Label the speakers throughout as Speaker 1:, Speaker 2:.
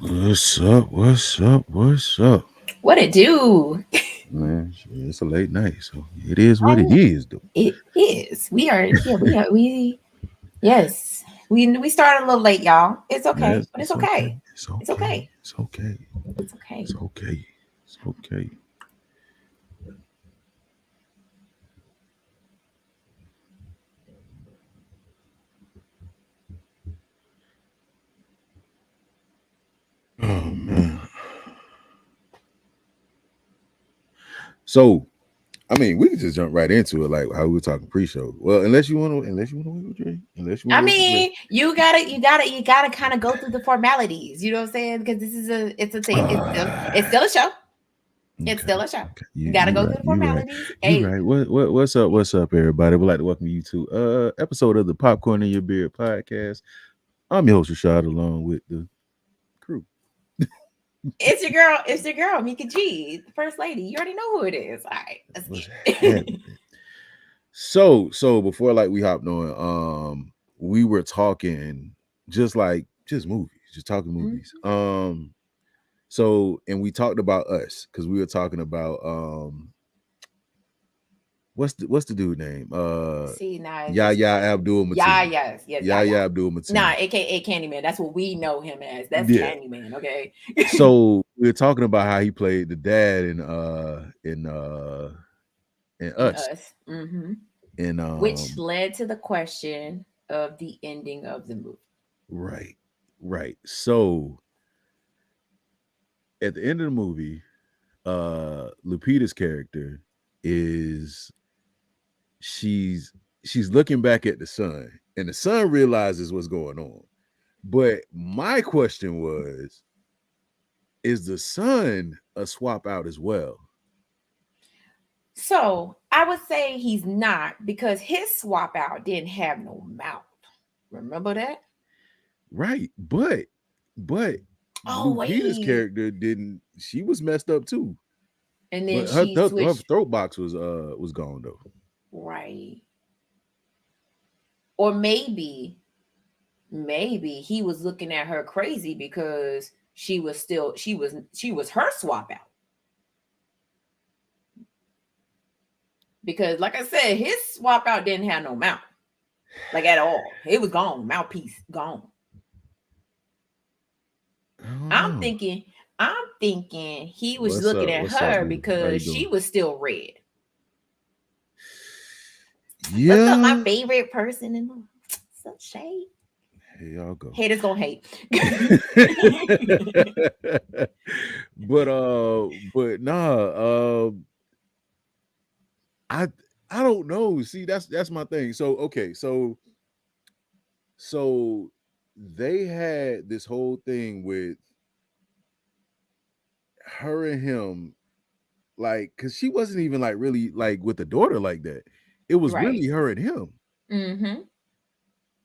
Speaker 1: What's up? What's up? What's up?
Speaker 2: What it do?
Speaker 1: Man, it's a late night, so it is what it
Speaker 2: Oh,
Speaker 1: is, though.
Speaker 2: it is. Yes. We started a little late, y'all. It's okay,
Speaker 1: Yes,
Speaker 2: but it's
Speaker 1: it's okay.
Speaker 2: okay.
Speaker 1: It's
Speaker 2: It's
Speaker 1: okay.
Speaker 2: okay.
Speaker 1: It's okay.
Speaker 2: It's okay.
Speaker 1: It's okay. It's okay. Oh man. So, I mean, we can just jump right into it, like how we were talking pre-show. Well, unless you want to wait with Dre, unless you want
Speaker 2: I
Speaker 1: to wait for Dre.
Speaker 2: mean, you gotta kind of go through the formalities. You know what I'm saying? Because this is it's still a show. It's
Speaker 1: Okay.
Speaker 2: still a show.
Speaker 1: Okay.
Speaker 2: You gotta
Speaker 1: You
Speaker 2: go
Speaker 1: right.
Speaker 2: through the
Speaker 1: You right.
Speaker 2: formalities.
Speaker 1: You
Speaker 2: Hey,
Speaker 1: right. What's up? What's up, everybody? We'd like to welcome you to episode of the Popcorn in Your Beard podcast. I'm your host Rashad, along with the crew.
Speaker 2: it's your girl, Mika G, the first lady. You already know who it is. All right, let's
Speaker 1: What's
Speaker 2: get it.
Speaker 1: happening? So before like we hopped on, we were talking just movies, just talking movies.
Speaker 2: Mhm.
Speaker 1: So and we talked about us because we were talking about what's the dude name?
Speaker 2: See, now it's just
Speaker 1: Yahya Abdul
Speaker 2: yeah,
Speaker 1: Mateen.
Speaker 2: yeah.
Speaker 1: Yahya Abdul Mateen.
Speaker 2: Nah, aka Candyman. That's what we know him as. That's
Speaker 1: Yeah.
Speaker 2: Candyman. Okay.
Speaker 1: So we were talking about how he played the dad in
Speaker 2: And
Speaker 1: Us.
Speaker 2: us. Mm-hmm.
Speaker 1: And
Speaker 2: Which led to the question of the ending of the movie.
Speaker 1: right, right. So at the end of the movie, Lupita's character is she's she's looking back at the son, and the son realizes what's going on. But my question was, is the son a swap out as well?
Speaker 2: So I would say he's not because his swap out didn't have no mouth. Remember that?
Speaker 1: Right. But
Speaker 2: Oh
Speaker 1: Lupita's
Speaker 2: wait.
Speaker 1: character didn't, she was messed up too.
Speaker 2: And then
Speaker 1: But her
Speaker 2: she
Speaker 1: her
Speaker 2: switched.
Speaker 1: throat box was gone though.
Speaker 2: Right. Or maybe he was looking at her crazy because she was her swap out. Because like I said, his swap out didn't have no mouth. Like at all. It was gone. Mouthpiece gone.
Speaker 1: I don't
Speaker 2: I'm
Speaker 1: know.
Speaker 2: thinking, I'm thinking he was
Speaker 1: What's
Speaker 2: looking
Speaker 1: up?
Speaker 2: at
Speaker 1: What's up,
Speaker 2: her
Speaker 1: beautiful? How you
Speaker 2: because she
Speaker 1: doing?
Speaker 2: was still red. What's up, my
Speaker 1: Yeah.
Speaker 2: favorite person in the some shade?
Speaker 1: Here y'all go.
Speaker 2: Haters gonna hate.
Speaker 1: But nah, I I don't know. See, that's my thing. So okay, so they had this whole thing with her and him, like, cause she wasn't even like really like with the daughter like that. It was
Speaker 2: Right.
Speaker 1: really her and him.
Speaker 2: Mm-hmm.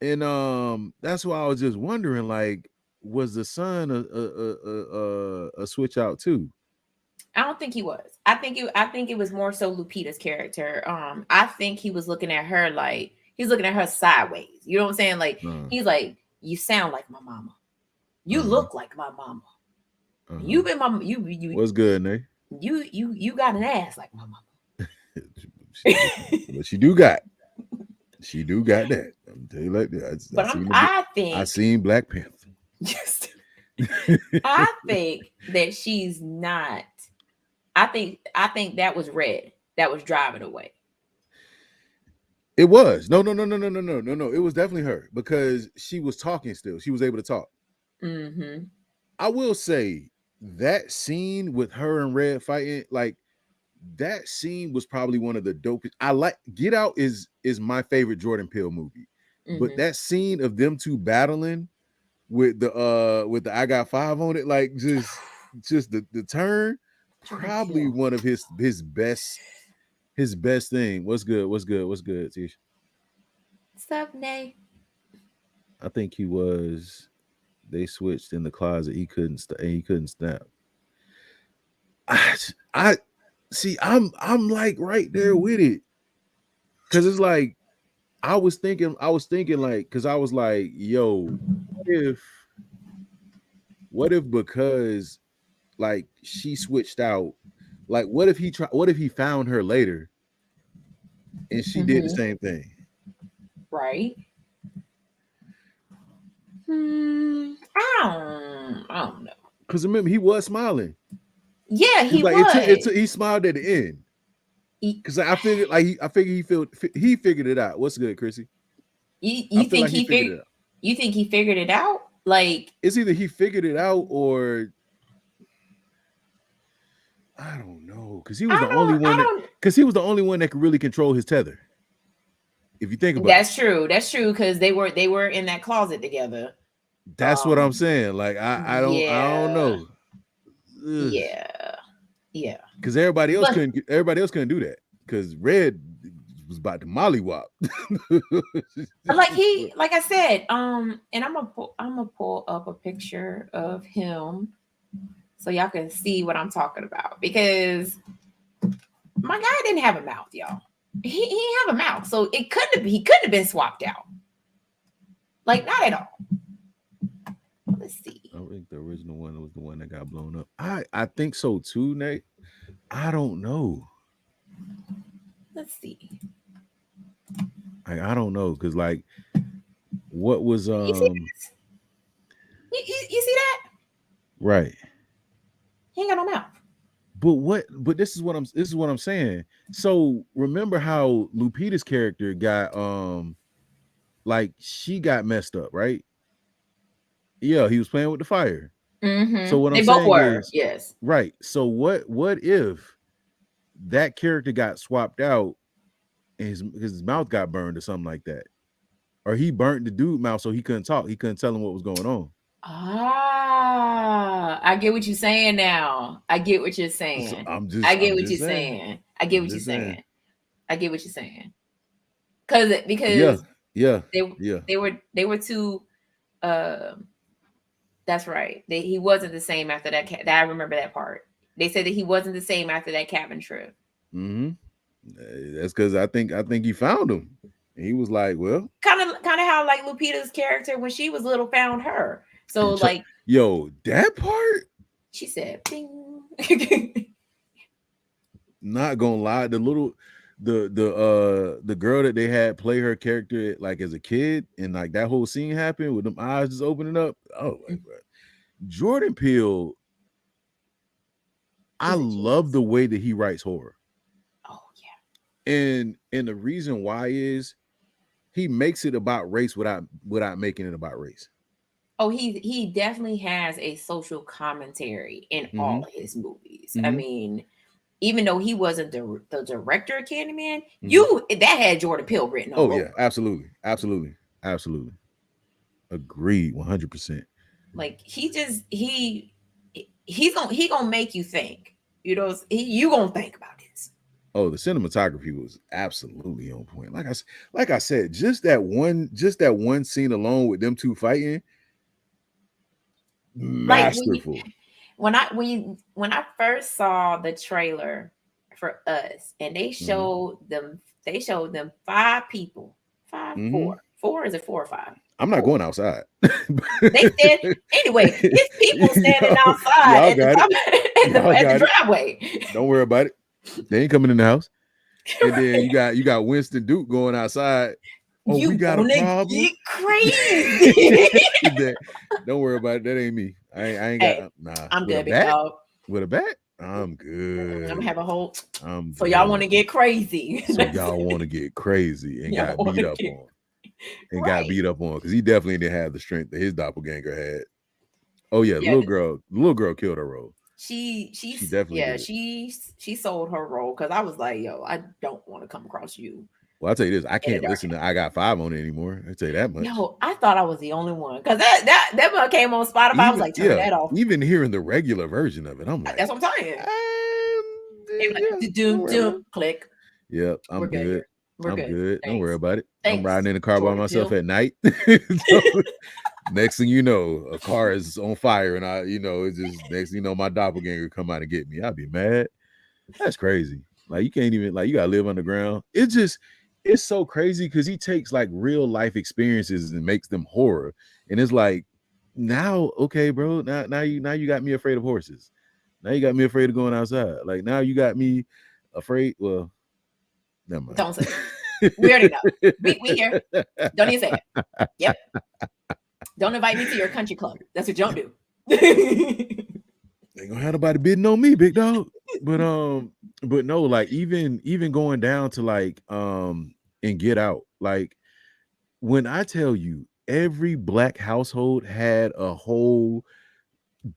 Speaker 1: And that's why I was just wondering, like, was the son a switch out too?
Speaker 2: I don't think he was. I think it was more so Lupita's character. I think he was looking at her like he's looking at her sideways. You know what I'm saying? Like
Speaker 1: Uh,
Speaker 2: he's like, you sound like my mama. You
Speaker 1: uh-huh,
Speaker 2: look like my mama.
Speaker 1: uh-huh.
Speaker 2: You been my you
Speaker 1: What's good, Nate?
Speaker 2: you got an ass like my mama.
Speaker 1: But she do got. She do got that. I'm tell you like that.
Speaker 2: But I
Speaker 1: I
Speaker 2: think
Speaker 1: seen Black Panther.
Speaker 2: just I think that she's not. I think that was red that was driving away.
Speaker 1: It was. No. It was definitely her because she was talking still. She was able to talk.
Speaker 2: Mm-hmm.
Speaker 1: I will say that scene with her and Red fighting, like that scene was probably one of the dopest. I like Get Out is my favorite Jordan Peele movie. But
Speaker 2: Mm-hmm.
Speaker 1: that scene of them two battling with the I got five on it, like just the turn,
Speaker 2: Jordan
Speaker 1: probably
Speaker 2: Peele.
Speaker 1: one of his best thing. What's good? What's good? What's good, Tish?
Speaker 2: What's up, Nay?
Speaker 1: I think he was. They switched in the closet. He couldn't snap. I, I see. I'm like right there with it because it's like I was thinking like, because I was like, yo, if what if because like she switched out, like what if he found her later and she did the
Speaker 2: Hmm.
Speaker 1: same thing?
Speaker 2: Right. I don't know.
Speaker 1: Because remember, he was smiling.
Speaker 2: Yeah,
Speaker 1: It's
Speaker 2: he
Speaker 1: like it took
Speaker 2: was.
Speaker 1: he smiled at the end.
Speaker 2: You,
Speaker 1: Because I figured he figured it out. What's good, Chrissy? I
Speaker 2: you
Speaker 1: feel
Speaker 2: think
Speaker 1: like he
Speaker 2: he
Speaker 1: figured it out.
Speaker 2: You think he figured it out? Like,
Speaker 1: It's either he figured it out or I don't know. Because he was the only one
Speaker 2: I
Speaker 1: that
Speaker 2: don't.
Speaker 1: because he was the only one that could really control his tether. If you think about it.
Speaker 2: That's true. That's true because they were in that closet together.
Speaker 1: That's what I'm
Speaker 2: Um.
Speaker 1: saying. Like I don't
Speaker 2: Yeah.
Speaker 1: know.
Speaker 2: Yeah. Yeah.
Speaker 1: Because everybody else
Speaker 2: But
Speaker 1: couldn't do that. Because Red was about to mollywop.
Speaker 2: like he, like I said, and I'm gonna pull up a picture of him so y'all can see what I'm talking about because my guy didn't have a mouth, y'all. He didn't have a mouth, so he couldn't have been swapped out. Like not at all. Let's see.
Speaker 1: I think the original one was the one that got blown up. I think so too, Nate. I don't know.
Speaker 2: Let's see.
Speaker 1: I don't know because like what was
Speaker 2: You see this? You see that?
Speaker 1: right.
Speaker 2: He ain't got no mouth.
Speaker 1: But this is what I'm saying. So remember how Lupita's character got like she got messed up, right? Yeah, he was playing with the fire. So what I'm
Speaker 2: They both
Speaker 1: saying
Speaker 2: were.
Speaker 1: is
Speaker 2: Yes.
Speaker 1: right. So what if that character got swapped out and his mouth got burned or something like that? Or he burnt the dude mouth so he couldn't talk. He couldn't tell him what was going on.
Speaker 2: Ah, I get what you're saying now. I get what you're
Speaker 1: So
Speaker 2: saying.
Speaker 1: I'm
Speaker 2: I
Speaker 1: just
Speaker 2: get
Speaker 1: I'm
Speaker 2: what
Speaker 1: just
Speaker 2: you're
Speaker 1: saying.
Speaker 2: saying. I get
Speaker 1: I'm
Speaker 2: what you're
Speaker 1: just saying.
Speaker 2: saying. I get what you're saying.
Speaker 1: Yeah,
Speaker 2: Because
Speaker 1: yeah,
Speaker 2: they
Speaker 1: yeah.
Speaker 2: they were too that's right. He wasn't the same after that I remember that part. They said that he wasn't the same after that cabin trip.
Speaker 1: Mm-hmm. That's because I think he found him. And he was like, well,
Speaker 2: Kind of how like Lupita's character when she was little found her. So
Speaker 1: and
Speaker 2: like
Speaker 1: yo, that part,
Speaker 2: she said, "Bing."
Speaker 1: not gonna lie, the girl that they had play her character like as a kid, and like that whole scene happened with them eyes just opening up. Oh my god. Jordan Peele, I
Speaker 2: He's a
Speaker 1: love
Speaker 2: genius.
Speaker 1: the way that he writes horror.
Speaker 2: Oh yeah.
Speaker 1: And the reason why is he makes it about race without making it about race.
Speaker 2: Oh, he definitely has a social commentary in
Speaker 1: Mm-hmm.
Speaker 2: all of his movies. I
Speaker 1: Mm-hmm.
Speaker 2: mean, even though he wasn't the director of Candyman,
Speaker 1: Mm-hmm.
Speaker 2: that had Jordan Peele written
Speaker 1: Oh
Speaker 2: all
Speaker 1: yeah,
Speaker 2: over.
Speaker 1: absolutely, absolutely, absolutely. Agreed, 100%.
Speaker 2: Like he gonna make you think. You gonna think about this.
Speaker 1: Oh, the cinematography was absolutely on point. Like I said, just that one scene alone with them two fighting,
Speaker 2: Like
Speaker 1: masterful.
Speaker 2: when I first saw the trailer for Us, and
Speaker 1: Mm-hmm.
Speaker 2: they showed them five people, five,
Speaker 1: Mm-hmm.
Speaker 2: four, is it four or five?
Speaker 1: I'm not
Speaker 2: Four.
Speaker 1: going outside.
Speaker 2: They said anyway. It's people standing outside
Speaker 1: Y'all
Speaker 2: at the
Speaker 1: got it.
Speaker 2: top
Speaker 1: Y'all
Speaker 2: at the
Speaker 1: got it.
Speaker 2: driveway.
Speaker 1: Don't worry about it. They ain't coming in the house. And then you got Winston Duke going outside. Oh, we
Speaker 2: You
Speaker 1: got a
Speaker 2: wanna
Speaker 1: problem.
Speaker 2: get crazy?
Speaker 1: Don't worry about it. That ain't me. I ain't
Speaker 2: Hey,
Speaker 1: got nah
Speaker 2: I'm
Speaker 1: with a
Speaker 2: good, big
Speaker 1: bat.
Speaker 2: dog.
Speaker 1: With a bat, I'm
Speaker 2: I'm gonna
Speaker 1: good.
Speaker 2: have a whole.
Speaker 1: I'm
Speaker 2: So y'all want
Speaker 1: good.
Speaker 2: to get crazy?
Speaker 1: So y'all want to get crazy and
Speaker 2: Y'all
Speaker 1: got
Speaker 2: want
Speaker 1: beat
Speaker 2: to
Speaker 1: up
Speaker 2: get
Speaker 1: on and got
Speaker 2: right?
Speaker 1: beat up on because he definitely didn't have the strength that his doppelganger had. Oh yeah, the
Speaker 2: Yeah,
Speaker 1: little girl killed her role. She
Speaker 2: she's
Speaker 1: definitely
Speaker 2: yeah,
Speaker 1: did.
Speaker 2: she sold her role because I was like, yo, I don't want to come across you
Speaker 1: Well, I'll tell you this, I
Speaker 2: in the
Speaker 1: can't
Speaker 2: dark.
Speaker 1: listen to I Got Five on it anymore. I'll tell you that much.
Speaker 2: Yo, I thought I was the only one because that one came on Spotify. I was
Speaker 1: Even
Speaker 2: like, turn
Speaker 1: yeah,
Speaker 2: that off.
Speaker 1: even hearing the regular version of it, I'm like,
Speaker 2: That's what I'm saying. They were
Speaker 1: yeah,
Speaker 2: like,
Speaker 1: don't
Speaker 2: doom
Speaker 1: worry about
Speaker 2: doom,
Speaker 1: it.
Speaker 2: click.
Speaker 1: Yeah,
Speaker 2: We're
Speaker 1: I'm
Speaker 2: good
Speaker 1: good.
Speaker 2: here. We're
Speaker 1: I'm
Speaker 2: good.
Speaker 1: good. Don't worry
Speaker 2: Thanks.
Speaker 1: about it. I'm
Speaker 2: Thanks,
Speaker 1: riding in the car by
Speaker 2: Jordan
Speaker 1: myself
Speaker 2: Peele.
Speaker 1: at night. So, next thing you know, a car is on fire, and it's just next thing you know, my doppelganger come out and get me. I'd be mad. That's crazy. Like you can't even like you gotta live underground. It's just it's so crazy because he takes like real life experiences and makes them horror. And it's like, now, okay, bro, now you got me afraid of horses. Now you got me afraid of going outside. Like now you got me afraid. Well, never mind.
Speaker 2: Don't say it. We already know. We here. Don't even say it. Yep. Don't invite me to your country club. That's what you don't do.
Speaker 1: Ain't gonna have nobody bidding on me, big dog. But no, like even going down to like and Get Out, like when I tell you every black household had a whole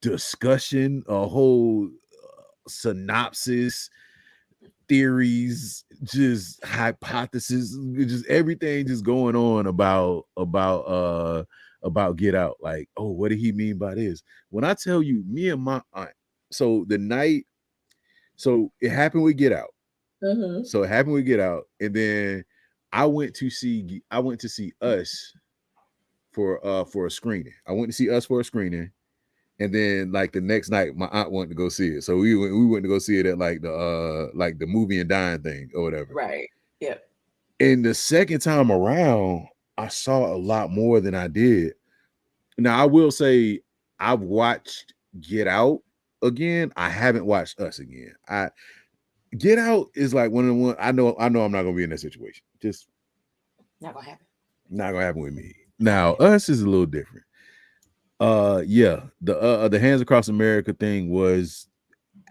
Speaker 1: discussion, a whole synopsis, theories, just hypothesis, just everything just going on about Get Out. Like, oh, what did he mean by this? When I tell you, me and my aunt, so the night, so it happened with Get Out.
Speaker 2: Mm-hmm.
Speaker 1: So it happened with Get Out, and then I went to see Us for a screening. I went to see Us for a screening, and then like the next night, my aunt wanted to go see it, so we went to go see it at like the movie and dine thing or whatever.
Speaker 2: Right. Yep.
Speaker 1: And the second time around, I saw a lot more than I did. Now I will say I've watched Get Out again. I haven't watched Us again. Get Out is like one of the ones I know I'm not gonna be in that situation. Just
Speaker 2: not gonna happen.
Speaker 1: Not gonna happen with me. Now Us is a little different. Yeah, the Hands Across America thing was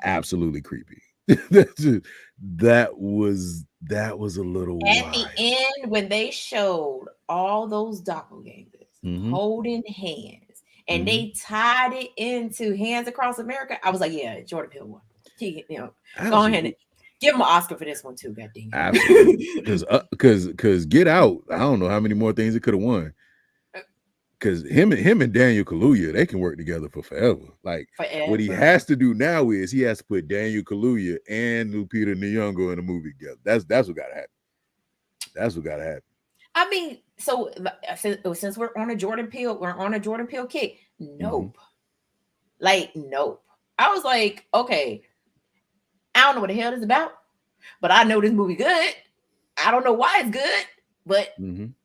Speaker 1: absolutely creepy. that was a little
Speaker 2: At
Speaker 1: wild.
Speaker 2: the end, when they showed all those doppelgangers holding hands and they tied it into Hands Across America, I was like, yeah, Jordan Peele won. Go ahead and give him an Oscar for this one too, goddamn.
Speaker 1: Absolutely. Because Get Out, I don't know how many more things it could have won. Because him and Daniel Kaluuya, they can work together for forever. Like what he has to do now is he has to put Daniel Kaluuya and Lupita Nyong'o in a movie together. That's what gotta happen. That's what gotta happen.
Speaker 2: I mean, so since we're on a Jordan Peele kick. Nope. Like, nope. I was like, okay, I don't know what the hell this is about, but I know this movie good. I don't know why it's good, but I'm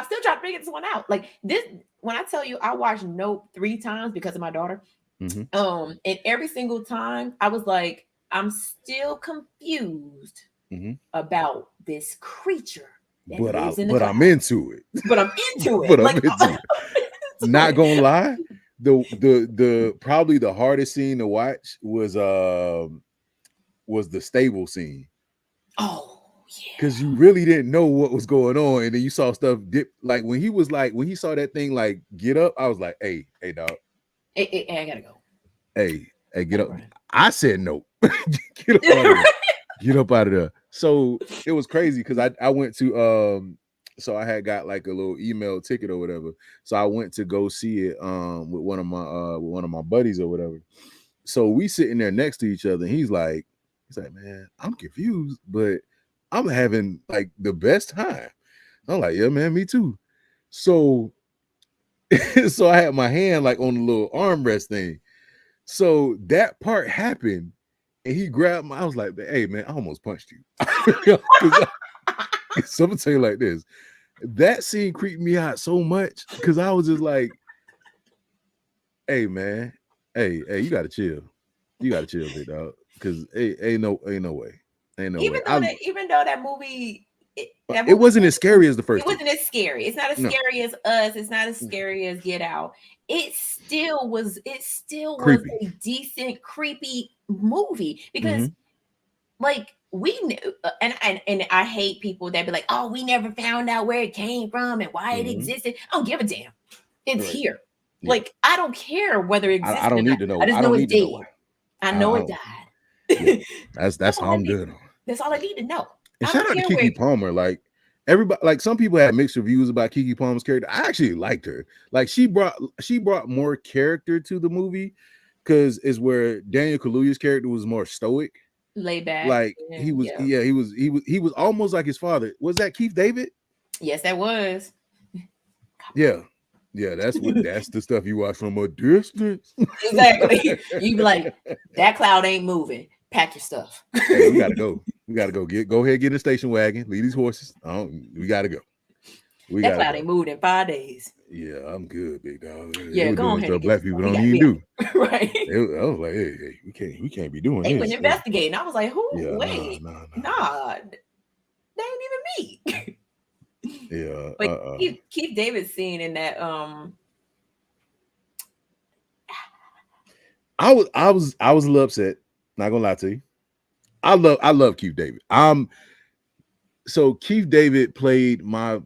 Speaker 2: still trying to figure this one out. Like this, when I tell you I watched Nope 3 times because of my daughter, and every single time I was like, I'm still confused about this creature.
Speaker 1: But I'm into it.
Speaker 2: But I'm into it.
Speaker 1: But I'm into it. Not gonna lie, the probably the hardest scene to watch was the stable scene.
Speaker 2: Oh. Yeah.
Speaker 1: Because you really didn't know what was going on, and then you saw stuff dip. Like when he saw that thing like get up, I was like, hey dog,
Speaker 2: hey, I gotta go.
Speaker 1: Hey, get up. I said no. Get up out of there. Get up out of there. So it was crazy because I went to so I had got like a little email ticket or whatever. So I went to go see it with one of my buddies or whatever. So we sitting there next to each other, and he's like, man, I'm confused, but I'm having like the best time. I'm like, yeah, man, me too. So I had my hand like on the little armrest thing. So that part happened, and he grabbed I was like, hey man, I almost punched you. So I'm gonna tell you like this. That scene creeped me out so much because I was just like, hey man, hey, you gotta chill. You gotta chill, big dog. Because ain't no way. Ain't no
Speaker 2: even
Speaker 1: way.
Speaker 2: Even though that movie
Speaker 1: it wasn't as scary as the first.
Speaker 2: It wasn't as scary. It's not as scary as Us. It's not as scary as Get Out. It still was creepy. Was a decent, creepy movie because, like, we knew, and I hate people that be like, "Oh, we never found out where it came from and why it existed." I don't give a damn. It's here. Yeah. Like, I don't care whether it existed.
Speaker 1: I don't need to know.
Speaker 2: I just know it's dead. I know it died.
Speaker 1: Yeah. That's how I'm good on.
Speaker 2: That's all I need to know.
Speaker 1: And shout out to Keke Palmer. Like everybody, like some people had mixed reviews about Keke Palmer's character. I actually liked her. Like she brought more character to the movie because it's where Daniel Kaluuya's character was more stoic,
Speaker 2: laid back.
Speaker 1: Like he was almost like his father. Was that Keith David?
Speaker 2: Yes, that was.
Speaker 1: Yeah. Yeah, that's the stuff you watch from a distance.
Speaker 2: Exactly. You be like, that cloud ain't moving. Pack your stuff.
Speaker 1: Hey, we gotta go. We gotta go ahead, get a station wagon, leave these horses. We gotta go. We
Speaker 2: That
Speaker 1: gotta
Speaker 2: cloud
Speaker 1: go.
Speaker 2: ain't moved in 5 days.
Speaker 1: Yeah, I'm good, big dog. They
Speaker 2: Yeah,
Speaker 1: were
Speaker 2: go
Speaker 1: doing
Speaker 2: ahead and
Speaker 1: stuff
Speaker 2: get
Speaker 1: black
Speaker 2: this
Speaker 1: people
Speaker 2: going.
Speaker 1: don't even do.
Speaker 2: Right.
Speaker 1: I was like, hey, we can't be doing
Speaker 2: They
Speaker 1: this.
Speaker 2: went investigating. I was like, who?
Speaker 1: Yeah,
Speaker 2: Wait,
Speaker 1: nah.
Speaker 2: nah, they ain't even me.
Speaker 1: Yeah.
Speaker 2: But Keith David's scene in that
Speaker 1: I was a little upset. Not gonna lie to you. I love Keith David. So Keith David played my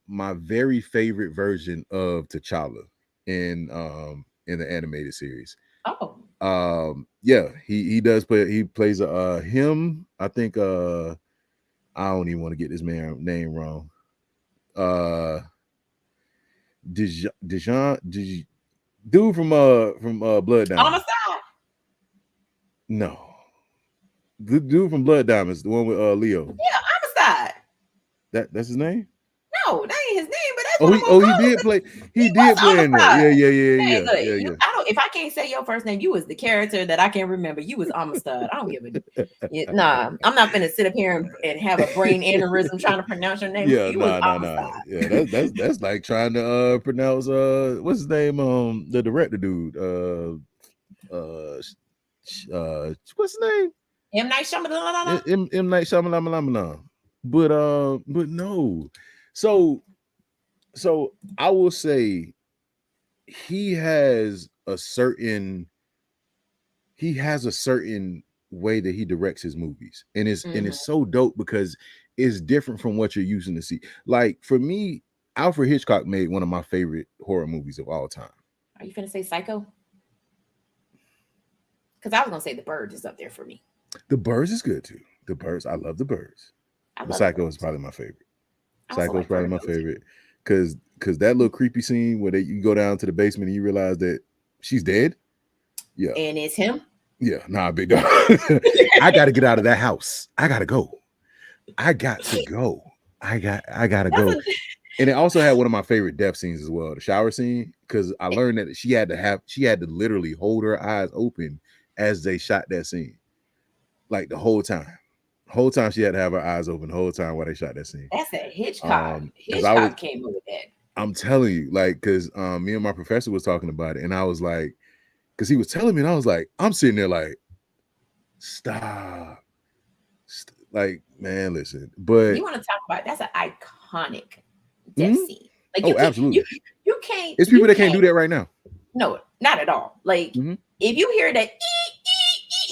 Speaker 1: very favorite version of T'Challa in the animated series. Yeah, he does play. He plays him. I think I don't even want to get this man name wrong. Dijon, dude from Blood Diamond.
Speaker 2: Homicide.
Speaker 1: No, the dude from Blood Diamonds, the one with Leo.
Speaker 2: Yeah, Homicide.
Speaker 1: That's his name.
Speaker 2: No, that ain't his name, but that's what I'm gonna
Speaker 1: he
Speaker 2: call
Speaker 1: did
Speaker 2: him.
Speaker 1: play. He did play in there. Yeah.
Speaker 2: I don't. If I can't say your first name, you was the character that I can't remember. You was Amistad. I don't give a. Nah, I'm not gonna sit up here and have a brain aneurysm trying to pronounce your name.
Speaker 1: Yeah,
Speaker 2: you was
Speaker 1: nah. Yeah, that's like trying to pronounce what's his name? The director dude. What's his name?
Speaker 2: M. Night Shyamalan.
Speaker 1: M. Night Shyamalan. But no. So I will say he has a certain way that he directs his movies, and it's so dope because it's different from what you're using to see. Like for me, Alfred Hitchcock made one of my favorite horror movies of all time.
Speaker 2: Are you finna say Psycho? Because I was gonna say The Birds is up there for me.
Speaker 1: The Birds is good too. The Birds, I love The Birds. But Psycho is probably my favorite. Psycho is probably my favorite because that little creepy scene where you go down to the basement and you realize that she's dead. Yeah,
Speaker 2: and it's him.
Speaker 1: Yeah, nah, big dog. I got to get out of that house. I got to go. I got to go. I gotta go. And it also had one of my favorite death scenes as well, the shower scene, because I learned that she had to literally hold her eyes open as they shot that scene, like the whole time. Whole time she had to have her eyes open the whole time while they shot that scene.
Speaker 2: That's a Hitchcock. Hitchcock came up with that.
Speaker 1: I'm telling you, like, because me and my professor was talking about it, and I was like, because he was telling me, and I was like, I'm sitting there like, stop. Like, man, listen. But
Speaker 2: you want to talk about that's an iconic death scene. Like,
Speaker 1: absolutely.
Speaker 2: You can't.
Speaker 1: It's people that can't do that right now.
Speaker 2: No, not at all. Like, if you hear that,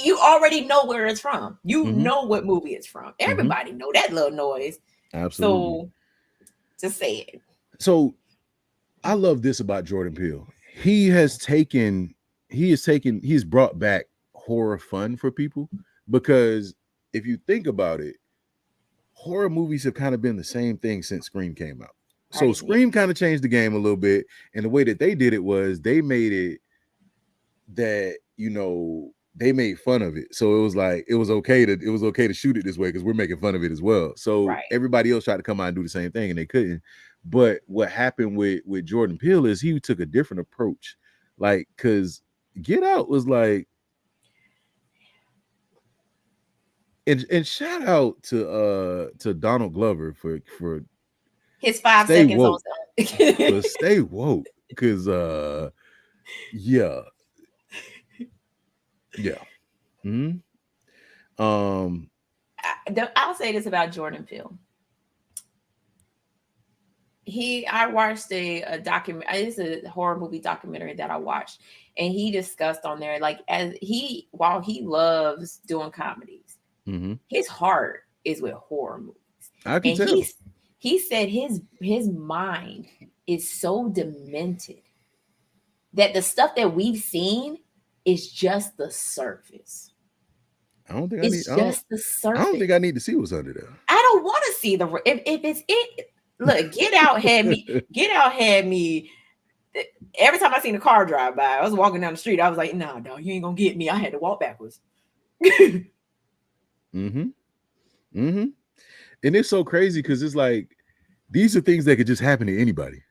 Speaker 2: you already know where it's from. You know what movie it's from. Everybody know that little noise.
Speaker 1: Absolutely.
Speaker 2: So, just say it.
Speaker 1: So, I love this about Jordan Peele. He's brought back horror fun for people, because if you think about it, horror movies have kind of been the same thing since Scream came out. So Scream kind of changed the game a little bit, and the way that they did it was they made it that, you know, they made fun of it. So it was like it was okay to shoot it this way because we're making fun of it as well. So everybody else tried to come out and do the same thing and they couldn't. But what happened with Jordan Peele is he took a different approach. Like, because Get Out was like, and shout out to Donald Glover for
Speaker 2: his 5 seconds
Speaker 1: woke.
Speaker 2: on
Speaker 1: Stay woke, because yeah.
Speaker 2: I'll say this about Jordan Peele. I watched a document. It's a horror movie documentary that I watched, and he discussed on there, like, while he loves doing comedies, his heart is with horror movies.
Speaker 1: I can tell.
Speaker 2: He said his mind is so demented that the stuff that we've seen is just the surface.
Speaker 1: I don't think
Speaker 2: the surface.
Speaker 1: I don't think I need to see what's under there.
Speaker 2: I don't want to see if it's it. Look, Get Out had me. Get Out had me. Every time I seen a car drive by, I was walking down the street. I was like, "Nah, dog, you ain't gonna get me." I had to walk backwards.
Speaker 1: And it's so crazy because it's like these are things that could just happen to anybody.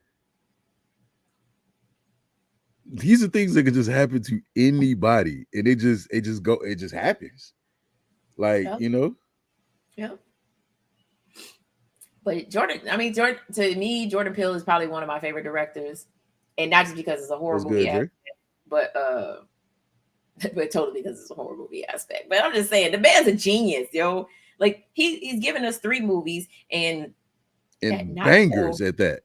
Speaker 1: These are things that could just happen to anybody, and it just happens. Like, you know.
Speaker 2: Yeah. But Jordan, to me, Jordan Peele is probably one of my favorite directors, and not just because it's a horror
Speaker 1: What's
Speaker 2: movie
Speaker 1: good, Dre?
Speaker 2: but but totally because it's a horror movie aspect. But I'm just saying, the man's a genius, yo. Like he's given us 3 movies and
Speaker 1: bangers at that.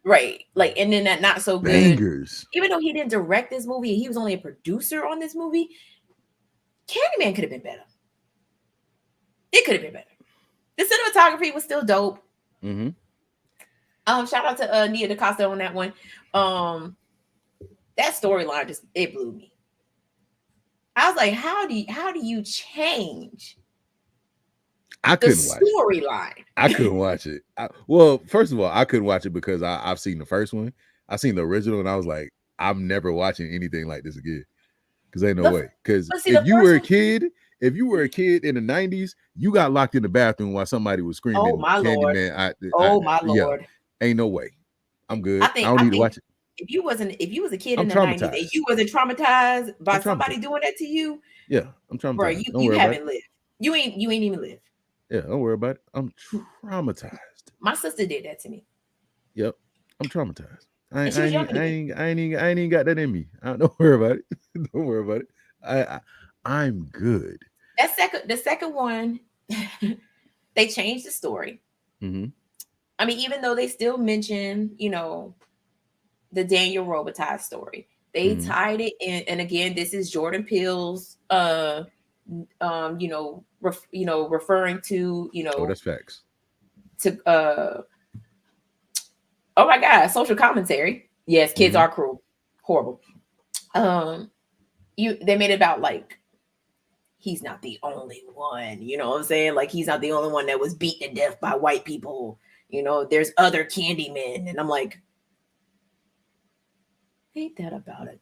Speaker 2: Right. Like, and then that not so good.
Speaker 1: Bangers.
Speaker 2: Even though he didn't direct this movie, he was only a producer on this movie. Candyman could have been better. It could have been better. The cinematography was still dope.
Speaker 1: Mm-hmm.
Speaker 2: Shout out to Nia DaCosta on that one. That storyline it blew me. I was like, how do you change?
Speaker 1: I couldn't watch
Speaker 2: storyline.
Speaker 1: I couldn't watch it. Well, first of all, I couldn't watch it because I've seen the first one. I seen the original, and I was like, I'm never watching anything like this again. Because ain't no way. Because if you were a kid in the 90s, you got locked in the bathroom while somebody was screaming,
Speaker 2: "Oh my Lord! My Lord!"
Speaker 1: Ain't no way. I'm good. I don't need to watch it.
Speaker 2: If you was a kid in the 90s and you wasn't traumatized by somebody doing that to you,
Speaker 1: yeah, I'm traumatized.
Speaker 2: Bro, you haven't lived. You ain't even lived.
Speaker 1: Yeah, don't worry about it. I'm traumatized.
Speaker 2: My sister did that to me.
Speaker 1: Yep, I'm traumatized. I ain't even got that in me. Don't worry about it. Don't worry about it. I'm good.
Speaker 2: The second one, they changed the story.
Speaker 1: Mm-hmm.
Speaker 2: I mean, even though they still mention, the Daniel Robitaille story, they tied it in. And again, this is Jordan Peele's, referring to,
Speaker 1: Oh, that's facts.
Speaker 2: To oh my God, social commentary. Yes, kids are cruel, horrible. They made it about like he's not the only one, you know what I'm saying? Like he's not the only one that was beaten to death by white people. There's other Candymen, and I'm like, ain't that about it?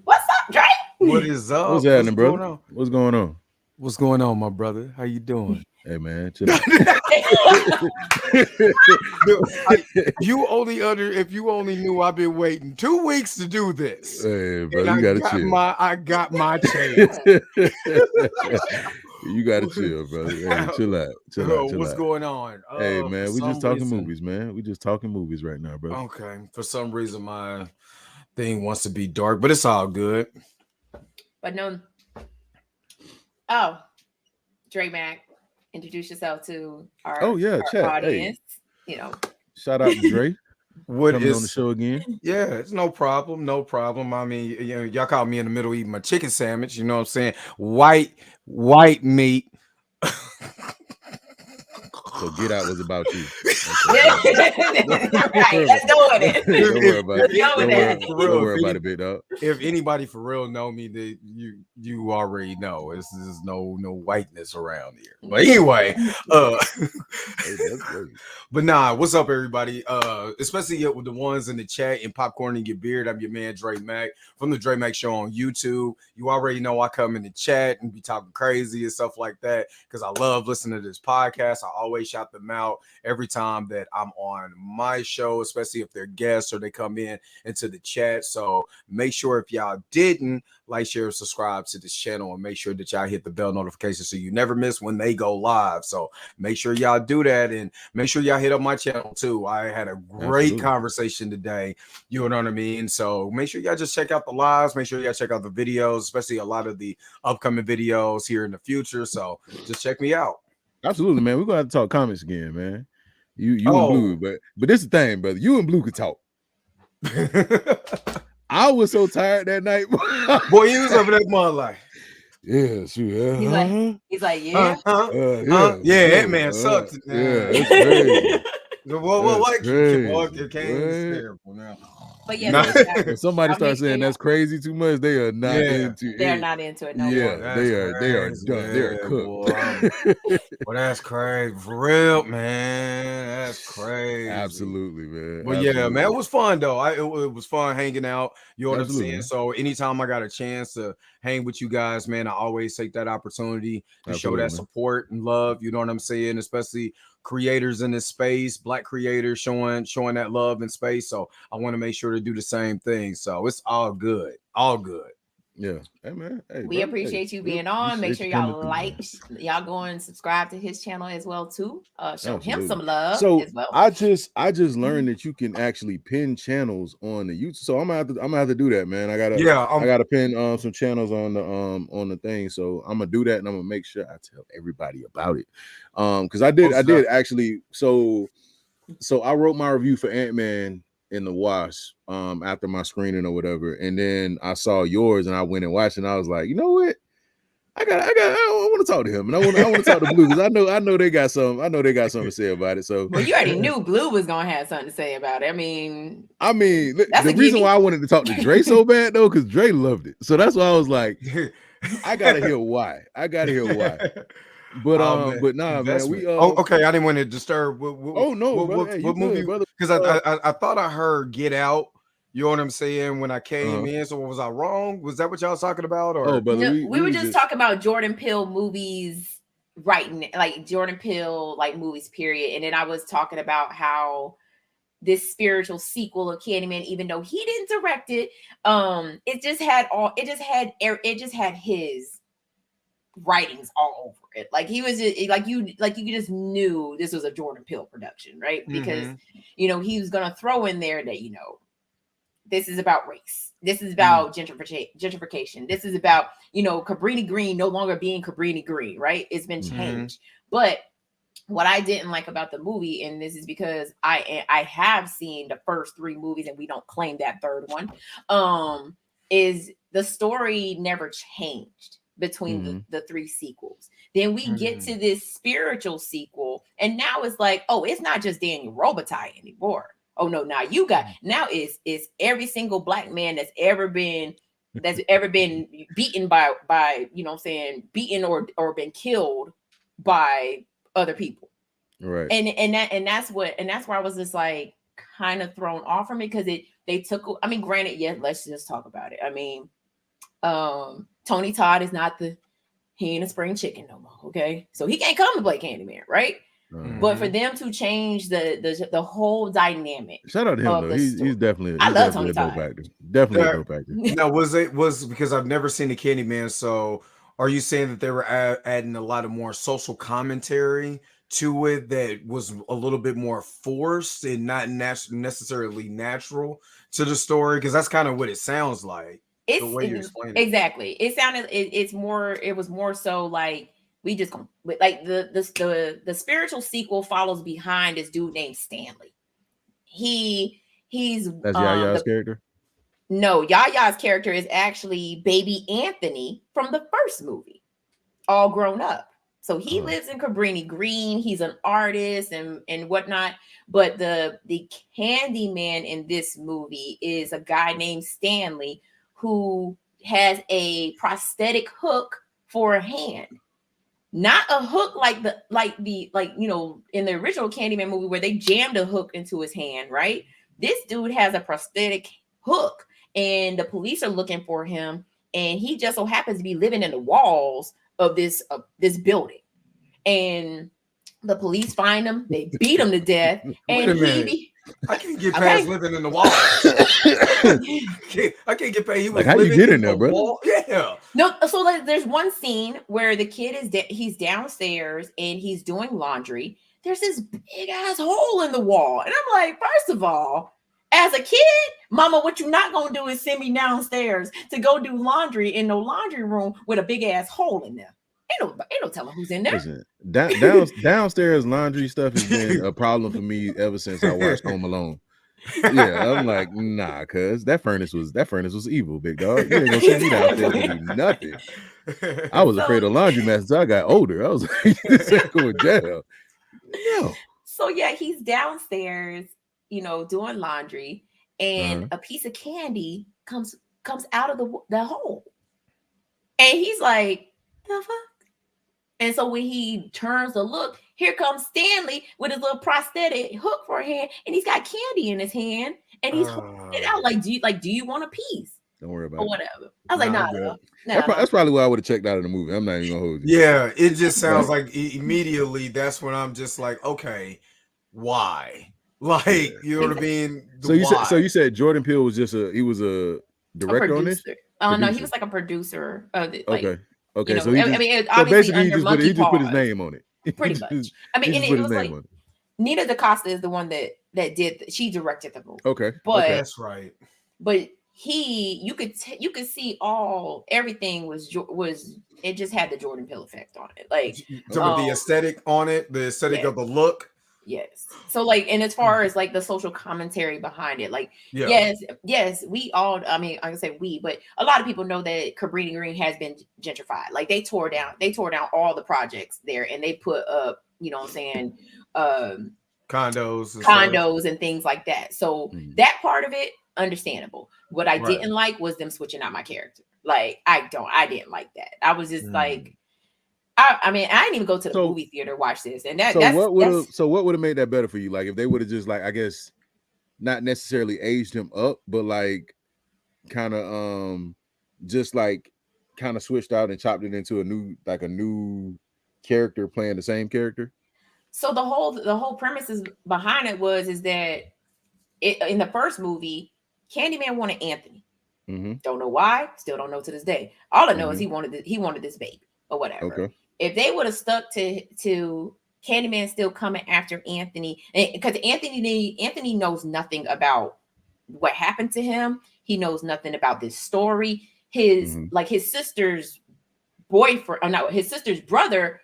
Speaker 2: What's up, Dre?
Speaker 3: What is up?
Speaker 1: What's happening, brother? What's going on?
Speaker 3: What's going on, my brother? How you doing?
Speaker 1: Hey, man, chill out.
Speaker 3: If you only knew, I've been waiting 2 weeks to do this.
Speaker 1: Hey, bro, you gotta chill.
Speaker 3: I got my chance.
Speaker 1: You gotta chill, brother. Hey, chill out.
Speaker 3: What's going on?
Speaker 1: Hey, man, we just talking movies, man. We just talking movies right now, bro.
Speaker 3: Okay. For some reason, my thing wants to be dark, but it's all good.
Speaker 2: But no. Oh, Dre Mac, introduce yourself to our audience.
Speaker 1: Hey. Shout out to Dre. Coming on the show again?
Speaker 3: Yeah, it's no problem. No problem. I mean, y'all caught me in the middle eating my chicken sandwich. You know what I'm saying? White meat.
Speaker 1: So Get Out was about you.
Speaker 2: Okay. Right, let's go with it.
Speaker 1: Don't worry about it. Don't worry about it, big dog.
Speaker 3: If anybody for real know me, that you already know. There's no whiteness around here. But anyway, but nah, what's up, everybody? Especially with the ones in the chat and Popcorn and Get Beard. I'm your man Dre Mac from the Dre Mac Show on YouTube. You already know I come in the chat and be talking crazy and stuff like that because I love listening to this podcast. I always shout them out every time that I'm on my show, especially if they're guests or they come in into the chat. So make sure if y'all didn't like, share, subscribe to this channel, and make sure that y'all hit the bell notification so you never miss when they go live. So make sure y'all do that, and make sure y'all hit up my channel too. I had a great conversation today. You know what I mean? So make sure y'all just check out the lives. Make sure y'all check out the videos, especially a lot of the upcoming videos here in the future. So just check me out.
Speaker 1: Absolutely, man. We're gonna have to talk comics again, man. You and Blue, but this is the thing, brother. You and Blue could talk. I was so tired that night.
Speaker 3: Boy, he was over that mud like,
Speaker 1: yeah, sure.
Speaker 2: He's like, yeah.
Speaker 3: Yeah, that man sucked.
Speaker 1: Yeah, that's crazy.
Speaker 2: But yeah,
Speaker 1: when somebody starts saying that's crazy too much, they are not into it.
Speaker 2: They're not into it no
Speaker 1: more. They are done. They are cooked.
Speaker 3: Well, that's crazy. For real, man. That's crazy.
Speaker 1: Absolutely, man.
Speaker 3: Well, yeah, man. It was fun though. It was fun hanging out. You know what I'm saying? So anytime I got a chance to hang with you guys, man, I always take that opportunity to show that support and love. You know what I'm saying? Especially creators in this space, Black creators showing that love and space. So I want to make sure to do the same thing. So it's all good. All good.
Speaker 1: Yeah. Hey man. Hey,
Speaker 2: We
Speaker 1: bro.
Speaker 2: appreciate
Speaker 1: Hey,
Speaker 2: you
Speaker 1: we
Speaker 2: being on. Make
Speaker 1: appreciate
Speaker 2: sure
Speaker 1: you
Speaker 2: y'all
Speaker 1: coming through, man.
Speaker 2: y'all go and subscribe to his channel as well too. Show him
Speaker 1: Absolutely.
Speaker 2: some love
Speaker 1: So
Speaker 2: as well.
Speaker 1: I just learned that you can actually pin channels on the YouTube. So I'm gonna have to do that, man. I gotta pin some channels on the thing. So I'm gonna do that, and I'm gonna make sure I tell everybody about it. Because I did actually. So I wrote my review for Ant-Man and the Wasp after my screening or whatever, and then I saw yours and I went and watched, and I was like, you know what? I want to talk to him, and I want to talk to Blue because I know they got some. I know they got something to say about it. So,
Speaker 2: well, you already knew Blue was gonna have something to say about it. I mean,
Speaker 1: the reason why I wanted to talk to Dre so bad though, because Dre loved it. So that's why I was like, I gotta hear why. But but nah, man, we
Speaker 3: okay. I didn't want to disturb.
Speaker 1: What
Speaker 3: movie?
Speaker 1: brother?
Speaker 3: Because I thought I heard Get Out. You know what I'm saying? When I came in, so was I wrong? Was that what y'all was talking about? Or
Speaker 1: brother,
Speaker 2: no, we were just talking about Jordan Peele movies, like Jordan Peele, like movies, period. And then I was talking about how this spiritual sequel of Candyman, even though he didn't direct it, it just had his writings all over it. Like he was just, like you just knew this was a Jordan Peele production, right? Because he was gonna throw in there that this is about race. This is about gentrification. This is about, Cabrini Green no longer being Cabrini Green, right? It's been changed. But what I didn't like about the movie, and this is because I have seen the first 3 movies and we don't claim that third one, is the story never changed between the 3 sequels. Then we get to this spiritual sequel, and now it's like, oh, it's not just Daniel Robitaille anymore. Oh no, now it's every single black man that's ever been beaten by beaten or been killed by other people.
Speaker 1: Right.
Speaker 2: And that's where I was just like kind of thrown off from it, because they took, I mean, granted, yes, let's just talk about it. I mean, Tony Todd is not he ain't a spring chicken no more, okay? So he can't come to play Candyman, right? But for them to change the whole dynamic.
Speaker 1: Shout out to him though. He's definitely
Speaker 2: I love Tony Todd.
Speaker 1: Definitely a dope actor.
Speaker 3: Now was because I've never seen the Candyman, so are you saying that they were adding a lot of more social commentary to it that was a little bit more forced and not necessarily natural to the story? Because that's kind of what it sounds like. The way you explain it.
Speaker 2: Exactly. It sounded it was more so like we just like the spiritual sequel follows behind this dude named Stanley. He's
Speaker 1: that's Yaya's character.
Speaker 2: No, Yaya's character is actually baby Anthony from the first movie, all grown up. So he lives in Cabrini Green. He's an artist and whatnot. But the Candyman in this movie is a guy named Stanley who has a prosthetic hook for a hand. Not a hook like in the original Candyman movie where they jammed a hook into his hand, right? This dude has a prosthetic hook, and the police are looking for him, and he just so happens to be living in the walls of this building. And the police find him, they beat him to death, and
Speaker 3: I can't get past living in the walls. I can't get past. He was
Speaker 1: like, how
Speaker 3: living
Speaker 1: you get in
Speaker 3: the
Speaker 1: there, bro?
Speaker 3: wall. Yeah.
Speaker 2: No, so there's one scene where the kid he's downstairs and he's doing laundry. There's this big ass hole in the wall, and I'm like, first of all, as a kid, mama, what you not gonna do is send me downstairs to go do laundry in no laundry room with a big ass hole in there. Ain't no telling who's in there.
Speaker 1: Listen, downstairs laundry stuff has been a problem for me ever since I watched Home Alone. Yeah, I'm like, nah, cuz that furnace was evil, big dog. You ain't gonna send me downstairs to do nothing. I was afraid of laundromats until I got older. I was like, this ain't going to jail. No.
Speaker 2: So yeah, he's downstairs, doing laundry, and a piece of candy comes out of the hole, and he's like, the fuck? And so when he turns to look, here comes Stanley with his little prosthetic hook for a hand, and he's got candy in his hand, and he's holding it out like, do you want a piece?
Speaker 1: Don't worry about
Speaker 2: or
Speaker 1: it.
Speaker 2: Whatever. I was like, nah.
Speaker 1: That's probably why I would have checked out of the movie. I'm not even gonna hold you.
Speaker 3: Yeah, it just sounds like immediately that's when I'm just like, okay, why? Like, you know what I mean?
Speaker 1: So you said Jordan Peele was he was a director on this?
Speaker 2: No, he was like a producer of it, like,
Speaker 1: Okay. Okay.
Speaker 2: you know,
Speaker 1: So he just,
Speaker 2: I mean, it,
Speaker 1: so
Speaker 2: obviously
Speaker 1: basically
Speaker 2: under Monkey
Speaker 1: he just put his
Speaker 2: Paws,
Speaker 1: name on it.
Speaker 2: pretty
Speaker 1: He
Speaker 2: much.
Speaker 1: just-
Speaker 2: I mean,
Speaker 1: he
Speaker 2: and
Speaker 1: just
Speaker 2: it
Speaker 1: put his
Speaker 2: was
Speaker 1: name
Speaker 2: like
Speaker 1: on it.
Speaker 2: Nina DaCosta is the one that did. She directed the movie,
Speaker 1: Okay.
Speaker 2: but
Speaker 3: That's right.
Speaker 2: but you could see everything was it just had the Jordan Peele effect on it, like
Speaker 3: Some of the aesthetic on it, the aesthetic of the look.
Speaker 2: Yes. So like, and as far as like the social commentary behind it, like, yes, we all, I mean, I can say we, but a lot of people know that Cabrini Green has been gentrified. Like they tore down all the projects there and they put up, you know what I'm saying, condos and things like that. So that part of it, understandable. What I didn't like was them switching out my character. Like I didn't like that. I was just like, I mean, I didn't even go to the movie theater to watch this, and
Speaker 1: what would have made that better for you? Like if they would have just like, I guess, not necessarily aged him up, but like kind of just like kind of switched out and chopped it into a new character playing the same character.
Speaker 2: So the whole premise behind it is that in the first movie, Candyman wanted Anthony. Don't know why, still don't know to this day. All I know is he wanted this baby or whatever.
Speaker 1: Okay.
Speaker 2: If they would have stuck to Candyman still coming after Anthony, because Anthony knows nothing about what happened to him. He knows nothing about this story. His sister's boyfriend, or no, his sister's brother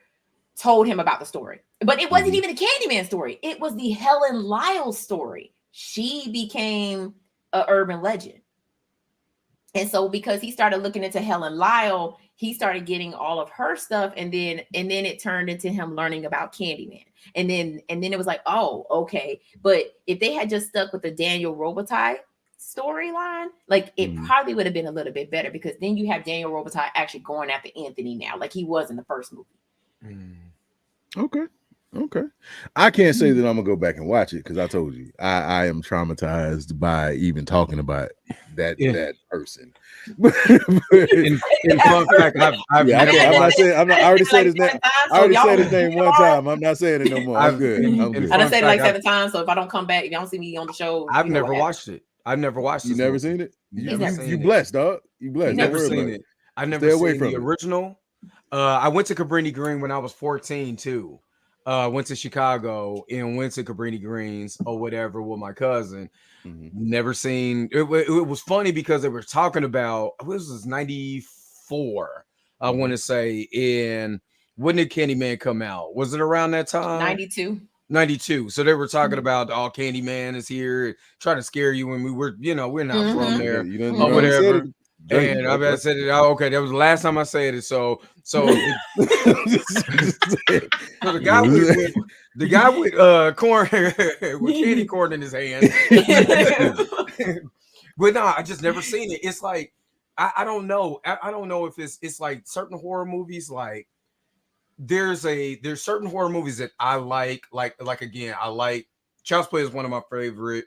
Speaker 2: told him about the story. But it wasn't even a Candyman story. It was the Helen Lyle story. She became an urban legend. And so because he started looking into Helen Lyle, he started getting all of her stuff, and then it turned into him learning about Candyman. And then it was like, oh, okay. But if they had just stuck with the Daniel Robitaille storyline, like it probably would have been a little bit better, because then you have Daniel Robitaille actually going after Anthony now, like he was in the first movie.
Speaker 1: Okay. I can't say that I'm gonna go back and watch it, because I told you I am traumatized by even talking about that person.
Speaker 3: In fun fact, I
Speaker 1: already said his name. I already said his name one time. I'm not saying it no more. I'm good. I'm good.
Speaker 2: I done said it like 7 times, so if I don't come back, if y'all don't see me on the show,
Speaker 3: I've never watched it. I've never watched it.
Speaker 1: You never seen it? You blessed, dog. You blessed.
Speaker 3: Never seen it. I've never seen the original. I went to Cabrini Green when I was 14 too. Went to Chicago and went to Cabrini Greens or whatever with my cousin. Never seen it. It was funny because they were talking about, this was 94, I want to say. And when did Candyman come out? Was it around that time? 92. So they were talking about, Candyman is here, trying to scare you when we were, we're not from there or whatever. And I said it. Okay, that was the last time I said it. So the guy with corn with candy corn in his hand. But no, I just never seen it. It's like I don't know. I don't know if it's like certain horror movies. Like there's certain horror movies that I like. Like again, I like Child's Play is one of my favorite.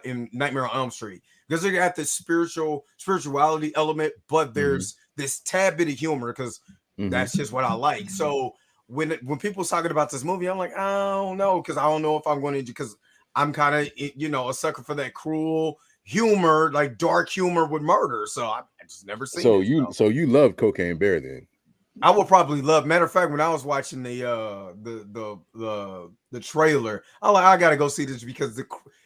Speaker 3: In Nightmare on Elm Street, because they got this spirituality element, but there's this tad bit of humor, because that's just what I like. So when people's talking about this movie, I'm like, I don't know, because I don't know if I'm going to, because I'm kind of a sucker for that cruel humor, like dark humor with murder. So I just never seen it.
Speaker 1: So you love Cocaine Bear then?
Speaker 3: I would probably love. Matter of fact, when I was watching the trailer, I gotta go see this, because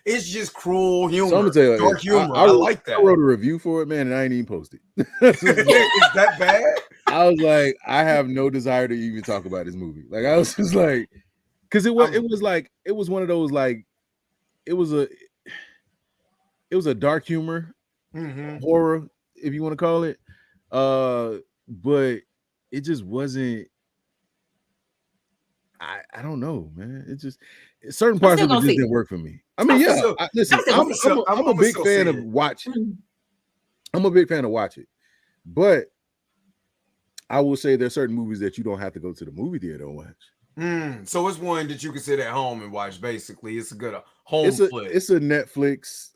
Speaker 3: it's just cruel humor, so I'm gonna tell you, dark humor. I like that.
Speaker 1: I wrote a review for it, man, and I ain't even posted.
Speaker 3: Is that bad?
Speaker 1: I was like, I have no desire to even talk about this movie. Like I was just like, because it was one of those, like it was a dark humor horror, if you want to call it, but it just wasn't. I don't know, man. It just certain parts of it just didn't work for me. I mean, listen, I'm a big fan of watching. I'm a big fan of watching, but I will say there's certain movies that you don't have to go to the movie theater to watch.
Speaker 3: So it's one that you can sit at home and watch. Basically, it's a good home flick.
Speaker 1: It's a Netflix,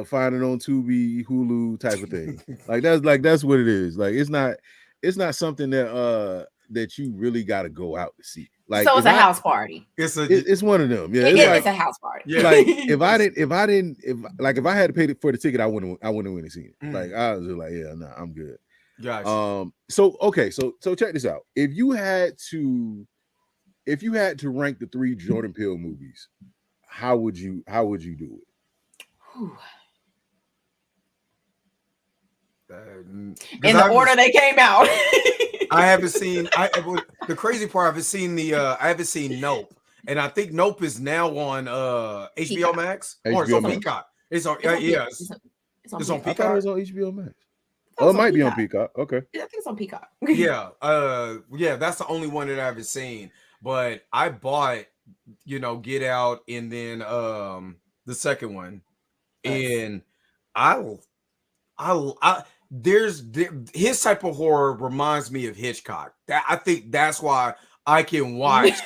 Speaker 1: find it on Tubi, Hulu type of thing. That's what it is. Like it's not something that that you really got to go out to see. Like,
Speaker 2: so it's a house party.
Speaker 1: It's one of them. Yeah,
Speaker 2: it's a house party.
Speaker 3: Yeah.
Speaker 1: Like if I had to pay for the ticket, I wouldn't have went and seen it. Like I was just like, yeah, nah, I'm good.
Speaker 3: Gotcha.
Speaker 1: So check this out. If you had to rank the 3 Jordan Peele movies, how would you do it?
Speaker 2: Whew.
Speaker 3: In
Speaker 2: the order they came out.
Speaker 3: I haven't seen. The crazy part, I haven't seen Nope, and I think Nope is now on HBO
Speaker 2: Peacock.
Speaker 3: Max.
Speaker 1: HBO
Speaker 3: Or it's on
Speaker 1: Max.
Speaker 3: Peacock. It's on. It's on
Speaker 1: I thought it
Speaker 3: Peacock.
Speaker 1: was on HBO Max. Oh, it might be on Peacock. Okay.
Speaker 2: I think it's on Peacock.
Speaker 3: Yeah. That's the only one that I haven't seen. But I bought, Get Out, and then the second one, and his type of horror reminds me of Hitchcock. I think that's why I can watch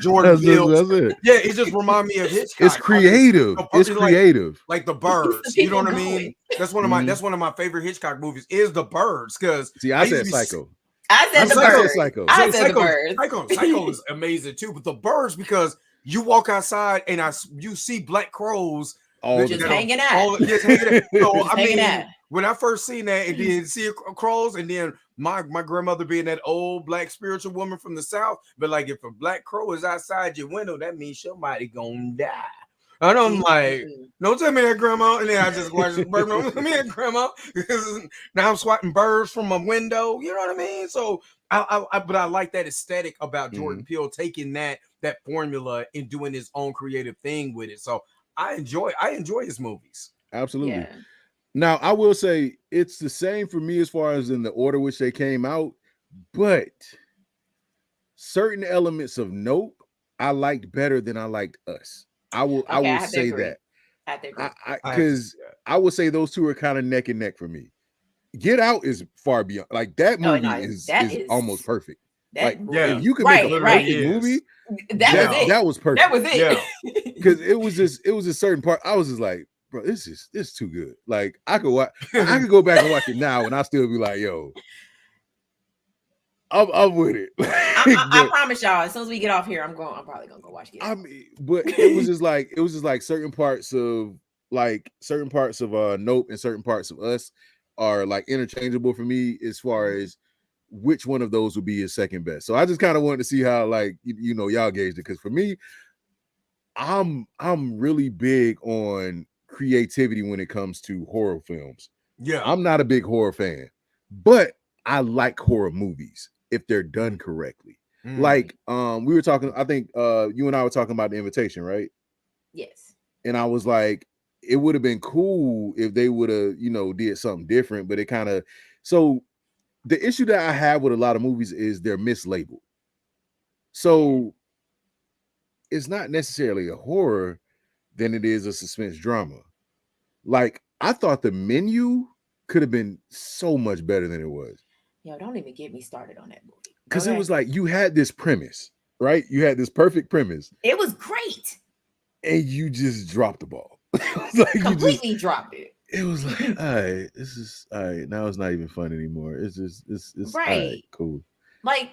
Speaker 3: Jordan Peele. Yeah, it just reminds me of Hitchcock.
Speaker 1: It's creative. It's creative.
Speaker 3: Like The Birds. You know what I mean? That's one of my favorite Hitchcock movies is The Birds. Because
Speaker 1: I said Psycho.
Speaker 2: I said The Birds.
Speaker 1: Psycho.
Speaker 2: I said The Birds.
Speaker 3: Psycho is amazing too, but The Birds, because you walk outside and you see black crows
Speaker 2: just hanging out.
Speaker 3: So when I first seen that and then see crows, and then my grandmother being that old black spiritual woman from the South, but like, if a black crow is outside your window, that means somebody gonna die. And I'm like, don't tell me that, Grandma. And then I just watch this bird. Don't tell me that, Grandma. Now I'm swatting birds from my window. You know what I mean? So but I like that aesthetic about Jordan Peele taking that formula and doing his own creative thing with it. So I enjoy his movies.
Speaker 1: Absolutely.
Speaker 2: Yeah.
Speaker 1: Now, I will say it's the same for me as far as in the order which they came out, but certain elements of Nope I liked better than I liked Us. I will say that.
Speaker 2: I think
Speaker 1: because I would say those two are kind of neck and neck for me. Get Out is far beyond. Like, that movie is almost perfect. If you could make a perfect movie, that was perfect.
Speaker 2: That was it.
Speaker 1: Yeah. Because it was a certain part. I was just like, bro, this is too good. Like, I could go back and watch it now, and I still be like, yo, I'm with it.
Speaker 2: I promise y'all, as soon as we get off here, I'm probably gonna go watch it.
Speaker 1: I mean, but it was just like certain parts of Nope and certain parts of Us are like interchangeable for me as far as which one of those would be his second best. So I just kind of wanted to see how, like, y'all gauged it, because for me, I'm really big on creativity when it comes to horror films.
Speaker 3: Yeah,
Speaker 1: I'm not a big horror fan, but I like horror movies if they're done correctly. Like, we were talking, I think you and I were talking about The Invitation, right?
Speaker 2: Yes.
Speaker 1: And I was like, it would have been cool if they would have, did something different, but it kind of, so the issue that I have with a lot of movies is they're mislabeled. So it's not necessarily a horror than it is a suspense drama. Like, I thought The Menu could have been so much better than it was.
Speaker 2: Yo, don't even get me started on that movie.
Speaker 1: Because it was like, you had this premise, right? You had this perfect premise.
Speaker 2: It was great.
Speaker 1: And you just dropped the ball.
Speaker 2: Like, completely dropped it.
Speaker 1: It was like, all right, this is all right. Now it's not even fun anymore. It's right. All right, cool.
Speaker 2: Like,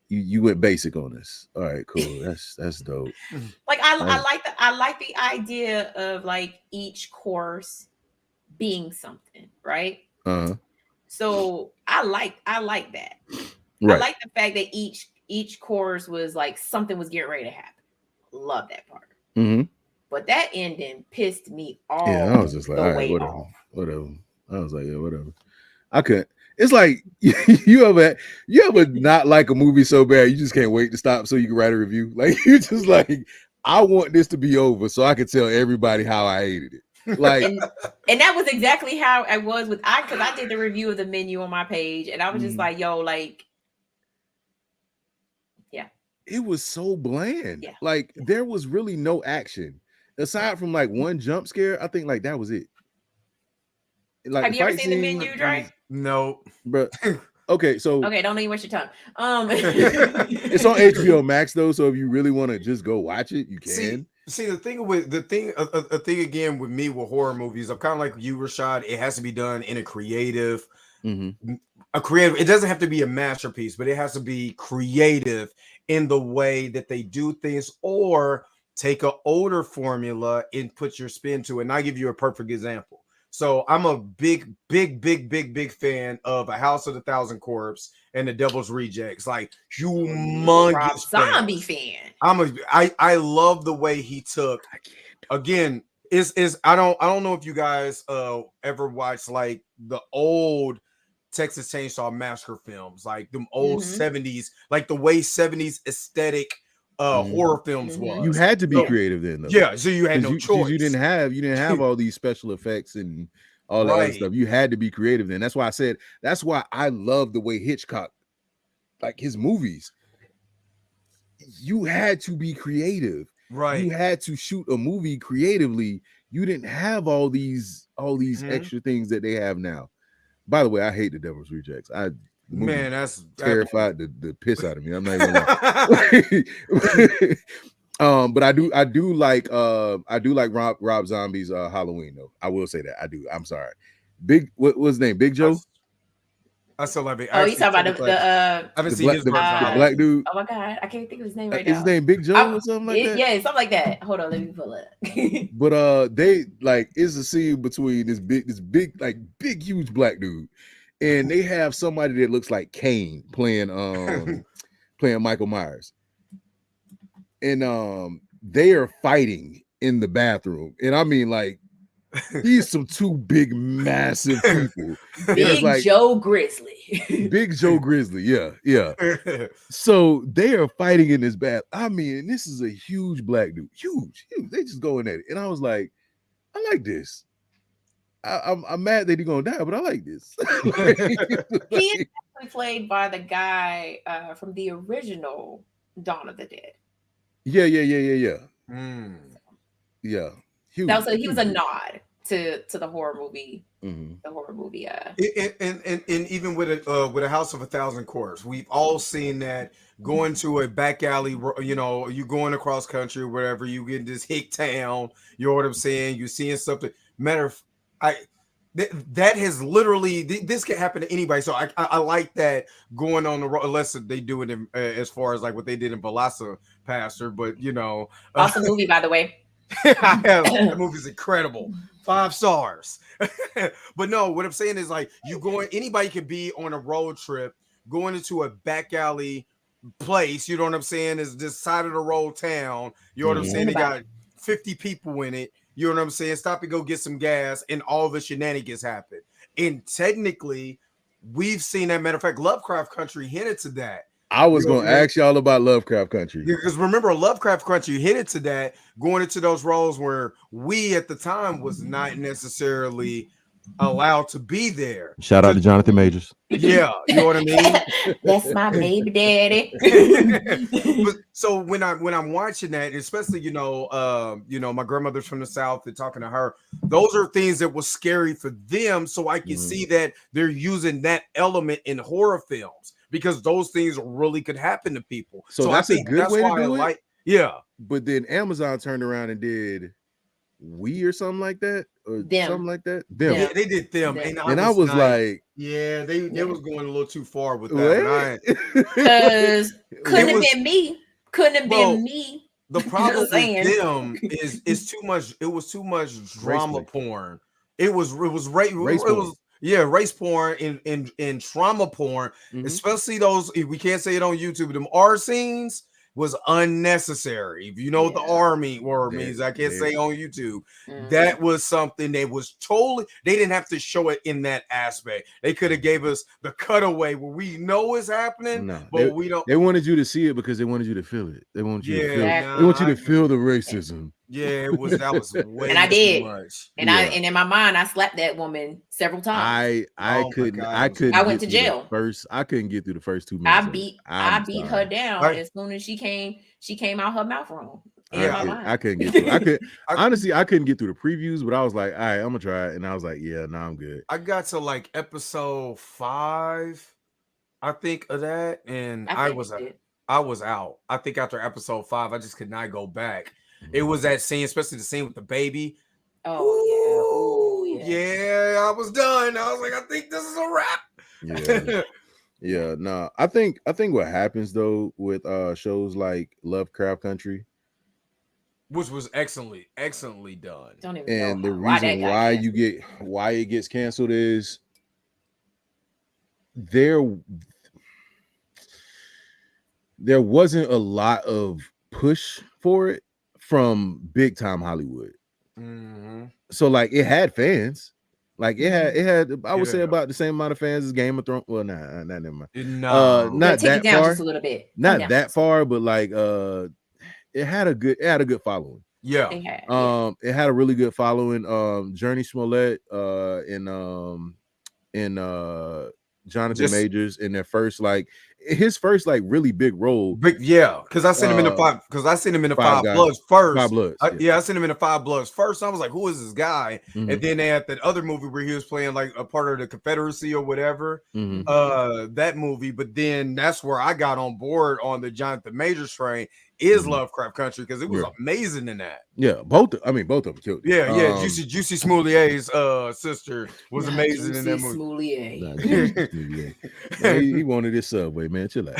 Speaker 1: you went basic on this. All right, cool. That's dope.
Speaker 2: Like, I like the idea of like each course being something, right? So I like that. Right. I like the fact that each course was like something was getting ready to happen. Love that part. But that ending pissed me off.
Speaker 1: Yeah, I was just like, all right, whatever. I was like, yeah, whatever. I couldn't. It's like you ever not like a movie so bad you just can't wait to stop so you can write a review. Like, you just like, I want this to be over so I can tell everybody how I hated it. Like,
Speaker 2: and that was exactly how I was with because I did the review of The Menu on my page, and I was just like, yo, like, yeah,
Speaker 1: it was so bland. Yeah. Like, there was really no action aside from like one jump scare. I think like that was it. Like,
Speaker 2: have you ever seen The Menu, Dre?
Speaker 3: No,
Speaker 1: but okay, so
Speaker 2: don't even waste your time.
Speaker 1: It's on HBO Max though, so if you really want to just go watch it, you can.
Speaker 3: See, a thing again with me with horror movies, I'm kind of like you, Rashad. It has to be done in a creative a creative. It doesn't have to be a masterpiece, but it has to be creative in the way that they do things, or take an older formula and put your spin to it. And I'll give you a perfect example. So I'm a big fan of A House of the Thousand Corpse and The Devil's Rejects. Like humongous
Speaker 2: Rob Zombie fan.
Speaker 3: I love the way he took, again, is I don't know if you guys ever watched like the old Texas Chainsaw Massacre films, like them old 70s, like the way 70s aesthetic horror films was.
Speaker 1: You had to be creative then, though.
Speaker 3: Yeah, so you had no choice.
Speaker 1: You didn't have all these special effects and all that other stuff. You had to be creative then. That's why I said that's why I love the way Hitchcock, like his movies. You had to be creative.
Speaker 3: Right.
Speaker 1: You had to shoot a movie creatively. You didn't have all these extra things that they have now. By the way, I hate The Devil's Rejects.
Speaker 3: Man, that's
Speaker 1: terrified the piss out of me. I'm not even gonna but I do like Rob Zombie's Halloween though. I will say that I do. I'm sorry. What was his name? Big Joe?
Speaker 3: I still love it.
Speaker 2: Oh, you talking about the
Speaker 3: I haven't seen his
Speaker 1: the black dude.
Speaker 2: Oh my god, I can't think of his name right now.
Speaker 1: His name Big Joe or something like that.
Speaker 2: Yeah, something like that. Hold on, let me pull it.
Speaker 1: But they like it's a scene between this big huge black dude, and they have somebody that looks like Kane playing Michael Myers, and they are fighting in the bathroom, and I mean like these some two big massive people.
Speaker 2: Big Joe Grizzly.
Speaker 1: Big Joe Grizzly, yeah. So they are fighting in this bath. I mean, this is a huge black dude, huge. They just going at it, and I was like, I like this. I'm mad that he's gonna die, but I like this.
Speaker 2: He is actually played by the guy from the original Dawn of the Dead.
Speaker 1: Yeah. Yeah.
Speaker 2: He was a nod to the horror movie. The horror movie.
Speaker 3: And even with a House of a Thousand Corpses, we've all seen that going to a back alley. You know, you going across country, wherever you get this hick town. You know what I'm saying? You're seeing something. That has literally, this can happen to anybody. So I like that going on the road, unless they do it in, as far as like what they did in Velasa Pastor. But you know,
Speaker 2: awesome movie, by the way.
Speaker 3: That movie's incredible. 5 stars. But no, what I'm saying is like anybody can be on a road trip going into a back alley place, you know what I'm saying, is this side of the road town, you know what I'm saying, they got 50 people in it, you know what I'm saying, stop and go get some gas, and all the shenanigans happen. And technically we've seen that. Matter of fact, Lovecraft Country hinted to that.
Speaker 1: I was going to ask y'all about Lovecraft Country.
Speaker 3: Because remember, Lovecraft Country hinted to that, going into those roles where we at the time was not necessarily allowed to be there.
Speaker 1: Shout out to Jonathan Majors.
Speaker 3: Yeah, you know what I mean?
Speaker 2: That's my baby daddy.
Speaker 3: But, so when I'm watching that, especially, you know, my grandmother's from the South and talking to her, those are things that was scary for them. So I can see that they're using that element in horror films, because those things really could happen to people.
Speaker 1: So that's a good way to do it.
Speaker 3: Yeah.
Speaker 1: But then Amazon turned around and did We or something like that, or something like that. Them.
Speaker 3: Yeah, they did Them.
Speaker 1: And I was like,
Speaker 3: yeah, they was going a little too far with that.
Speaker 2: Because couldn't have been me. Couldn't have been me.
Speaker 3: The problem with Them is too much. It was too much drama porn. It was race porn and trauma porn, especially those. We can't say it on YouTube. Them R scenes was unnecessary. If you know what the R word means, I can't say on YouTube. That was something that was totally. They didn't have to show it in that aspect. They could have gave us the cutaway where we know it's happening, but we don't.
Speaker 1: They wanted you to see it because they wanted you to feel it. They want you to feel. They want you to feel the racism.
Speaker 3: Yeah, that was way
Speaker 2: and I did.
Speaker 3: too much.
Speaker 2: And and in my mind, I slapped that woman several times.
Speaker 1: I couldn't.
Speaker 2: I went to jail.
Speaker 1: I couldn't get through the first 2 minutes.
Speaker 2: I beat her down as soon as she came out her mouth wrong.
Speaker 1: I couldn't get through. Honestly, I couldn't get through the previews, but I was like, all right, I'm gonna try it. And I was like, yeah, no, I'm good.
Speaker 3: I got to like episode 5, I think, of that, and I was out. I think after episode 5, I just could not go back. It was that scene, especially the scene with the baby.
Speaker 2: Oh yeah.
Speaker 3: Yeah, I was done. I was like, I think this is a wrap.
Speaker 1: Yeah. Yeah, no, I think what happens though with shows like Lovecraft Country,
Speaker 3: Which was excellently done.
Speaker 2: Don't even know
Speaker 1: and the
Speaker 2: why that
Speaker 1: reason
Speaker 2: got
Speaker 1: why
Speaker 2: canceled.
Speaker 1: why it gets canceled is there wasn't a lot of push for it from big time Hollywood.
Speaker 3: Mm-hmm.
Speaker 1: So like it had fans. Like it had I would say
Speaker 3: Yeah.
Speaker 1: about the same amount of fans as Game of Thrones. Well, nah, not never mind.
Speaker 3: No.
Speaker 2: You gotta
Speaker 1: Not
Speaker 2: take it
Speaker 1: that
Speaker 2: down
Speaker 1: far.
Speaker 2: just a little bit. Come
Speaker 1: Not
Speaker 2: down
Speaker 1: that
Speaker 2: just a little
Speaker 1: far, but like it had a good following.
Speaker 3: Yeah.
Speaker 2: bit. They had, yeah.
Speaker 1: It had a really good following. Journey Smollett and Jonathan
Speaker 3: Just
Speaker 1: Majors in his first really big role.
Speaker 3: big, yeah, because I seen him in the five. Because I seen him in the
Speaker 1: Five
Speaker 3: Five
Speaker 1: Guys.
Speaker 3: Bloods first.
Speaker 1: Five Bloods.
Speaker 3: Yeah, I seen him in the Five Bloods first. I was like, "Who is this guy?"
Speaker 1: Mhm.
Speaker 3: And then they had that other movie where he was playing like a part of the Confederacy or whatever.
Speaker 1: Mhm.
Speaker 3: That movie. But then that's where I got on board on the Jonathan Majors train. Is
Speaker 1: Mhm.
Speaker 3: Lovecraft Country, because it was
Speaker 1: Yeah.
Speaker 3: amazing in that.
Speaker 1: Yeah, both of them killed it.
Speaker 3: Yeah. Juicy Smollier's sister was
Speaker 2: Nah,
Speaker 3: amazing in that
Speaker 2: Juicy
Speaker 3: movie.
Speaker 2: Smollett.
Speaker 1: Nah, Juicy Smollett. Man, he wanted his Subway, man. Chill out.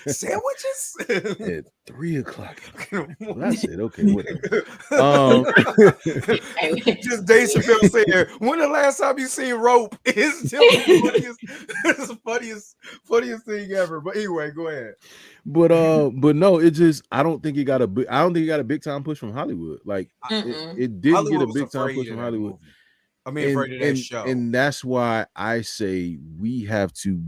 Speaker 3: Sandwiches
Speaker 1: At 3:00.
Speaker 3: Well,
Speaker 1: I said, okay, whatever.
Speaker 3: Just Dave Chappelle saying, "When the last time you seen rope?" It's still the funniest thing ever. But anyway, go ahead.
Speaker 1: But no, it just I don't think it got a big time push from Hollywood. Like it didn't
Speaker 3: Hollywood
Speaker 1: get a
Speaker 3: was
Speaker 1: big time
Speaker 3: afraid
Speaker 1: push
Speaker 3: of
Speaker 1: from
Speaker 3: that
Speaker 1: Hollywood.
Speaker 3: movie. I mean, afraid of that show.
Speaker 1: And that's why I say we have to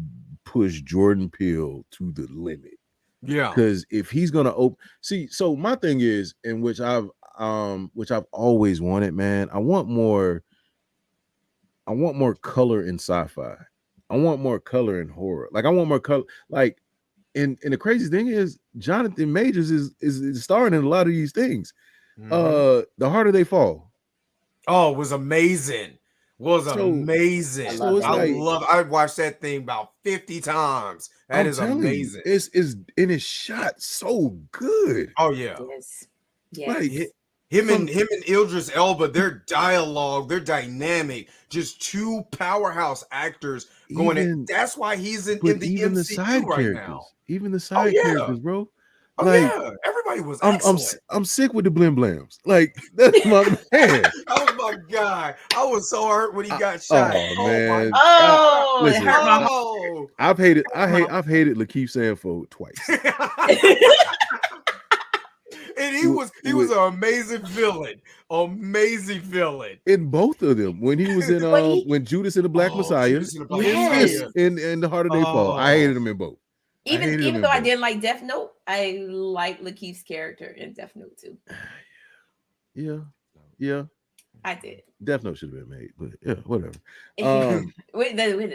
Speaker 1: push Jordan Peele to the limit.
Speaker 3: Yeah.
Speaker 1: Because if he's gonna so my thing is, in which I've always wanted, man, I want more color in sci-fi. I want more color in horror. Like I want more color. Like, and the crazy thing is Jonathan Majors is starring in a lot of these things.
Speaker 3: Mhm.
Speaker 1: The Harder They Fall.
Speaker 3: Oh, it was amazing. Amazing.
Speaker 1: So it's like
Speaker 3: I watched that thing about 50 times. That is amazing.
Speaker 1: It's shot so good.
Speaker 3: Oh yeah.
Speaker 2: Yes.
Speaker 3: Like him and Idris Elba, their dialogue, their dynamic, just two powerhouse actors going in. That's why he's in the MCU
Speaker 1: the side
Speaker 3: right
Speaker 1: characters,
Speaker 3: now.
Speaker 1: even the side characters, bro.
Speaker 3: Oh
Speaker 1: like,
Speaker 3: yeah, everybody was excellent.
Speaker 1: I'm sick with the blim blams. Like that's my man.
Speaker 3: That was my guy. I was so hurt when he got shot.
Speaker 1: Oh man.
Speaker 2: Listen, it hurt my heart.
Speaker 1: I've hated Lakeith Stanfield twice.
Speaker 3: And he was an amazing villain. Amazing villain.
Speaker 1: In both of them. When he was in when Judas and the Black Messiah, and The Harder They Fall. I hated him in both.
Speaker 2: Even though I didn't like Death Note, I like Lakeith's character in Death Note too.
Speaker 1: Yeah.
Speaker 2: I did.
Speaker 1: Death Note should have been made, but yeah, whatever.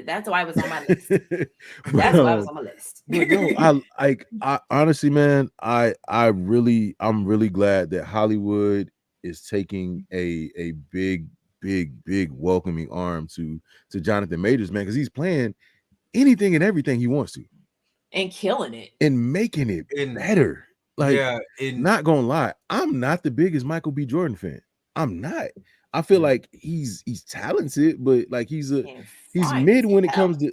Speaker 2: That's why I was on my list. That's why I was on my list.
Speaker 1: But no, I honestly, man, I'm really glad that Hollywood is taking a big welcoming arm to Jonathan Majors, man, because he's playing anything and everything he wants to.
Speaker 2: And killing it.
Speaker 1: And making it better. Like, not gonna lie, I'm not the biggest Michael B. Jordan fan. I'm not. I feel like he's talented, but like he's mid when it comes to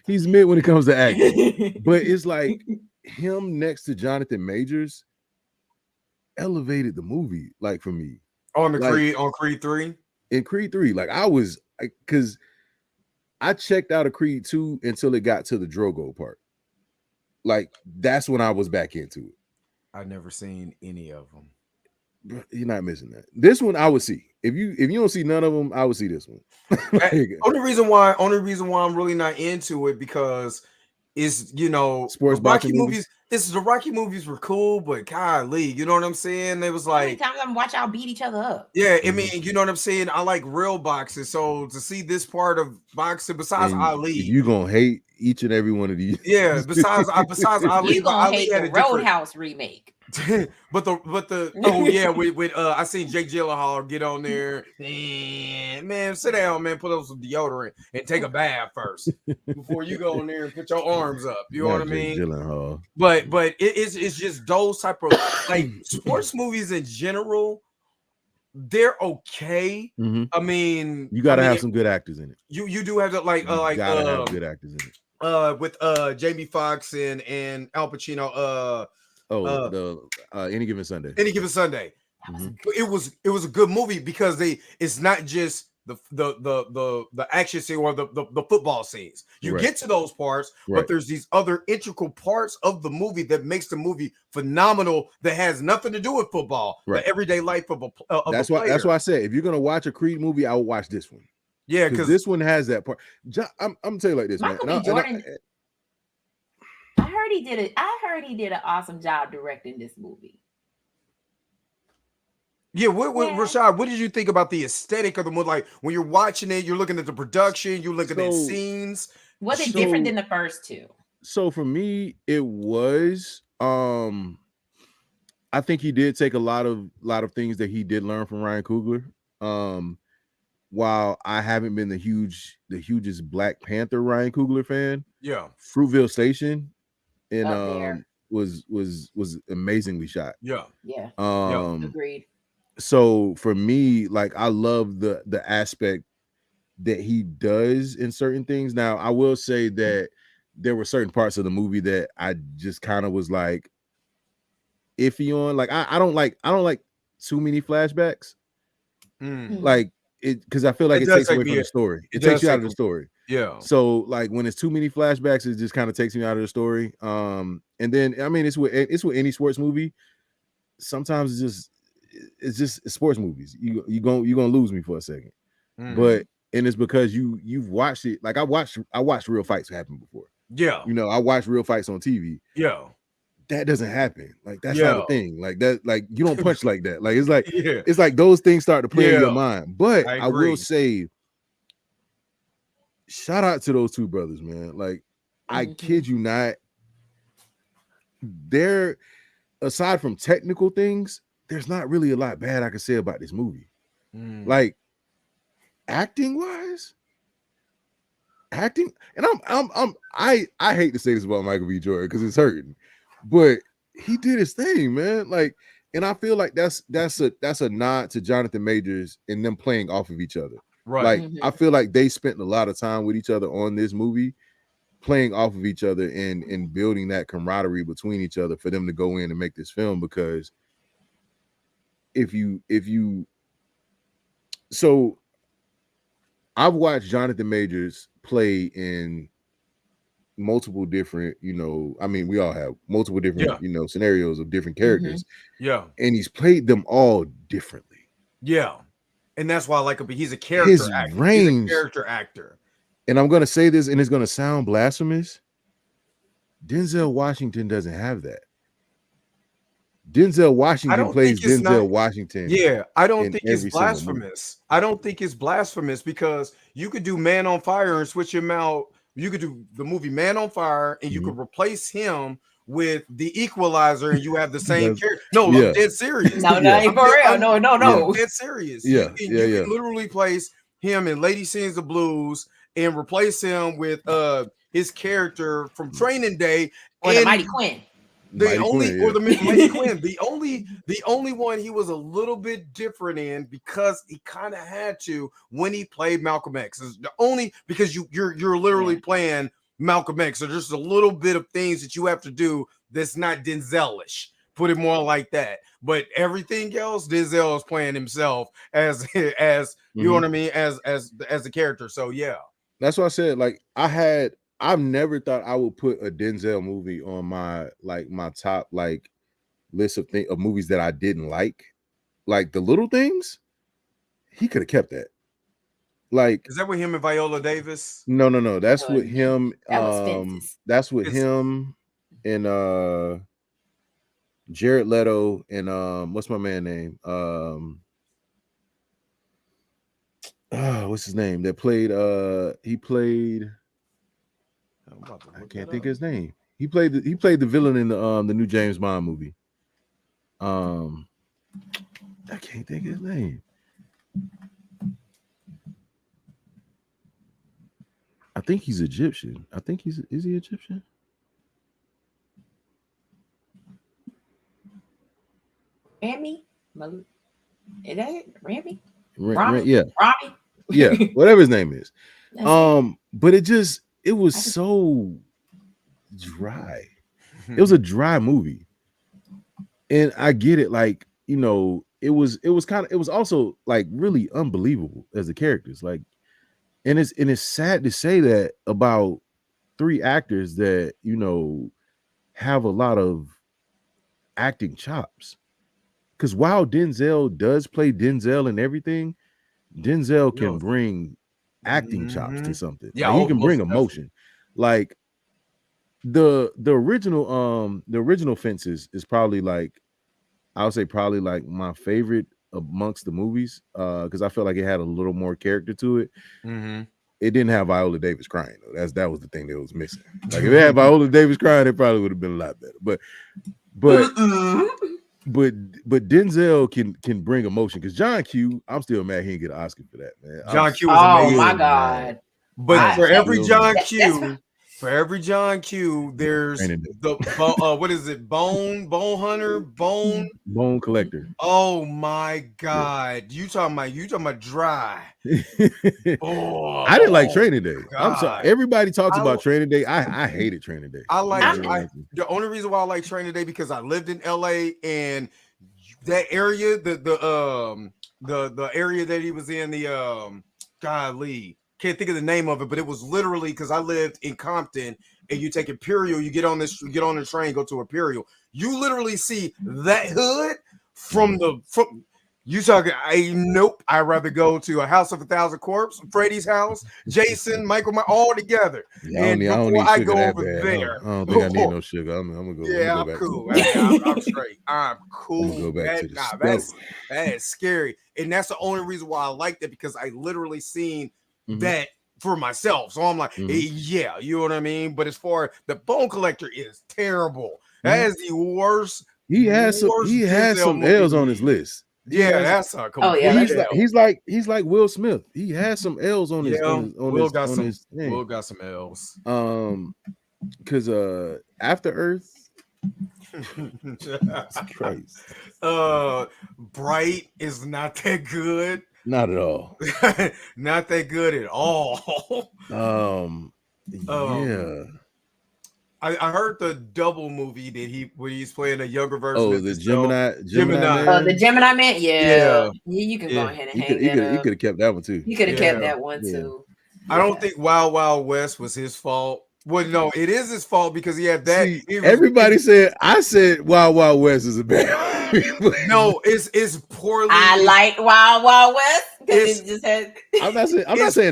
Speaker 1: he's mid when it comes to acting. But it's like him next to Jonathan Majors elevated the movie, like for me.
Speaker 3: On Creed 3?
Speaker 1: In Creed 3. Like because I checked out of Creed 2 until it got to the Drogo part. Like that's when I was back into it.
Speaker 3: I've never seen any of them.
Speaker 1: You're not missing that. This one I would see. If you don't see none of them, I would see this one.
Speaker 3: Only reason why I'm really not into it because it's
Speaker 1: sports
Speaker 3: Rocky movies. The Rocky movies were cool, but golly, you know what I'm saying? It was like
Speaker 2: how many times I'm watch y'all beat each other up.
Speaker 3: Yeah, I mean, you know what I'm saying? I like real boxing, so to see this part of boxing besides Ali,
Speaker 1: you gonna hate each and every one of these.
Speaker 3: Yeah, besides Ali,
Speaker 2: you gonna
Speaker 3: Ali
Speaker 2: hate
Speaker 3: had
Speaker 2: the
Speaker 3: a different
Speaker 2: Roadhouse remake.
Speaker 3: but the oh yeah, with I seen Jake Gyllenhaal get on there. Man, sit down, man. Put on some deodorant and take a bath first before you go in there and put your arms up. You know what I mean?
Speaker 1: Gyllenhaal.
Speaker 3: But it's just those type of like sports movies in general they're okay.
Speaker 1: Mhm.
Speaker 3: I mean,
Speaker 1: You got to have some good actors in it.
Speaker 3: You do have to
Speaker 1: You gotta have good actors in it.
Speaker 3: With Jamie Foxx and Al Pacino.
Speaker 1: Any Given Sunday.
Speaker 3: Any Given Sunday.
Speaker 1: Mhm.
Speaker 3: It was a good movie because it's not just the action scene or the football scenes. You
Speaker 1: Right.
Speaker 3: get to those parts,
Speaker 1: Right.
Speaker 3: but there's these other integral parts of the movie that makes the movie phenomenal that has nothing to do with football,
Speaker 1: Right.
Speaker 3: the everyday life of a
Speaker 1: That's
Speaker 3: player.
Speaker 1: why I said if you're gonna watch a Creed movie, I would watch this one.
Speaker 3: Yeah,
Speaker 1: because this one has that part. I'm gonna tell you like this,
Speaker 2: Michael
Speaker 1: man.
Speaker 2: B. Jordan. I heard he did an awesome job directing this movie.
Speaker 3: Yeah, Rashad, what did you think about the aesthetic of the movie? Like when you're watching it, you're looking at the production, you're looking at scenes.
Speaker 2: Was it different than the first two?
Speaker 1: So for me, it was. I think he did take a lot of things that he did learn from Ryan Coogler. While I haven't been the hugest Black Panther Ryan Coogler fan,
Speaker 3: yeah,
Speaker 1: Fruitvale Station and was amazingly shot.
Speaker 3: Yeah.
Speaker 2: Agreed.
Speaker 1: So for me, like I love the aspect that he does in certain things. Now, I will say that there were certain parts of the movie that I just kind of was like iffy on. Like I don't like too many flashbacks. Like it because I feel like it takes away from the story. It takes you out of the story.
Speaker 3: Yeah.
Speaker 1: So like when it's too many flashbacks, it just kind of takes me out of the story. And then I mean it's with any sports movie. Sometimes it's just sports movies. You're gonna lose me for a second. But and it's because you've watched it. Like I watched real fights happen before.
Speaker 3: Yeah.
Speaker 1: You know, I watched real fights on TV.
Speaker 3: Yeah.
Speaker 1: That doesn't happen. Like that's not a thing. Like that, like you don't punch like that. Like it's like those things start to play in your mind. But I will say, shout out to those two brothers, man. Like I kid you not, they're aside from technical things, there's not really a lot bad I can say about this movie. Like acting wise, and I hate to say this about Michael B. Jordan because it's hurting, but he did his thing, man. Like, and I feel like that's a nod to Jonathan Majors and them playing off of each other.
Speaker 3: Right.
Speaker 1: Like, I feel like they spent a lot of time with each other on this movie, playing off of each other and building that camaraderie between each other for them to go in and make this film. Because so I've watched Jonathan Majors play in multiple different, I mean, we all have multiple different, scenarios of different characters.
Speaker 3: Yeah.
Speaker 1: And he's played them all differently.
Speaker 3: Yeah. And that's why I like him. He's a character actor. He's a character actor.
Speaker 1: And I'm going to say this, and it's going to sound blasphemous. Denzel Washington doesn't have that. Denzel Washington plays Denzel Washington.
Speaker 3: Yeah, I don't think it's blasphemous. I don't think it's blasphemous because you could do Man on Fire and switch him out. You could do the movie Man on Fire and you could replace him with The Equalizer and you have the same character. No, I'm dead serious.
Speaker 2: No, for real. No.
Speaker 3: I'm dead serious.
Speaker 1: Yeah,
Speaker 3: you can literally place him in Lady Sings the Blues and replace him with his character from Training Day
Speaker 2: or the Mighty Quinn.
Speaker 3: The only one he was a little bit different in because he kind of had to when he played Malcolm X. It's the only because you're literally playing Malcolm X. So there's a little bit of things that you have to do that's not Denzel-ish. Put it more like that. But everything else, Denzel is playing himself as you know what I mean, as the character. So yeah.
Speaker 1: That's what I said. Like I've never thought I would put a Denzel movie on my top list of movies that I didn't like. Like The Little Things, he could have kept that. Like,
Speaker 3: is that with him and Viola Davis?
Speaker 1: No. That's with him.
Speaker 2: That's
Speaker 1: with him and Jared Leto and what's my man name? What's his name? That played he played. I can't think of his name. He played the villain in the new James Bond movie. I can't think of his name. I think he's Egyptian. Is he Egyptian?
Speaker 2: Amy Malou. Is that it? Rami?
Speaker 1: Yeah,
Speaker 2: Rami?
Speaker 1: yeah, whatever his name is.
Speaker 2: That's
Speaker 1: But it was so dry. It was a dry movie, and I get it. Like, you know, it was also like really unbelievable as the characters. Like, and it's sad to say that about 3 actors that, you know, have a lot of acting chops. Because while Denzel does play Denzel and everything, Denzel can bring acting chops to something.
Speaker 3: Yeah,
Speaker 1: Like, he can bring
Speaker 3: most
Speaker 1: emotion. Like the original Fences is probably like, I would say probably like my favorite amongst the movies, because I felt like it had a little more character to it. It didn't have Viola Davis crying though. That was the thing that was missing. Like, if it had Viola Davis crying, it probably would have been a lot better. But Denzel can bring emotion, because John Q, I'm still mad he didn't get an Oscar for that, man.
Speaker 3: John Q was amazing.
Speaker 2: Oh my God.
Speaker 3: But for every John Q, there's the what is it? Bone Hunter, Bone
Speaker 1: Collector.
Speaker 3: Oh my God. Yeah. You talking about dry.
Speaker 1: I didn't like Training Day. God. I'm sorry. Everybody talks about Training Day. I hated Training Day.
Speaker 3: The only reason why I like Training Day because I lived in LA, and that area, the area that he was in, the golly, can't think of the name of it, but it was literally because I lived in Compton, and you take Imperial, you get on the train, go to Imperial. You literally see that hood from you talking. I'd rather go to a House of 1,000 Corpse, Freddy's house, Jason, Michael, all together.
Speaker 1: And before I go over there, I don't think I need no sugar. I'm gonna go.
Speaker 3: Yeah, I'm cool. I'm straight. I'm cool.
Speaker 1: Go back to
Speaker 3: that is scary, and that's the only reason why I liked it, because I literally seen that for myself. So I'm like, yeah, you know what I mean. But as far as the Bone Collector is terrible. That is the worst.
Speaker 1: He has some L's on his list.
Speaker 3: Yeah, that's a
Speaker 1: he's like Will Smith. He has some L's on his
Speaker 3: Will got some L's.
Speaker 1: Because After Earth. Christ.
Speaker 3: Bright is not that good.
Speaker 1: Not at all.
Speaker 3: Not that good at all.
Speaker 1: Yeah.
Speaker 3: I heard the double movie that when he's playing a younger version.
Speaker 1: Oh, the Gemini.
Speaker 2: The Gemini Man. Yeah. You can go ahead and hang that up.
Speaker 1: You could have kept that one too.
Speaker 2: You could have kept that one too.
Speaker 3: I don't think Wild Wild West was his fault. Well, no, it is his fault because he had that.
Speaker 1: Everybody said Wild Wild West is a bad movie.
Speaker 3: No, it's poorly.
Speaker 2: I like Wild Wild West because it just had.
Speaker 1: I'm not saying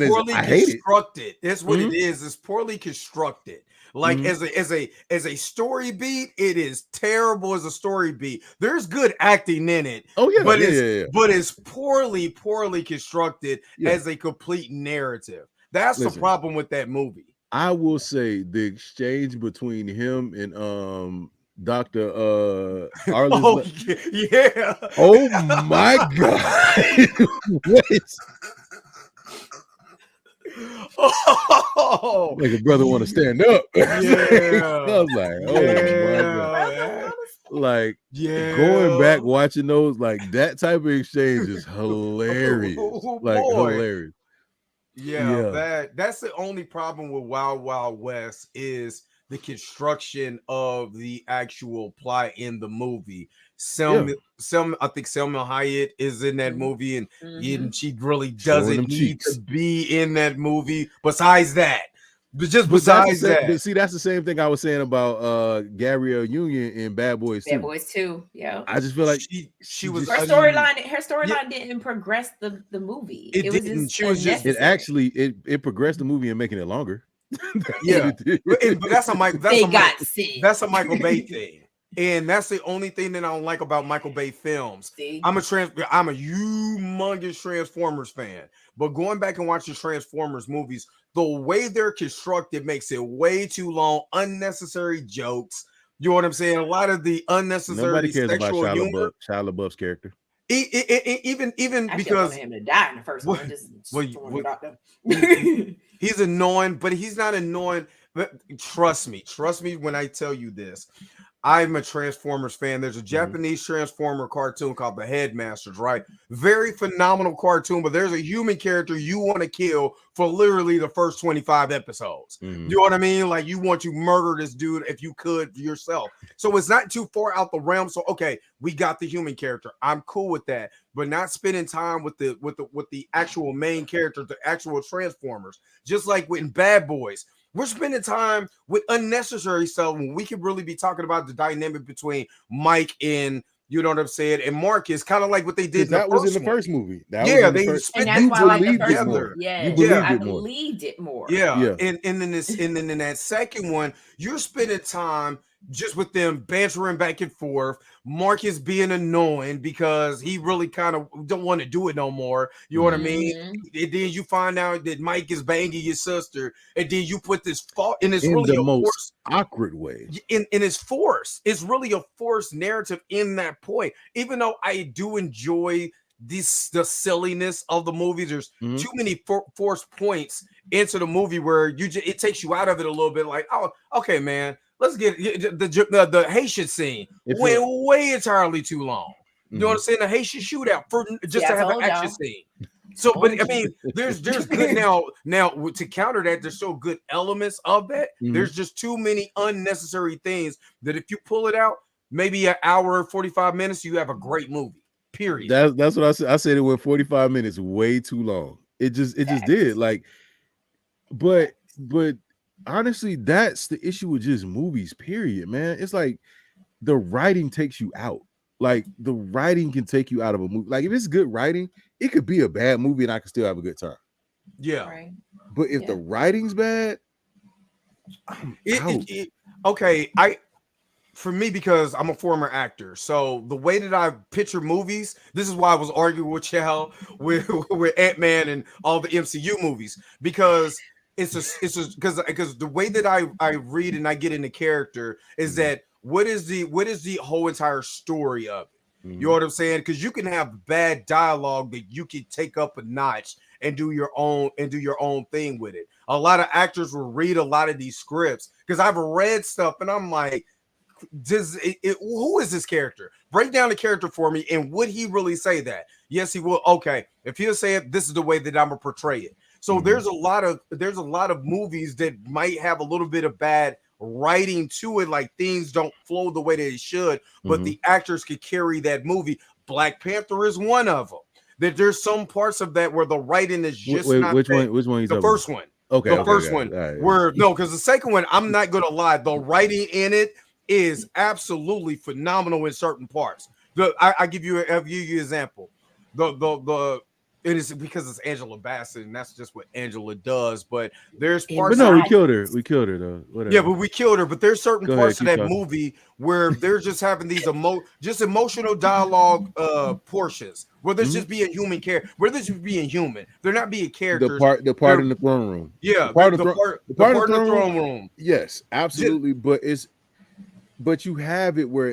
Speaker 1: it's poorly
Speaker 3: constructed. That's what it is. It's poorly constructed. Like as a story beat, it is terrible as a story beat. There's good acting in it.
Speaker 1: Oh yeah,
Speaker 3: but it's poorly constructed as a complete narrative. That's the problem with that movie.
Speaker 1: I will say the exchange between him and Dr. Arlen's.
Speaker 3: Oh yeah.
Speaker 1: Oh my God.
Speaker 3: Oh,
Speaker 1: like a brother want to stand up.
Speaker 3: Yeah.
Speaker 1: I was like, oh my God. Going back watching those, like that type of exchange is hilarious. Hilarious.
Speaker 3: Yeah, that's the only problem with Wild Wild West is the construction of the actual plot in the movie. I think Selma Hayek is in that movie, and she really doesn't need to be in that movie. Besides that, besides that,
Speaker 1: see, that's the same thing I was saying about Gabrielle Union in Bad Boys 2.
Speaker 2: Bad Boys 2, yeah.
Speaker 1: I just feel like
Speaker 2: she was her storyline didn't progress the movie.
Speaker 3: It didn't. She was just
Speaker 1: it progressed the movie and making it longer.
Speaker 3: But that's a Michael Bay thing. And that's the only thing that I don't like about Michael Bay films. I'm a humongous Transformers fan, but going back and watching Transformers movies, the way they're constructed makes it way too long, unnecessary jokes. You know what I'm saying? A lot of the unnecessary.
Speaker 1: Nobody cares about Shia LaBeouf's character.
Speaker 3: Even because
Speaker 2: I want him to die in the first one.
Speaker 3: He's annoying, but he's not annoying. Trust me when I tell you this. I'm a Transformers fan. There's a Japanese Transformer cartoon called The Headmasters, right? Very phenomenal cartoon, but there's a human character you want to kill for literally the first 25 episodes. You know what I mean? Like, you want to murder this dude if you could yourself. So it's not too far out the realm. So okay, we got the human character. I'm cool with that, but not spending time with the actual main character, the actual Transformers. Just like in Bad Boys, we're spending time with unnecessary stuff when we could really be talking about the dynamic between Mike and, you know what I'm saying, and Marcus, kind of like what they did.
Speaker 1: That was in the first movie. That
Speaker 3: yeah,
Speaker 1: was
Speaker 3: they
Speaker 2: and that's why I like the first
Speaker 1: more.
Speaker 2: one. Yeah,
Speaker 1: You believed
Speaker 2: I
Speaker 1: it more.
Speaker 2: believed it more.
Speaker 3: Yeah. And then in that second one, you're spending time just with them bantering back and forth. Marcus being annoying because he really kind of don't want to do it no more. You know what I mean? And then you find out that Mike is banging your sister, and then you put this fault, and it's really
Speaker 1: the
Speaker 3: a
Speaker 1: most awkward way.
Speaker 3: In it's forced. It's really a forced narrative in that point. Even though I do enjoy the silliness of the movies, there's too many forced points into the movie where it takes you out of it a little bit. Like, oh, okay, man. Let's get the Haitian scene went way entirely too long. You know what I'm saying? The Haitian shootout for just to have an action scene. So, but I mean, there's good now to counter that. There's so good elements of that. There's just too many unnecessary things that if you pull it out, maybe an hour, 45 minutes, you have a great movie. Period.
Speaker 1: That's what I said. I said it went 45 minutes way too long. It just did. Like, but honestly, that's the issue with just movies, period, man. It's like the writing takes you out. Like, the writing can take you out of a movie. Like, if it's good writing, it could be a bad movie and I can still have a good time.
Speaker 3: Yeah.
Speaker 2: Right.
Speaker 1: But if the writing's bad, I'm out.
Speaker 3: Okay, for me, because I'm a former actor, so the way that I picture movies, this is why I was arguing with y'all with Ant-Man and all the MCU movies, because because the way that I read and I get into character is that what is the whole entire story of it? You know what I'm saying? Because you can have bad dialogue that you can take up a notch and do your own thing with it. A lot of actors will read a lot of these scripts because I've read stuff and I'm like, who is this character? Break down the character for me, and would he really say that? Yes, he will. Okay, if he'll say it, this is the way that I'm gonna portray it. So there's a lot of movies that might have a little bit of bad writing to it, like things don't flow the way that it should, but the actors could carry that movie. Black Panther is one of them. That there's some parts of that where the writing is just not
Speaker 1: which
Speaker 3: that.
Speaker 1: one? Which one?
Speaker 3: The first one.
Speaker 1: Okay,
Speaker 3: the first one.
Speaker 1: Right.
Speaker 3: Where no, because the second one, I'm not gonna lie, the writing in it is absolutely phenomenal in certain parts. I give you an example. It is because it's Angela Bassett, and that's just what Angela does. But there's parts.
Speaker 1: But no, we killed her. We killed her though. Whatever.
Speaker 3: Yeah, but we killed her. But there's certain parts of that
Speaker 1: talking.
Speaker 3: movie where they're just having these emotional dialogue portions where they're just being human character. Where they're just being human. They're not being characters.
Speaker 1: The part in the throne room.
Speaker 3: Yeah,
Speaker 1: the part in
Speaker 3: the throne room.
Speaker 1: Yes, absolutely. But you have it where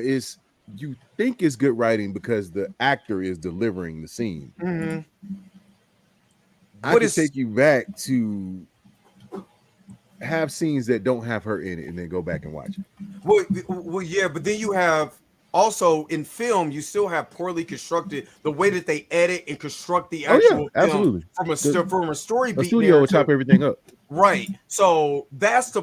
Speaker 1: you think it's good writing because the actor is delivering the scene. I can take you back to have scenes that don't have her in it and then go back and watch it.
Speaker 3: Well, yeah, but then you have also in film, you still have poorly constructed the way that they edit and construct the actual film from a story beat.
Speaker 1: A studio will chop everything up.
Speaker 3: Right. So that's the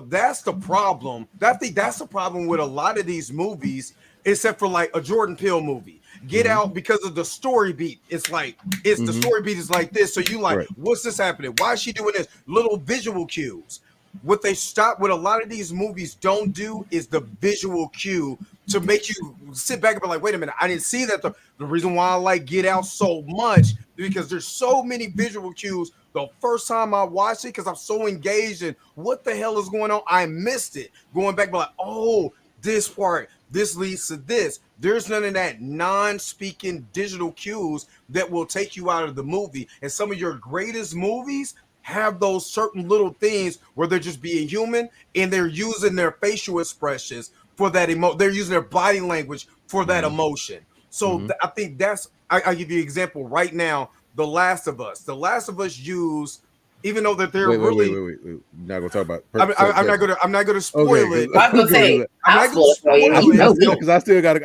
Speaker 3: problem. I think that's the problem with a lot of these movies, except for like a Jordan Peele movie. Get Out, because of the story beat. It's like the story beat is like this. So you like, what's this happening? Why is she doing this? Little visual cues. What a lot of these movies don't do is the visual cue to make you sit back and be like, wait a minute, I didn't see that. The reason why I like Get Out so much is because there's so many visual cues. The first time I watched it, because I'm so engaged in what the hell is going on, I missed it. Going back, like, oh, this part, this leads to this. There's none of that non-speaking digital cues that will take you out of the movie. And some of your greatest movies have those certain little things where they're just being human and they're using their facial expressions for that they're using their body language for that emotion. So I think I give you an example right now. The Last of Us. The Last of Us use even though that they're
Speaker 1: wait.
Speaker 3: really.
Speaker 1: We're not gonna talk about.
Speaker 3: I'm not gonna spoil it.
Speaker 2: I was gonna say,
Speaker 3: I'm not gonna spoil it.
Speaker 1: Because I still got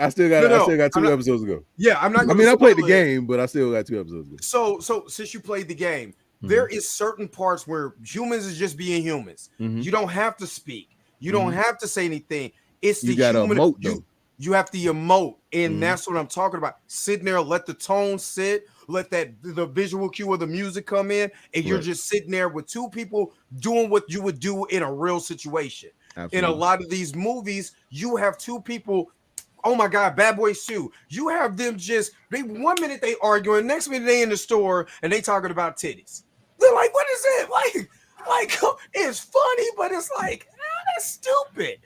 Speaker 3: No,
Speaker 1: 2 episodes to go.
Speaker 3: Yeah, I'm not.
Speaker 1: I mean, I played the game, but I still got 2 episodes to go.
Speaker 3: So since you played the game, there is certain parts where humans is just being humans. You don't have to speak. You don't have to say anything. It's the human.
Speaker 1: Emote, though.
Speaker 3: You have to emote, and that's what I'm talking about. Sitting there, let the tone sit, let the visual cue of the music come in, and you're just sitting there with two people doing what you would do in a real situation. Absolutely. In a lot of these movies, you have two people. Oh my God, Bad Boy Sue. You have them they 1 minute they arguing, next minute they in the store and they talking about titties. They're like, what is it? Like it's funny, but it's like, that's stupid.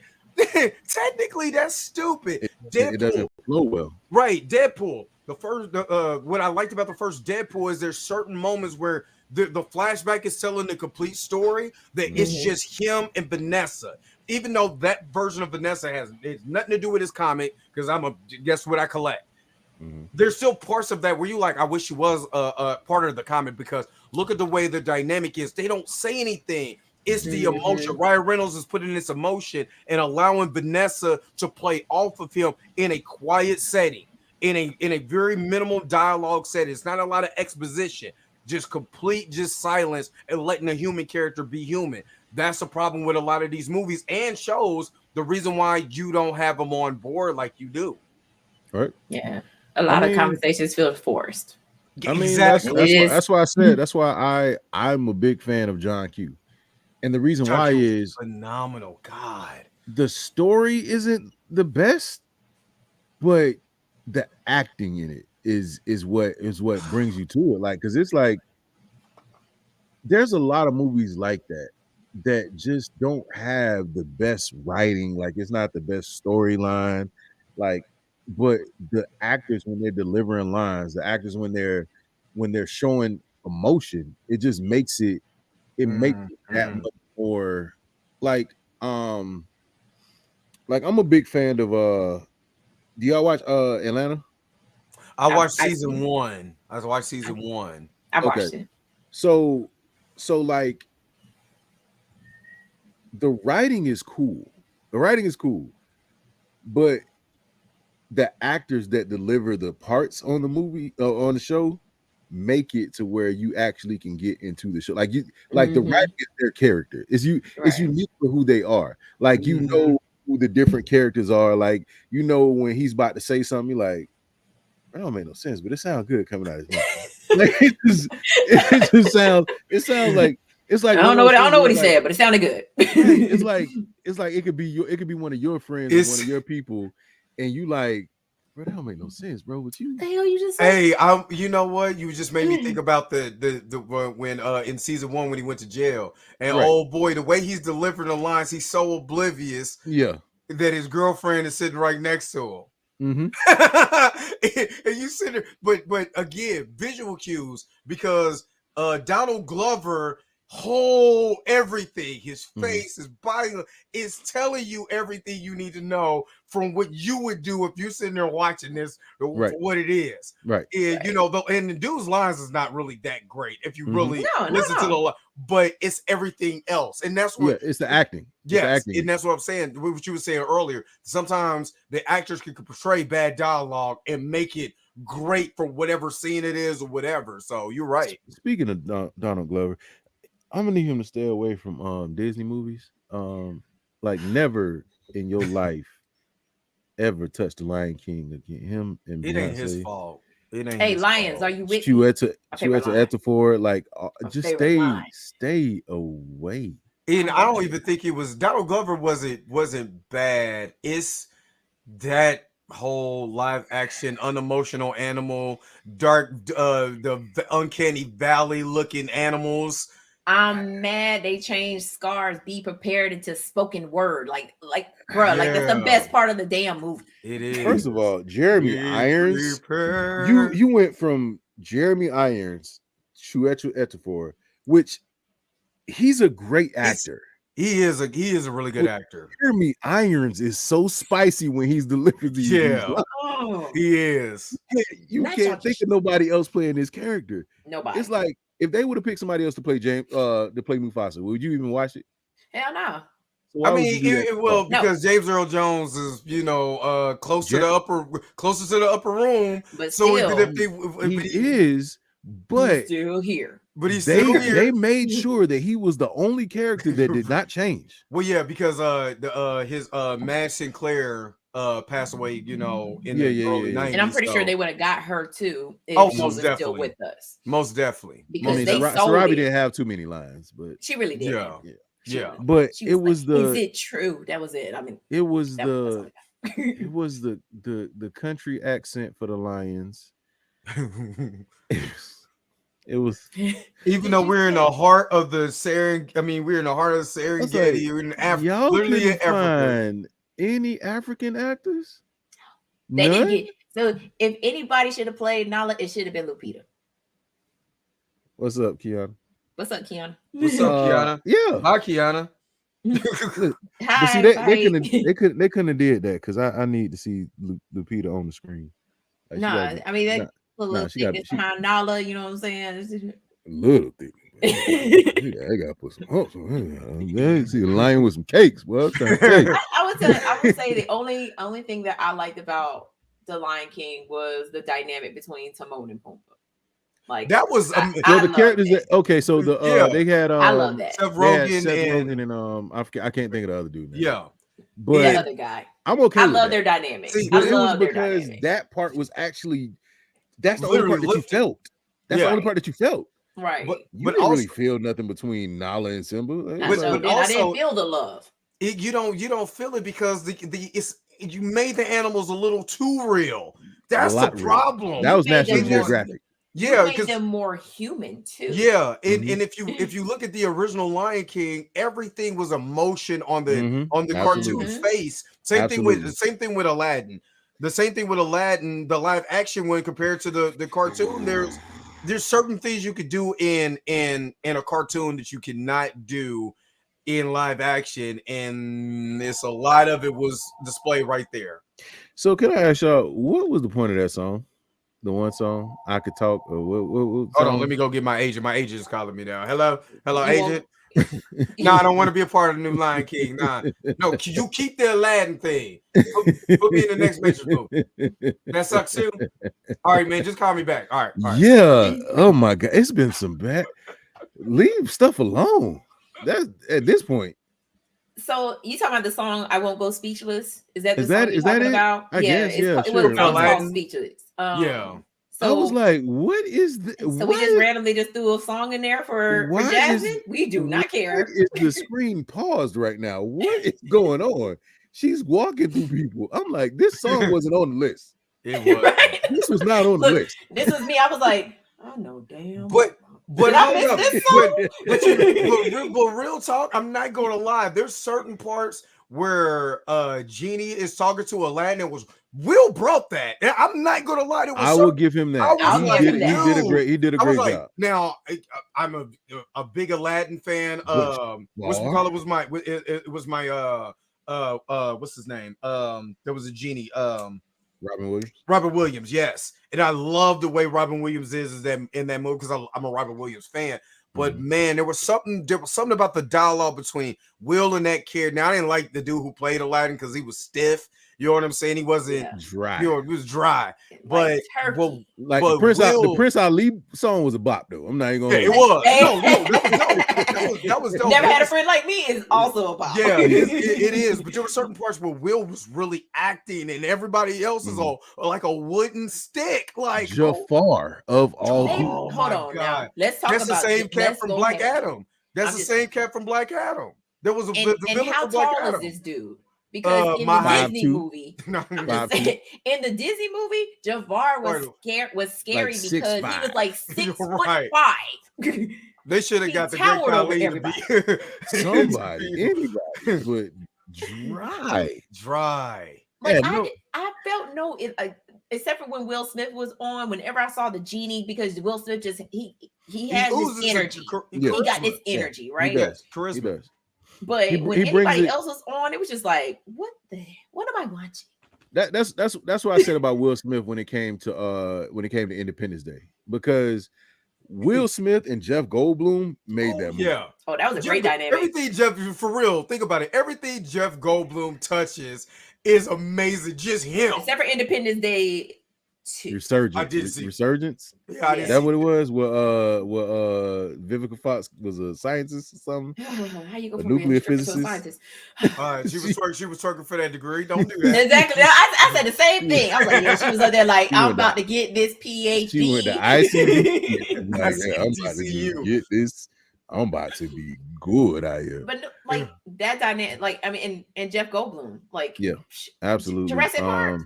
Speaker 3: Technically, that's stupid.
Speaker 1: It doesn't flow well.
Speaker 3: Right, Deadpool. What I liked about the first Deadpool is there's certain moments where the flashback is telling the complete story that it's just him and Vanessa. Even though that version of Vanessa has nothing to do with his comic, because guess what I collect. There's still parts of that where you like, I wish she was a part of the comic, because look at the way the dynamic is. They don't say anything. It's the emotion. Ryan Reynolds is putting this emotion and allowing Vanessa to play off of him in a quiet setting, in a very minimal dialogue setting. It's not a lot of exposition, just complete silence and letting a human character be human. That's the problem with a lot of these movies and shows. The reason why you don't have them on board like you do.
Speaker 1: Right.
Speaker 2: Yeah. A lot of conversations feel forced.
Speaker 1: I mean, that's why I said, that's why I'm a big fan of John Q. And the reason why is
Speaker 3: phenomenal. God,
Speaker 1: the story isn't the best, but the acting in it is what brings you to it. Like, because it's like there's a lot of movies like that just don't have the best writing. Like, it's not the best storyline. Like, but the actors, when they're delivering lines, the actors when they're showing emotion, it just makes it makes it that much more like I'm a big fan of do y'all watch Atlanta?
Speaker 3: I watched season 1. I watched season 1.
Speaker 2: I watched it.
Speaker 1: So like the writing is cool. But the actors that deliver the parts on the movie on the show make it to where you actually can get into the show. Like the writing is their character. It's unique for who they are. Like you know who the different characters are. Like you know when he's about to say something, you're like, that don't make no sense, but it sounds good coming out of his mouth. Like it just sounds like it's like
Speaker 2: I don't know what he said, but it sounded good.
Speaker 1: it's like it could be one of your friends or one of your people, and you like, bro, that don't make no sense, bro. What you?
Speaker 2: The hell you just said?
Speaker 3: Hey, you know what? You just made me think about the when in season 1 when he went to jail, and oh boy, the way he's delivering the lines, he's so oblivious.
Speaker 1: Yeah,
Speaker 3: that his girlfriend is sitting right next to him. And you sit there, but again, visual cues, because Donald Glover everything, his face, his body is telling you everything you need to know from what you would do if you're sitting there watching this for what it is. And you know, and the dude's lines is not really that great if you really listen to the but it's everything else, and that's what
Speaker 1: it's the acting.
Speaker 3: Yes, and that's what I'm saying. What you were saying earlier. Sometimes the actors can portray bad dialogue and make it great for whatever scene it is or whatever. So you're right.
Speaker 1: Speaking of Donald Glover, I'm gonna need him to stay away from Disney movies. Like never in your life ever touch the Lion King again. Him and
Speaker 3: it
Speaker 1: Beyonce.
Speaker 3: Ain't his fault. It ain't
Speaker 2: hey,
Speaker 3: his
Speaker 2: Lions,
Speaker 3: fault.
Speaker 2: are you with
Speaker 1: Etafor, like just stay away.
Speaker 3: And I don't even think it was Donald Glover wasn't bad. It's that whole live action unemotional animal, dark the uncanny valley looking animals.
Speaker 2: I'm mad they changed Scar's "Be Prepared" into spoken word. Like, bro, like that's the best part of the damn movie.
Speaker 3: It is.
Speaker 1: First of all, Jeremy Irons. You went from Jeremy Irons to Etafor, which he's a great actor.
Speaker 3: He is a really good actor.
Speaker 1: Jeremy Irons is so spicy when he's delivering these.
Speaker 3: He is.
Speaker 1: You can't think of nobody else playing this character.
Speaker 2: Nobody.
Speaker 1: It's like if they would have picked somebody else to play Mufasa, would you even watch it?
Speaker 2: Hell no.
Speaker 1: So why
Speaker 3: I
Speaker 1: would
Speaker 3: mean,
Speaker 1: you do that?
Speaker 3: well, because James Earl Jones is, closer to the upper room.
Speaker 2: But
Speaker 3: So
Speaker 2: still,
Speaker 3: even if
Speaker 1: he is, but
Speaker 2: he's still here.
Speaker 3: But he's still here.
Speaker 1: They made sure that he was the only character that did not change.
Speaker 3: Well, yeah, because his Madge Sinclair passed away, in the early 90s.
Speaker 2: And I'm pretty sure they would have got her too if she
Speaker 3: most
Speaker 2: was
Speaker 3: definitely.
Speaker 2: still with us.
Speaker 3: Most definitely.
Speaker 2: Because
Speaker 1: Sarabi didn't have too many lines, but
Speaker 2: she really did.
Speaker 3: Yeah.
Speaker 1: But it was
Speaker 2: is it true? That was it. I mean,
Speaker 1: it was the country accent for the lions. It was
Speaker 3: even though we're in the heart of the Serengeti. We're in the heart of the Serengeti. We're in Africa.
Speaker 1: Y'all
Speaker 3: literally
Speaker 1: couldn't
Speaker 3: in Africa.
Speaker 1: find any African actors.
Speaker 2: They didn't get. So if anybody should have played Nala, it should have been Lupita.
Speaker 1: What's up, Kiana?
Speaker 2: What's up, Kiana?
Speaker 3: What's up, Kiana?
Speaker 1: Yeah.
Speaker 3: Hi, Kiana.
Speaker 2: Hi,
Speaker 1: but see, they couldn't have did that because I need to see Lupita on the screen. Like,
Speaker 2: she got Nala. You know what I'm saying?
Speaker 1: Little thing. I gotta put some hopes on it. See a lion with some cakes. Well,
Speaker 2: I would say the only thing that I liked about the Lion King was the dynamic between Timon and Pumbaa. Like
Speaker 3: that was
Speaker 1: the characters that so they had
Speaker 2: I love that
Speaker 3: Seth Rogen
Speaker 1: and I can't think of the other dude now.
Speaker 3: Yeah,
Speaker 1: but
Speaker 2: the other guy.
Speaker 1: I'm okay.
Speaker 2: I love their dynamic.
Speaker 1: But it was because that part was actually that's the only part that you felt. That's the only part that you felt.
Speaker 2: Right.
Speaker 1: But you didn't really feel nothing between Nala and Simba.
Speaker 2: I didn't feel the love.
Speaker 3: You don't feel it because you made the animals a little too real. That's the problem.
Speaker 1: That was National Geographic.
Speaker 3: Yeah,
Speaker 2: because them more human too.
Speaker 3: Yeah, and if you look at the original Lion King, everything was emotion on the cartoon face. Same thing with Aladdin. The same thing with Aladdin, the live action one compared to the cartoon. There's certain things you could do in a cartoon that you cannot do in live action, and it's a lot of it was displayed right there.
Speaker 1: So can I ask y'all, what was the point of that song? The one song I could talk. Or what
Speaker 3: hold on, let me go get my agent. My agent is calling me now. Hello, agent. No, I don't want to be a part of the new Lion King. Nah, no, you keep the Aladdin thing. Put me in the next picture too. That sucks too. All right, man, just call me back. All right.
Speaker 1: Yeah. Oh my God, it's been some bad. Leave stuff alone. That's at this point.
Speaker 2: So you talking about the song "I Won't Go Speechless"? Is that
Speaker 1: about? I guess,
Speaker 2: it
Speaker 1: sure.
Speaker 2: was called Speechless.
Speaker 3: Yeah.
Speaker 1: So I was like, "What is this?"
Speaker 2: So we just randomly just threw a song in there for Jasmine. We do not care.
Speaker 1: Is the screen paused right now? What is going on? She's walking through people. I'm like, this song wasn't on the list.
Speaker 3: It was.
Speaker 2: Right?
Speaker 1: This was not on the list.
Speaker 2: This was me. I was like, I know, damn.
Speaker 3: But
Speaker 2: I miss this song?
Speaker 3: but real talk, I'm not going to lie. There's certain parts where Genie is talking to Aladdin. It was Will brought that. I'm not going to lie.
Speaker 1: I will give him that. He did a great job.
Speaker 3: Now I'm a big Aladdin fan. It was my what's his name? There was a genie. Robin Williams, yes. And I love the way Robin Williams is that in that movie because I'm a Robin Williams fan. But man, there was something about the dialogue between Will and that kid. Now I didn't like the dude who played Aladdin because he was stiff. You know what I'm saying? He wasn't
Speaker 1: dry.
Speaker 3: He was dry. But
Speaker 1: the Prince Ali song was a bop though. I'm not even gonna.
Speaker 3: It was. That was dope.
Speaker 2: Never Had a Friend Like Me is also a bop.
Speaker 3: Yeah, it is. But there were certain parts where Will was really acting, and everybody else is all like a wooden stick. Like
Speaker 1: Jafar of all
Speaker 2: people. Hold on, now let's talk about.
Speaker 3: That's the same cat from Black Adam. That's the same cat from Black Adam. There was a
Speaker 2: and how tall is this dude? Because in the Disney movie, in the Disney movie, Jafar was scary because he was like 6'5".
Speaker 3: They should have got the great Khali to be
Speaker 1: anybody, but dry.
Speaker 2: Like I felt except for when Will Smith was on. Whenever I saw the genie, because Will Smith he has this energy. He got this energy, right?
Speaker 1: He does.
Speaker 3: Charisma.
Speaker 1: He does.
Speaker 2: But when anybody else was on, it was just like, what am I watching?
Speaker 1: That's what I said about Will Smith when it came to Independence Day, because Will Smith and Jeff Goldblum made that movie.
Speaker 3: Yeah.
Speaker 2: Oh, that was a great dynamic.
Speaker 3: Everything Jeff, for real, think about it. Everything Jeff Goldblum touches is amazing. Just him.
Speaker 2: Except for Independence Day 2.
Speaker 1: Resurgence.
Speaker 3: Yeah, I didn't
Speaker 1: That
Speaker 3: see
Speaker 1: what it was? What Vivica Fox was a scientist or something?
Speaker 2: How you go
Speaker 1: A
Speaker 2: from
Speaker 1: nuclear
Speaker 2: being a scientist?
Speaker 1: physicist?
Speaker 3: She was twerking for that degree. Don't do that.
Speaker 2: Exactly. I said the same thing. I was like, yeah, she was up there like, I'm about to get this PhD.
Speaker 1: She went to ICU. Like,
Speaker 3: I
Speaker 1: I'm about to just get this. I'm about to be good out here.
Speaker 2: But no, like that dynamic, like I mean, and Jeff Goldblum, like
Speaker 1: yeah, absolutely.
Speaker 2: Jurassic Park.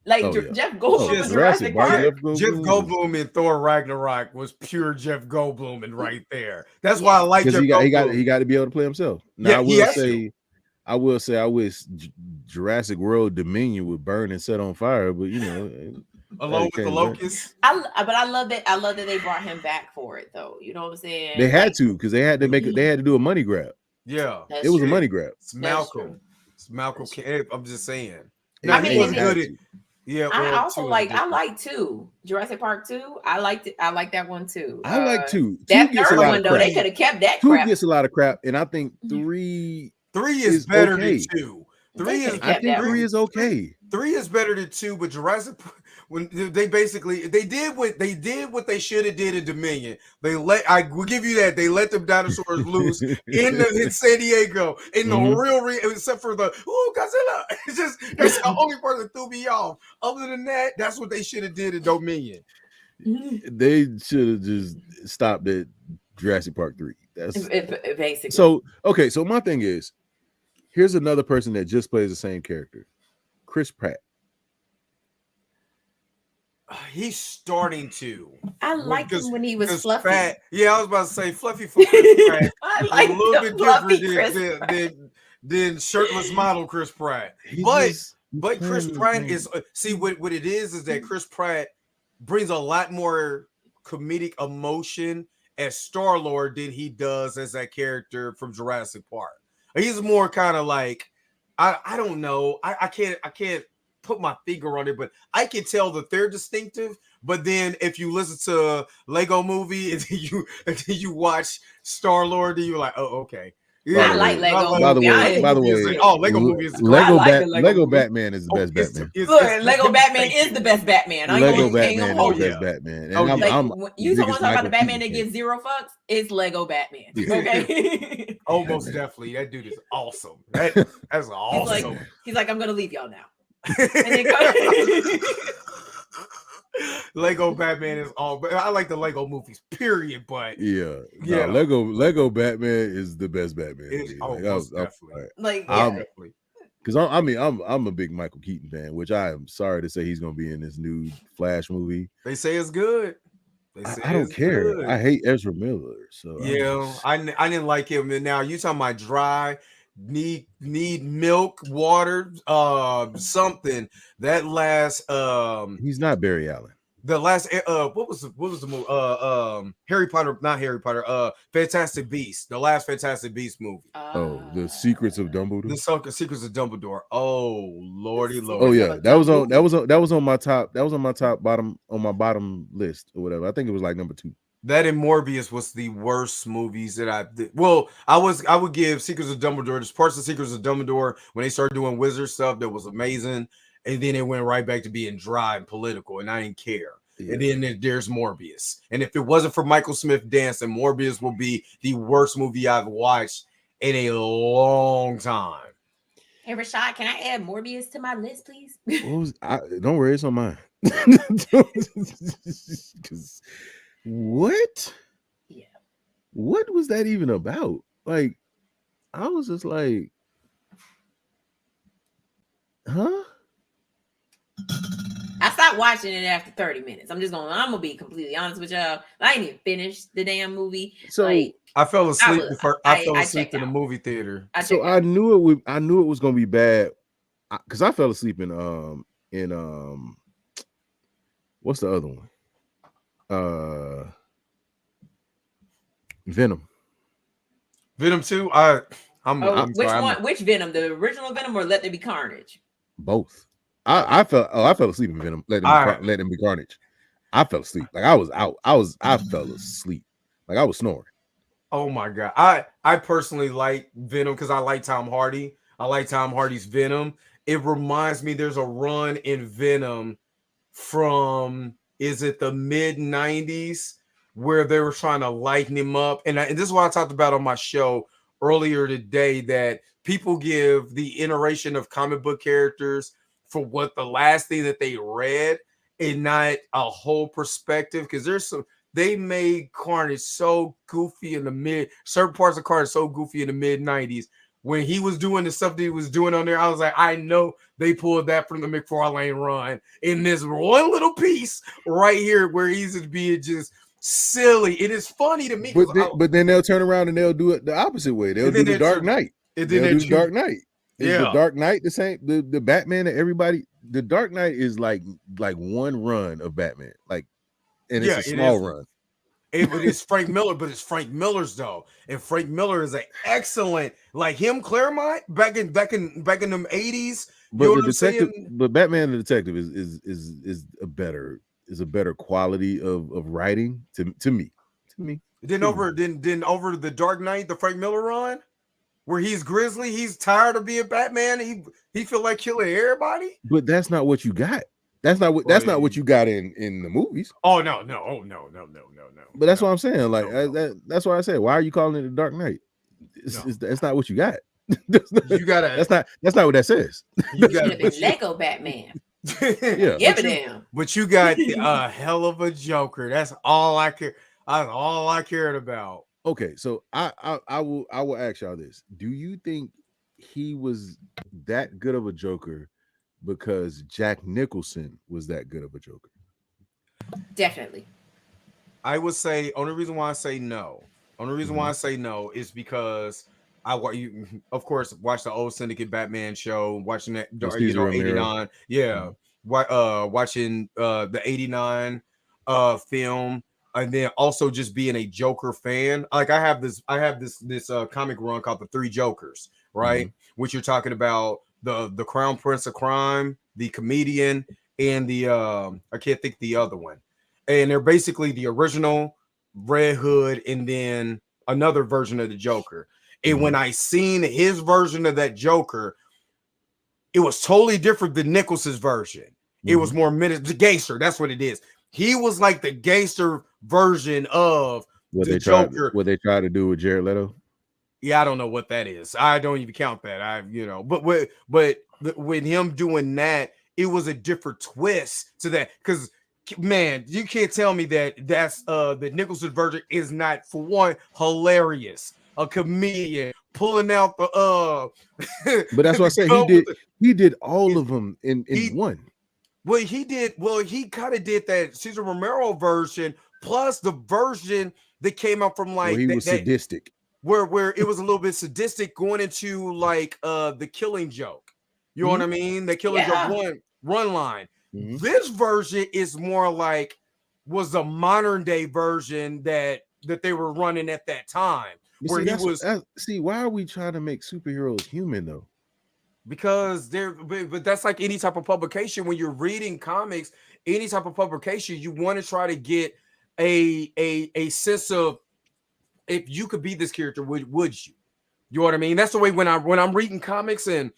Speaker 2: Like Jeff Goldblum was Jurassic Park.
Speaker 3: Jeff Goldblum in Thor Ragnarok was pure Jeff Goldblum and right there. That's why I like Jeff Goldblum.
Speaker 1: He got to be able to play himself. Now I will say I wish Jurassic World Dominion would burn and set on fire, but you know,
Speaker 3: along with the locusts.
Speaker 2: But I love that. I love that they brought him back for it, though. You know what I'm saying?
Speaker 1: They had to because they had to make it. They had to do a money grab.
Speaker 3: Yeah,
Speaker 1: it was a money grab.
Speaker 3: It's Malcolm. It's Malcolm. I'm just saying.
Speaker 2: I mean,
Speaker 3: he was good at. Yeah,
Speaker 2: I also like 2. Jurassic Park 2. I liked it. I like that one too.
Speaker 1: I like 2.
Speaker 2: That third one though, they could have kept that.
Speaker 1: 2 gets a lot of crap, and I think 3
Speaker 3: is better than 2. 3 is.
Speaker 1: I think 3 is okay.
Speaker 3: 3 is better than 2, but Jurassic when they did what they should have did in Dominion. I will give you that they let them dinosaurs loose in San Diego in the real except for the Godzilla. It's just that's the only part that threw me off. Other than that, that's what they should have did in Dominion.
Speaker 1: They should have just stopped at Jurassic Park 3. That's
Speaker 2: basically.
Speaker 1: So okay, so my thing is, here's another person that just plays the same character, Chris Pratt.
Speaker 3: He's starting to.
Speaker 2: I liked him when he was fluffy.
Speaker 3: Fat. Yeah, I was about to say fluffy for Chris Pratt.
Speaker 2: I like
Speaker 3: a little bit
Speaker 2: different
Speaker 3: than shirtless model Chris Pratt. But Chris Pratt is what it is that Chris Pratt brings a lot more comedic emotion as Star-Lord than he does as that character from Jurassic Park. He's more kind of like I don't know. I can't put my finger on it, but I can tell that they're distinctive. But then if you listen to Lego Movie and then you watch Star-Lord, then you're like, oh, okay.
Speaker 2: Yeah, I like Lego.
Speaker 1: By the way,
Speaker 3: Lego Movie is
Speaker 1: Lego Batman is the best Batman.
Speaker 2: Look, Lego Batman is the best Batman.
Speaker 1: Lego Batman is the best Batman. And
Speaker 2: you talking about the Batman that gives 0 fucks? It's Lego Batman. Okay.
Speaker 3: Oh, most definitely. That dude is awesome. That's awesome.
Speaker 2: He's like, I'm gonna leave y'all now.
Speaker 3: Lego Batman is all, but I like the Lego movies, period. But
Speaker 1: Lego Batman is the best Batman. Because I'm a big Michael Keaton fan, which I am sorry to say he's gonna be in this new Flash movie.
Speaker 3: They say it's good.
Speaker 1: I don't care. Good. I hate Ezra Miller. So
Speaker 3: I didn't like him. And now you talking about dry. Need milk, water, something. That last
Speaker 1: he's not Barry Allen.
Speaker 3: The last what was the movie? Harry Potter, not Harry Potter, Fantastic Beasts, the last Fantastic Beasts movie.
Speaker 1: The Secrets of Dumbledore.
Speaker 3: The Secrets of Dumbledore. Oh lordy lord.
Speaker 1: Oh yeah, that was on my bottom list or whatever. I think it was like number 2.
Speaker 3: That and Morbius was the worst movies that I did. Well, I would give Secrets of Dumbledore. There's parts of Secrets of Dumbledore when they started doing wizard stuff that was amazing, and then it went right back to being dry and political, and I didn't care. Yeah. And then there's Morbius, and if it wasn't for Michael Smith dancing, Morbius will be the worst movie I've watched in a long time.
Speaker 2: Hey Rashad, can I add Morbius to my list, please?
Speaker 1: Don't worry, it's on mine. What?
Speaker 2: Yeah.
Speaker 1: What was that even about? Like, I was just like, huh?
Speaker 2: I stopped watching it after 30 minutes. I'm gonna be completely honest with y'all. I ain't even finished the damn movie.
Speaker 1: So
Speaker 3: I fell asleep I fell asleep in the movie theater.
Speaker 1: I knew it was gonna be bad because I fell asleep in what's the other one? Venom
Speaker 3: 2.
Speaker 2: Which Venom, the original Venom or Let There Be Carnage?
Speaker 1: Both. I fell asleep in Venom. Let Him Be Carnage. I fell asleep. Like I was out. I fell asleep. Like I was snoring.
Speaker 3: Oh my god. I personally like Venom because I like Tom Hardy. I like Tom Hardy's Venom. It reminds me there's a run in Venom from is it the mid 90s where they were trying to lighten him up. And this is what I talked about on my show earlier today, that people give the iteration of comic book characters for what the last thing that they read and not a whole perspective, because there's some they made Carnage so goofy in the certain parts of Carnage so goofy in the mid 90s. When he was doing the stuff that he was doing on there, I was like, I know they pulled that from the McFarlane run in this one little piece right here where he's just being just silly. It is funny to me.
Speaker 1: But then they'll turn around and they'll do it the opposite way. They'll do the Dark Knight. They'll do the Dark Knight. Is the Dark Knight the same? The Batman that everybody. The Dark Knight is like one run of Batman, like, and it's a small run.
Speaker 3: It's Frank Miller, but it's Frank Miller's though, and Frank Miller is an excellent, like him, Claremont back in them 80s.
Speaker 1: But the detective, but Batman the Detective is a better quality of writing to me.
Speaker 3: Then over the Dark Knight, the Frank Miller run, where he's grizzly, he's tired of being Batman. He feel like killing everybody.
Speaker 1: But that's not what you got. That's not what you got in the movies.
Speaker 3: Oh no.
Speaker 1: But that's what I'm saying. Like that's why I said, why are you calling it the Dark Knight? It's not what you got. That's not what that says.
Speaker 2: You got to be Lego Batman.
Speaker 1: Yeah,
Speaker 2: give it him.
Speaker 3: But you got a hell of a Joker. That's all I care. That's all I cared about.
Speaker 1: Okay, so I will ask y'all this: do you think he was that good of a Joker because Jack Nicholson was that good of a Joker?
Speaker 2: Definitely.
Speaker 3: I would say only reason why I say no is because of course, watch the old Syndicate Batman show, watching that, 89. Yeah. Watching the 89 film, and then also just being a Joker fan. Like I have this comic run called The Three Jokers, right? Which you're talking about the Crown Prince of Crime, the comedian, and the I can't think the other one. And they're basically the original Red Hood and then another version of the Joker. And when I seen his version of that Joker, it was totally different than Nicholson's version. It was more the gangster. That's what it is. He was like the gangster version of the Joker.
Speaker 1: What they tried to do with Jared Leto?
Speaker 3: Yeah, I don't know what that is. I don't even count that. But with him doing that, it was a different twist to that. Because man, you can't tell me that's the Nicholson version is not, for one, hilarious. A comedian pulling out the
Speaker 1: but that's what I said. He did all of them in one.
Speaker 3: Well, he kind of did that Cesar Romero version plus the version that came out from like
Speaker 1: he was sadistic.
Speaker 3: Where it was a little bit sadistic, going into like the Killing Joke. You know what I mean? The Killing Joke run line. This version is more like was a modern day version that they were running at that time.
Speaker 1: Why are we trying to make superheroes human though?
Speaker 3: Because but that's like any type of publication. When you're reading comics, any type of publication, you want to try to get a sense of, if you could be this character, would you? You know what I mean? That's the way when I'm reading comics, and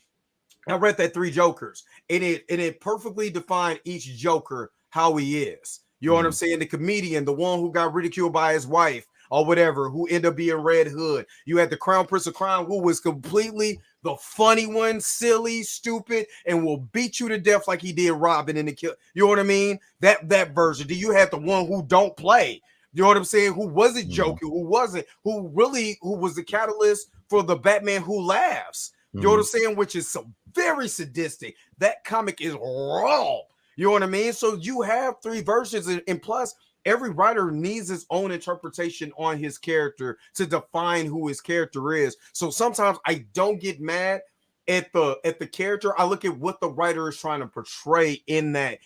Speaker 3: I read that Three Jokers, and it perfectly defined each Joker how he is. You know what I'm saying? The comedian, the one who got ridiculed by his wife or whatever, who ended up being Red Hood. You had the Crown Prince of Crime, who was completely the funny one, silly, stupid, and will beat you to death like he did Robin in the kill. You know what I mean? That version. Do you have the one who don't play? You know what I'm saying? Who wasn't joking? Who was the catalyst for the Batman Who Laughs? You know what I'm saying? Which is so very sadistic. That comic is raw. You know what I mean? So you have three versions, and plus every writer needs his own interpretation on his character to define who his character is. So sometimes I don't get mad at the character. I look at what the writer is trying to portray in that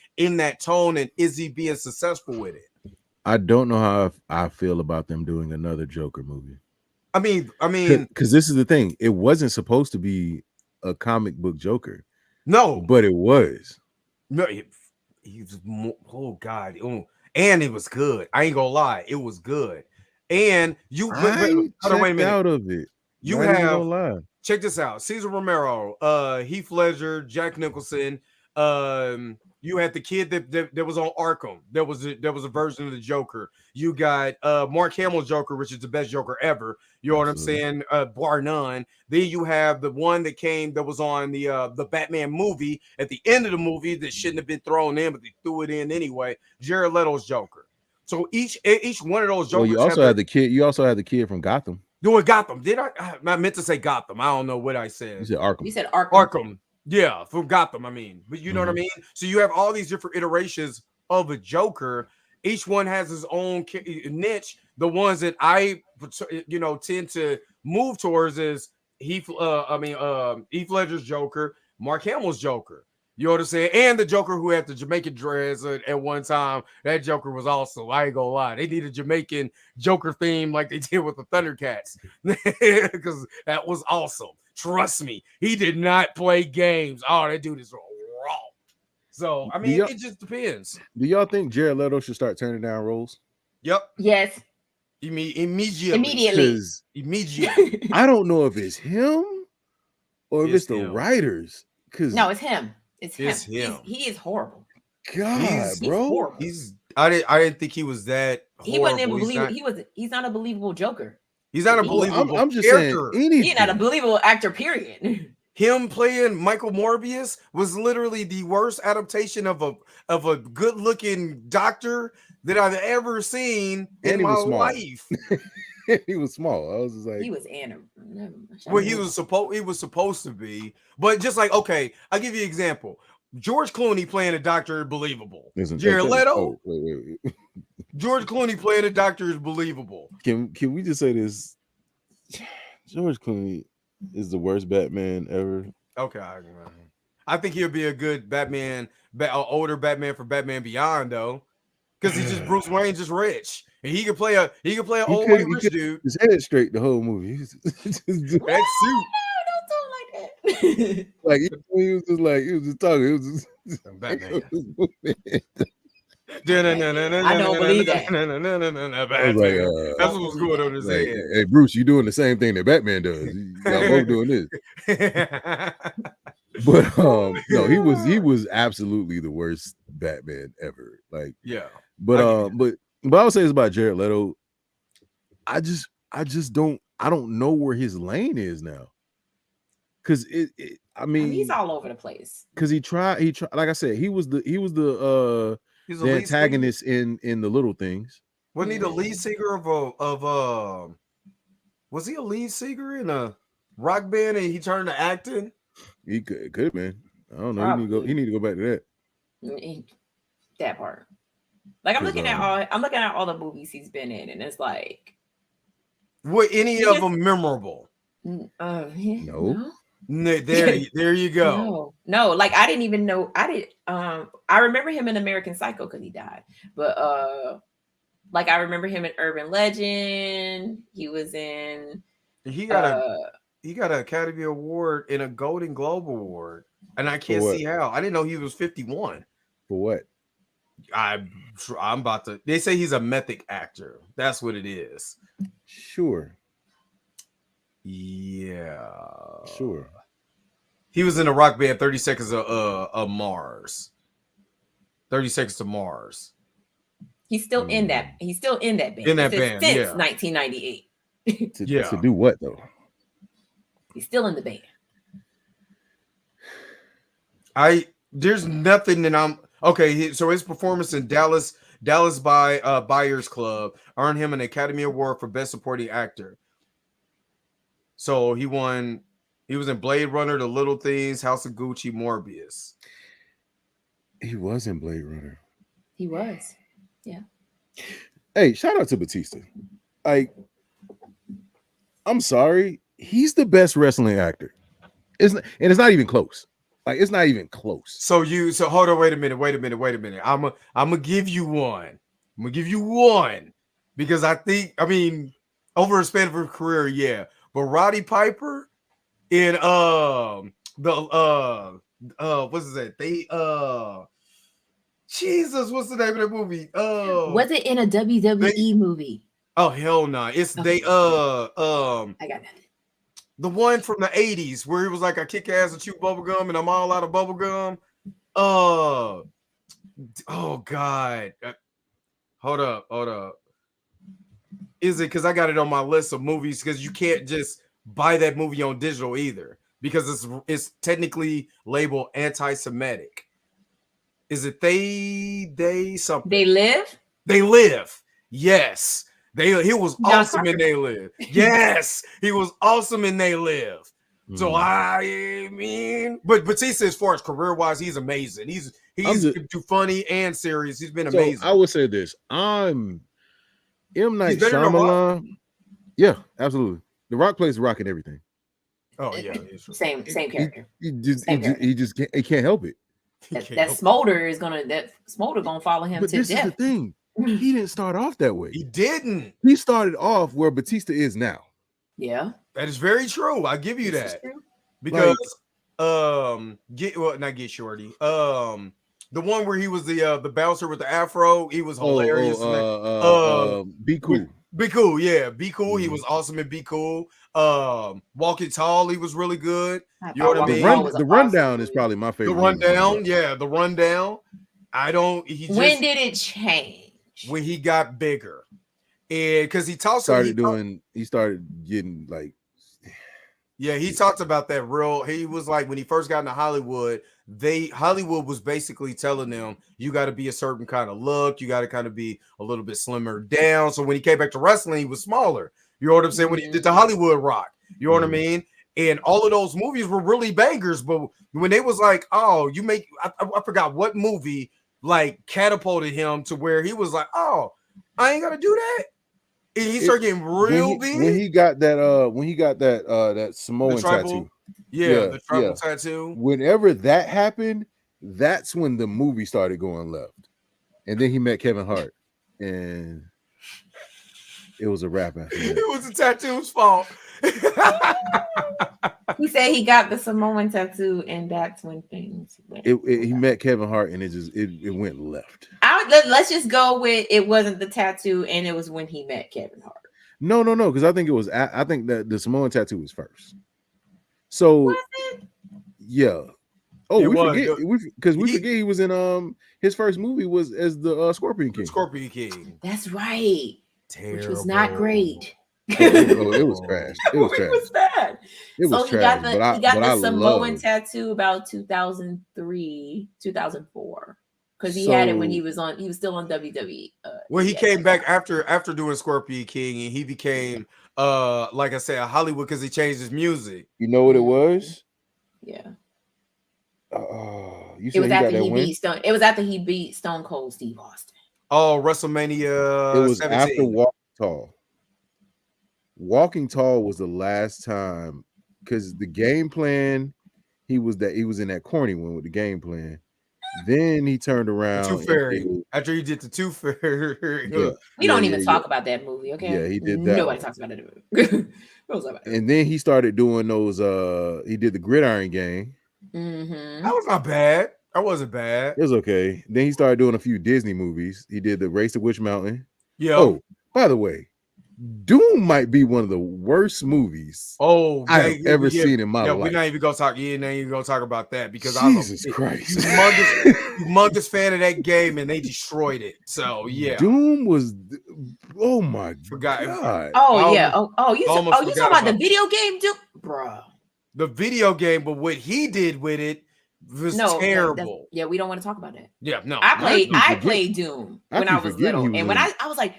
Speaker 3: tone, and is he being successful with it?
Speaker 1: I don't know how I feel about them doing another Joker movie.
Speaker 3: I mean,
Speaker 1: because this is the thing. It wasn't supposed to be a comic book Joker.
Speaker 3: No,
Speaker 1: but it was.
Speaker 3: No, he's oh God. and it was good. I ain't gonna lie, it was good. And you, but
Speaker 1: I
Speaker 3: hold on, wait a
Speaker 1: checked
Speaker 3: minute.
Speaker 1: out of it.
Speaker 3: You
Speaker 1: Not even
Speaker 3: have
Speaker 1: gonna lie.
Speaker 3: check this out: Cesar Romero, Heath Ledger, Jack Nicholson. You had the kid that was on Arkham. There was a version of the Joker. You got Mark Hamill's Joker, which is the best Joker ever. You know what I'm saying? Bar none. Then you have the one that was on the Batman movie at the end of the movie that shouldn't have been thrown in, but they threw it in anyway. Jared Leto's Joker. So each one of those Jokers.
Speaker 1: Well, you also had the kid. You also had the kid from Gotham.
Speaker 3: Doing Gotham. Did I meant to say Gotham. I don't know what I said.
Speaker 1: You said Arkham.
Speaker 2: You said Arkham.
Speaker 3: Arkham. Yeah, from Gotham. I mean, but you know what I mean? So you have all these different iterations of a Joker. Each one has his own niche. The ones that I, tend to move towards is Heath Ledger's Joker, Mark Hamill's Joker. You know what I'm saying? And the Joker who had the Jamaican dreads at one time. That Joker was awesome. I ain't gonna lie. They need a Jamaican Joker theme like they did with the Thundercats. Because that was awesome. Trust me. He did not play games. Oh, that dude is raw. So, I mean, it just depends.
Speaker 1: Do y'all think Jared Leto should start turning down roles?
Speaker 3: Yep.
Speaker 2: Yes.
Speaker 3: Immediately.
Speaker 1: I don't know if it's him or if it's the writers.
Speaker 2: No, it's him. It's
Speaker 3: him.
Speaker 2: He is horrible.
Speaker 1: God, bro.
Speaker 3: I didn't think he was that horrible.
Speaker 2: He wasn't even believable. He's not a believable Joker.
Speaker 3: He's not a believable
Speaker 1: I'm just
Speaker 3: character.
Speaker 1: saying anything.
Speaker 2: He's not a believable actor, period.
Speaker 3: Him playing Michael Morbius was literally the worst adaptation of a good-looking doctor that I've ever seen in my life.
Speaker 1: He was small. I was just like,
Speaker 2: he was
Speaker 3: well, he was supposed to be, but just like, okay, I'll give you an example. George Clooney playing a doctor is believable. Jared Leto,
Speaker 1: wait.
Speaker 3: George Clooney playing a doctor is believable.
Speaker 1: Can we just say this? George Clooney is the worst Batman ever.
Speaker 3: Okay, I think he'll be a good Batman, older Batman for Batman Beyond though, because he's just Bruce Wayne, just rich, and he can play an old white rich dude.
Speaker 1: His head straight the whole movie.
Speaker 3: That suit.
Speaker 2: Don't talk like that.
Speaker 1: Like he was just talking. It was just
Speaker 3: Batman.
Speaker 2: I don't believe that.
Speaker 3: I was like, that's what was going on in his head.
Speaker 1: Hey, Bruce, you doing the same thing that Batman does. Y'all both doing this. But no, he was absolutely the worst Batman ever. Like,
Speaker 3: yeah.
Speaker 1: But I would say it's about Jared Leto. I don't know where his lane is now. Cause I mean
Speaker 2: he's all over the place.
Speaker 1: Cause he tried, like I said, he was the antagonist in The Little Things.
Speaker 3: Wasn't he the lead singer of was he a lead singer in a rock band and he turned to acting?
Speaker 1: He could have been. I don't know. He need to go back to that.
Speaker 2: That part. Like I'm looking at all the movies he's been in, and it's like,
Speaker 3: were any of them memorable?
Speaker 1: No.
Speaker 3: There you go.
Speaker 2: No, like I didn't even know. I remember him in American Psycho because he died, but like I remember him in Urban Legend. He was in.
Speaker 3: He got an Academy Award and a Golden Globe Award, and I can't see how. I didn't know he was 51.
Speaker 1: For what?
Speaker 3: I'm about to. They say he's a method actor. That's what it is.
Speaker 1: Sure.
Speaker 3: Yeah.
Speaker 1: Sure.
Speaker 3: He was in a rock band 30 Seconds of Mars. 30 Seconds to Mars.
Speaker 2: He's still in that. He's still in that band.
Speaker 3: In that band,
Speaker 2: since
Speaker 3: yeah.
Speaker 2: 1998.
Speaker 1: To do what though?
Speaker 2: He's still in the band.
Speaker 3: There's nothing that I'm okay. So his performance in Dallas Buyers Club earned him an Academy Award for Best Supporting Actor. So he won. He was in Blade Runner, The Little Things, House of Gucci, Morbius.
Speaker 1: He was in Blade Runner.
Speaker 2: He was. Yeah.
Speaker 1: Hey, shout out to Batista. Like, I'm sorry. He's the best wrestling actor. It's not even close. Like, it's not even close.
Speaker 3: So hold on, wait a minute. I'm gonna give you one. I'm gonna give you one because I mean, over a span of her career, yeah. But Roddy Piper in what's that? Jesus, what's the name of the movie?
Speaker 2: Was it in a WWE movie?
Speaker 3: Oh hell no! It's
Speaker 2: I got nothing.
Speaker 3: the one from the 80s where it was like I kick ass and chew bubble gum and I'm all out of bubble gum. Oh God. Hold up. Is it because I got it on my list of movies? Because you can't just buy that movie on digital either, because it's technically labeled anti-Semitic. Is it they something?
Speaker 2: They Live?
Speaker 3: They Live. Yes. He was
Speaker 2: John
Speaker 3: awesome
Speaker 2: Carter.
Speaker 3: in They Live. Yes, he was awesome in They Live. So
Speaker 1: Mhm.
Speaker 3: I mean, but Batista, as far as career wise, he's amazing. He's too funny and serious. He's been amazing.
Speaker 1: So I would say this: I'm M. Night
Speaker 3: better than The Rock?
Speaker 1: Shyamalan. Yeah, absolutely. The Rock plays The Rock in everything.
Speaker 3: Oh yeah,
Speaker 2: Same character.
Speaker 1: He can't help it.
Speaker 2: That Smolder gonna follow him
Speaker 1: But
Speaker 2: to
Speaker 1: this
Speaker 2: death.
Speaker 1: is the thing. He didn't start off that way.
Speaker 3: He didn't.
Speaker 1: He started off where Batista is now.
Speaker 2: Yeah,
Speaker 3: That is very true. I give you
Speaker 2: this is
Speaker 3: that.
Speaker 2: true.
Speaker 3: Because not Get Shorty. The one where he was the bouncer with the afro, he was hilarious.
Speaker 1: Be Cool.
Speaker 3: Be Cool, yeah. Be Cool.
Speaker 1: Mm-hmm.
Speaker 3: He was awesome in Be Cool. Walking Tall, he was really good. You know what I mean?
Speaker 1: The Rundown is probably my favorite.
Speaker 3: The Rundown, yeah, The Rundown.
Speaker 2: When did it change?
Speaker 3: When he got bigger. And because he started
Speaker 1: getting like,
Speaker 3: yeah, he talked about that real. He was like, when he first got into Hollywood, Hollywood was basically telling them, you got to be a certain kind of look, you got to kind of be a little bit slimmer down. So when he came back to wrestling, he was smaller. You know what I'm saying? When he did the Hollywood Rock, you know what I mean? And all of those movies were really bangers. But when they was like, oh, I forgot what movie like catapulted him to where he was like, oh, I ain't got to do that. And he started getting real big
Speaker 1: when he got that Samoan tattoo.
Speaker 3: Yeah, the tribal tattoo.
Speaker 1: Whenever that happened, that's when the movie started going left. And then he met Kevin Hart, and it was a wrap after that.
Speaker 3: It was the tattoo's fault.
Speaker 2: He said he got the Samoan tattoo, and that's when things went.
Speaker 1: He met Kevin Hart, and it went left.
Speaker 2: Let's just go with it wasn't the tattoo, and it was when he met Kevin Hart.
Speaker 1: No, because I think it was. I think that the Samoan tattoo was first. So, yeah. Oh, we forget he was in his first movie was as the Scorpion King.
Speaker 3: Scorpion King.
Speaker 2: That's right.
Speaker 3: Terrible.
Speaker 2: Which was not great.
Speaker 1: It was trash. It was trash.
Speaker 2: It was bad.
Speaker 1: It was trash.
Speaker 2: He got the Samoan tattoo about 2003, 2004. Because he had it when he was still on WWE.
Speaker 3: Well, he came back after doing Scorpion King, and he became like I said, a Hollywood because he changed his music.
Speaker 1: You know what it was?
Speaker 2: Yeah.
Speaker 1: It was
Speaker 2: after he beat Stone Cold Steve Austin.
Speaker 3: Oh, WrestleMania.
Speaker 1: It was
Speaker 3: 17.
Speaker 1: after Walking Tall. Walking Tall was the last time, because the game plan, he was in that corny one with the game plan. Then he turned around.
Speaker 3: Tooth Fairy. After he did the Tooth Fairy.
Speaker 2: We don't even talk about that movie, okay?
Speaker 1: Yeah, he did that.
Speaker 2: Nobody talks about that movie.
Speaker 1: And then he started doing those. He did the Gridiron Gang.
Speaker 2: Mm-hmm.
Speaker 3: That was not bad. That wasn't bad.
Speaker 1: It was okay. Then he started doing a few Disney movies. He did the Race to Witch Mountain.
Speaker 3: Yeah.
Speaker 1: Oh, by the way, Doom might be one of the worst movies I have ever seen in my life.
Speaker 3: We're not even gonna talk about that because
Speaker 1: Jesus Christ,
Speaker 3: humongous fan of that game, and they destroyed it. So yeah,
Speaker 1: Doom was. Oh my
Speaker 3: God!
Speaker 2: Oh yeah. You talking about the video game, Doom, bro?
Speaker 3: The video game, but what he did with it was terrible.
Speaker 2: We don't want to talk about that.
Speaker 3: Yeah, no.
Speaker 2: I played Doom when I was little, and when
Speaker 1: I
Speaker 2: was like,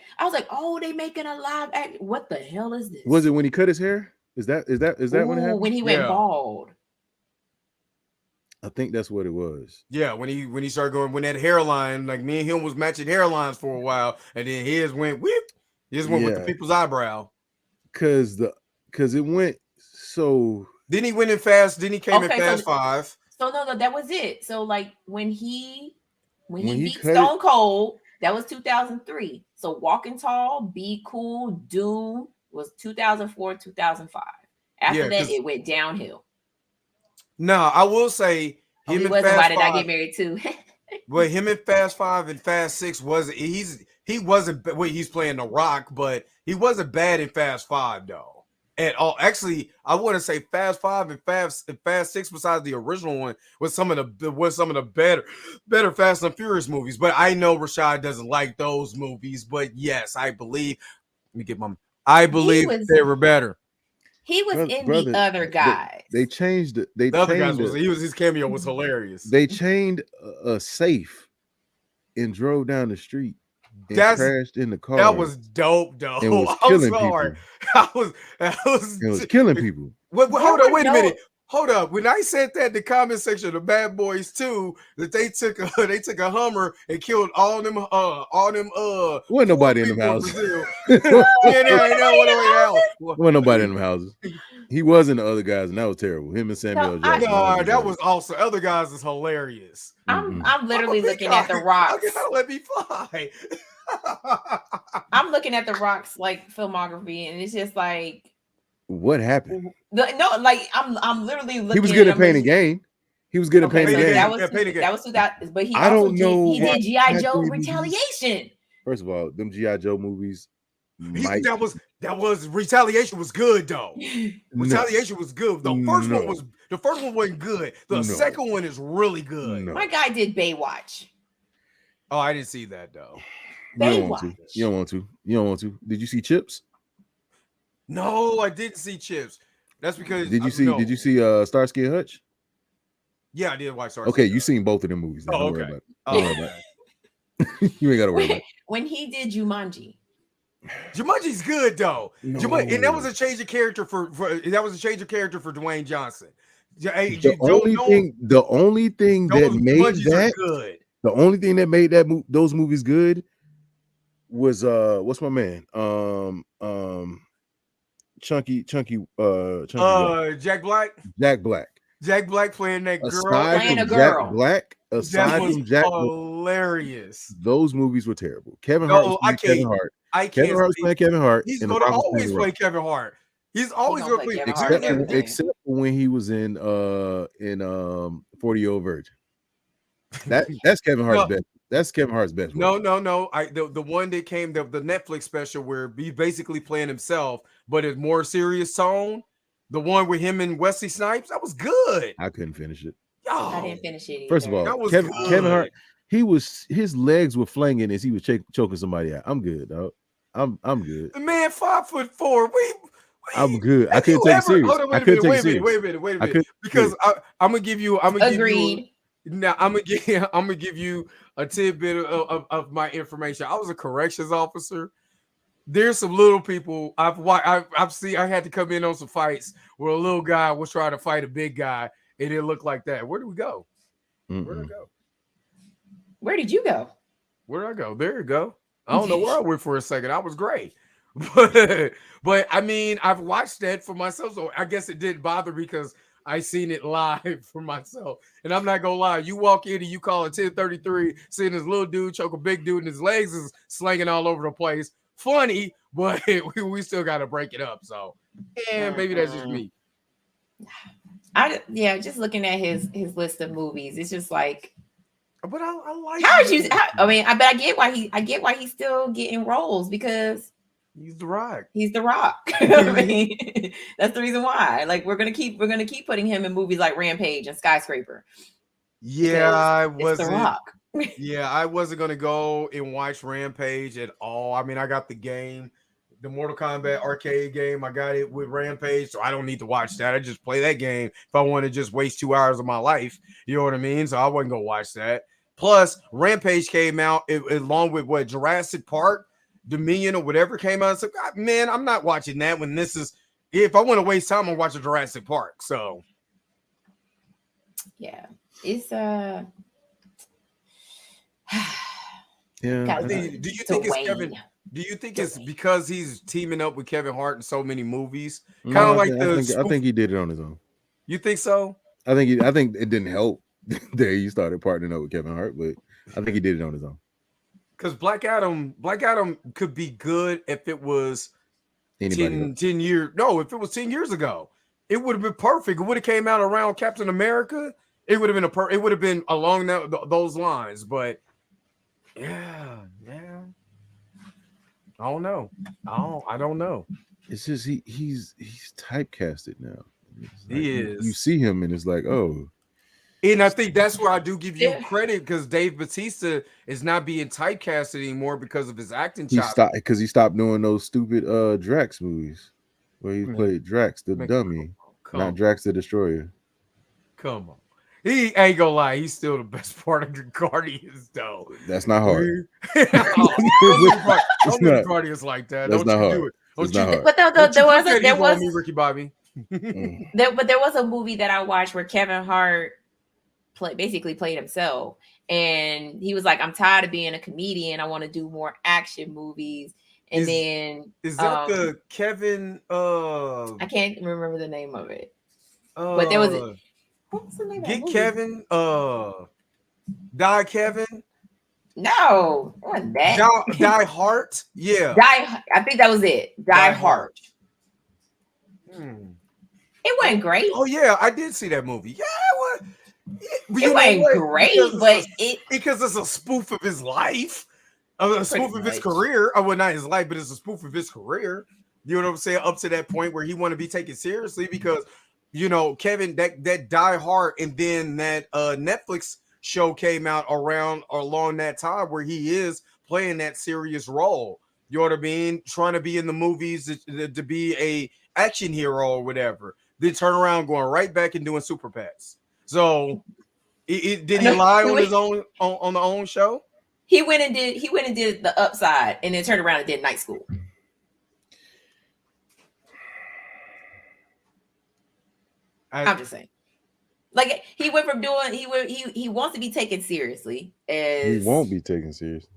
Speaker 2: oh, they making a live act. What the hell is this?
Speaker 1: Was it when he cut his hair? Is that when it happened?
Speaker 2: When he went bald?
Speaker 3: I
Speaker 1: think that's what it was.
Speaker 3: Yeah, when he started going, when that hairline, like me and him was matching hairlines for a while, and then his went whip. His went with the people's eyebrow.
Speaker 1: Cause it went so.
Speaker 3: Then he went in Fast. Then he came in Fast 5.
Speaker 2: So no, that was it. So like when he beat Stone Cold, that was 2003. So Walking Tall, Be Cool, Doom was 2004, 2005. After that, it went downhill.
Speaker 3: No, I will say
Speaker 2: him and Fast 5. Why did I get married too?
Speaker 3: But him in Fast 5 and Fast 6 wasn't he's playing The Rock, but he wasn't bad in Fast 5 though. At all. Actually, I wouldn't say Fast 5 and Fast 6 besides the original one was some of the better Fast and Furious movies. But I know Rashad doesn't like those movies. But yes, I believe they were better.
Speaker 2: He was in the other guys.
Speaker 1: They changed it.
Speaker 3: The other guys his cameo was hilarious.
Speaker 1: They chained a safe and drove down the street and crashed in the car.
Speaker 3: That was dope, though.
Speaker 1: It was killing people. It was killing people.
Speaker 3: Hold on, wait a minute. Hold up. When I said that in the comment section of the Bad Boys 2, that they took a Hummer and killed all them
Speaker 1: wasn't nobody in them houses.
Speaker 3: Wasn't
Speaker 1: nobody in them houses. He was in the other guys, and that was terrible. Him and Samuel Jackson.
Speaker 3: No, that was also other guys is hilarious.
Speaker 2: I'm literally looking at the Rock's.
Speaker 3: Let me fly.
Speaker 2: I'm looking at the Rock's like filmography, and it's just like,
Speaker 1: what happened?
Speaker 2: I'm literally looking.
Speaker 1: He was good at Pain and Gain. He was good at Pain and Gain.
Speaker 2: That was 2000. But he did G.I. Joe Retaliation.
Speaker 1: First of all, them G.I. Joe movies.
Speaker 3: That was Retaliation was good though. Retaliation was good. The first one wasn't good. The second one is really good.
Speaker 2: My guy did Baywatch.
Speaker 3: Oh, I didn't see that though.
Speaker 1: You don't want to. Did you see Chips?
Speaker 3: No, I didn't see Chips. That's because
Speaker 1: Did you see Starsky and Hutch?
Speaker 3: Yeah, I did watch Starsky.
Speaker 1: Okay, you seen both of them movies.
Speaker 3: Oh,
Speaker 1: don't
Speaker 3: okay.
Speaker 1: Worry about it. You ain't gotta worry about it.
Speaker 2: When he did Jumanji's
Speaker 3: good though.
Speaker 1: No.
Speaker 3: And that was a change of character for Dwayne Johnson.
Speaker 1: The only thing that made those movies good was what's my man? Chunky
Speaker 3: Jack Black. Jack Black playing that girl.
Speaker 1: Aside from Jack
Speaker 3: hilarious.
Speaker 1: Those movies were terrible. Kevin Hart was playing Kevin Hart.
Speaker 3: He's going to always play Kevin Hart. He's always going to play Kevin Hart.
Speaker 1: Except for when he was in 40-Year-Old Virgin. That's Kevin Hart's best. That's Kevin Hart's best.
Speaker 3: No. The one that came, the Netflix special where he's basically playing himself, but it's more serious tone. The one with him and Wesley Snipes, that was good.
Speaker 1: I couldn't finish it.
Speaker 2: I didn't finish it either.
Speaker 1: First of all, Kevin Hart, his legs were flanging as he was choking somebody out. I'm good, dog. I'm good.
Speaker 3: The man 5'4".
Speaker 1: I'm good. I couldn't take it serious.
Speaker 3: Hold on, wait a minute. Because I'm gonna give you.
Speaker 2: Agreed.
Speaker 3: Now I'm gonna give you a tidbit of my information. I was a corrections officer. There's some little people I've seen. I had to come in on some fights where a little guy was trying to fight a big guy, and it looked like that. Where did we go? Where did I go?
Speaker 2: Where did you go?
Speaker 3: Where did I go? There you go. I don't know where I went for a second. I was great. But I mean, I've watched that for myself, so I guess it didn't bother me because I seen it live for myself. And I'm not gonna lie, you walk in and you call it 10:33, seeing this little dude choke a big dude and his legs is slinging all over the place. Funny, but we still gotta break it up. So maybe that's just me.
Speaker 2: Just looking at his list of movies, it's just like,
Speaker 3: but I like.
Speaker 2: I get why he's still getting roles, because
Speaker 3: he's The Rock.
Speaker 2: He's The Rock. I mean, that's the reason why. Like, we're gonna keep putting him in movies like Rampage and Skyscraper.
Speaker 3: Yeah, I
Speaker 2: wasn't. The Rock.
Speaker 3: Yeah, I wasn't gonna go and watch Rampage at all. I mean, I got the game, the Mortal Kombat arcade game. I got it with Rampage, so I don't need to watch that. I just play that game if I want to just waste 2 hours of my life. You know what I mean? So I wasn't gonna watch that. Plus, Rampage came out along with Jurassic Park, Dominion, or whatever came out. So, God, man, I'm not watching that when this is. If I want to waste time, I'm watching Jurassic Park. So,
Speaker 2: yeah, it's
Speaker 1: yeah.
Speaker 3: Do you think it's Kevin? Do you think it's because he's teaming up with Kevin Hart in so many movies? Kind of like
Speaker 1: I think he did it on his own.
Speaker 3: You think so?
Speaker 1: I think it didn't help that he started partnering up with Kevin Hart, but I think he did it on his own. Because
Speaker 3: Black Adam could be good if it was
Speaker 1: 10
Speaker 3: years. No, if it was 10 years ago, it would have been perfect. It would have came out around Captain America. It would have been it would have been along those lines, but yeah. I don't know. I don't know.
Speaker 1: It's just he's typecasted now. It's like
Speaker 3: He
Speaker 1: you
Speaker 3: is.
Speaker 1: see him and it's like, oh.
Speaker 3: And I think that's where I do give you
Speaker 2: Yeah.
Speaker 3: credit because Dave Bautista is not being typecasted anymore because of his acting
Speaker 1: He
Speaker 3: chops.
Speaker 1: stopped because he stopped doing those stupid Drax movies where he played Drax the dummy, not Drax the Destroyer.
Speaker 3: Come on. He ain't gonna lie, he's still the best part of the Guardians, though.
Speaker 1: That's not hard.
Speaker 3: Don't be the Guardians like that.
Speaker 1: That's
Speaker 3: Don't
Speaker 1: not
Speaker 3: you do
Speaker 1: hard.
Speaker 3: it.
Speaker 1: It's not hard.
Speaker 2: But there was
Speaker 3: me, Ricky Bobby.
Speaker 2: there was a movie that I watched where Kevin Hart basically played himself, and he was like, "I'm tired of being a comedian. I want to do more action movies." And
Speaker 3: is that the Kevin?
Speaker 2: I can't remember the name of it, but there was. What was the name of that movie?
Speaker 3: Kevin. Die Kevin.
Speaker 2: No, it wasn't that.
Speaker 3: Die Hart. Yeah.
Speaker 2: I think that was it. Die Hart. It wasn't great.
Speaker 3: Oh yeah, I did see that movie. Yeah,
Speaker 2: it wasn't great, but
Speaker 3: because it's a spoof of his life, a spoof of his career. Well, not his life, but it's a spoof of his career. You know what I'm saying? Up to that point where he want to be taken seriously because, you know, Kevin, that Die Hard, and then that Netflix show came out along that time where he is playing that serious role. You know what I mean? Trying to be in the movies to be a action hero or whatever. Then turn around going right back and doing Super Pets. So did he lie on his own on the own show?
Speaker 2: He went and did The Upside and then turned around and did Night School. I'm just saying. Like he went from doing he wants to be taken seriously as
Speaker 1: he won't be taken seriously.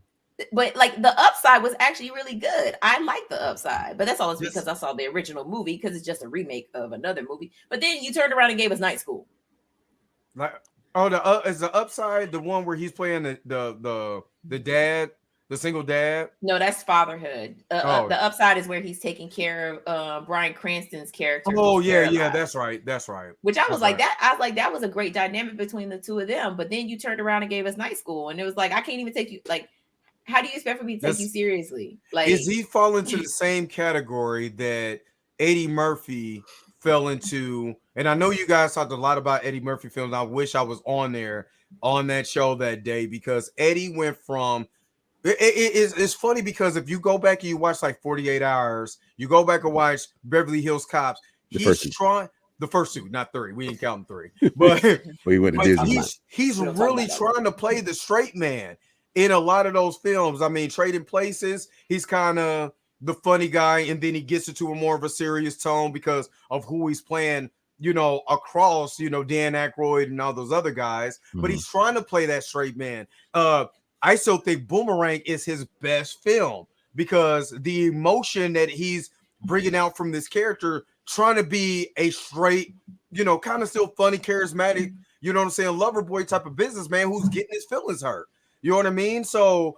Speaker 2: But like The Upside was actually really good. I like The Upside, but that's always because I saw the original movie because it's just a remake of another movie. But then you turned around and gave us Night School.
Speaker 3: Like, is The Upside the one where he's playing the dad, the single dad?
Speaker 2: No, that's Fatherhood. The Upside is where he's taking care of Bryan Cranston's character.
Speaker 3: Oh yeah, that's right.
Speaker 2: Which I was like that. I was like that was a great dynamic between the two of them. But then you turned around and gave us Night School, and it was like I can't even take you like. How do you expect for me to take you seriously? Like,
Speaker 3: is he fall into the same category that Eddie Murphy fell into? And I know you guys talked a lot about Eddie Murphy films. I wish I was on that show that day because Eddie went from. It's funny because if you go back and you watch like 48 Hours, you go back and watch Beverly Hills Cops. He's trying. The first two, not three. We ain't counting three. But
Speaker 1: he went to Disney.
Speaker 3: He's really trying to play the straight man. In a lot of those films, I mean, Trading Places, he's kind of the funny guy, and then he gets into a more of a serious tone because of who he's playing, you know, across, you know, Dan Aykroyd and all those other guys. Mm-hmm. But he's trying to play that straight man. I still think Boomerang is his best film because the emotion that he's bringing out from this character, trying to be a straight, you know, kind of still funny, charismatic, you know what I'm saying, lover boy type of businessman who's getting his feelings hurt. You know what I mean? So,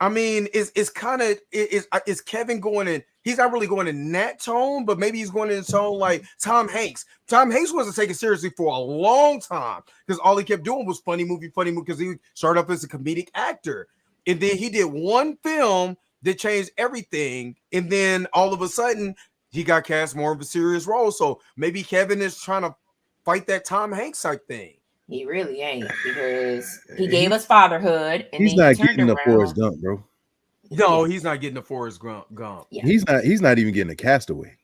Speaker 3: I mean, is Kevin going in? He's not really going in that tone, but maybe he's going in tone like Tom Hanks. Tom Hanks wasn't taken seriously for a long time because all he kept doing was funny movie because he started off as a comedic actor. And then he did one film that changed everything. And then all of a sudden, he got cast more of a serious role. So maybe Kevin is trying to fight that Tom Hanks type thing.
Speaker 2: He really ain't because he gave us Fatherhood, and
Speaker 1: he's not getting the Forrest Gump, bro.
Speaker 3: No, he's not getting the Forrest Gump.
Speaker 1: Yeah. He's not even getting a Castaway.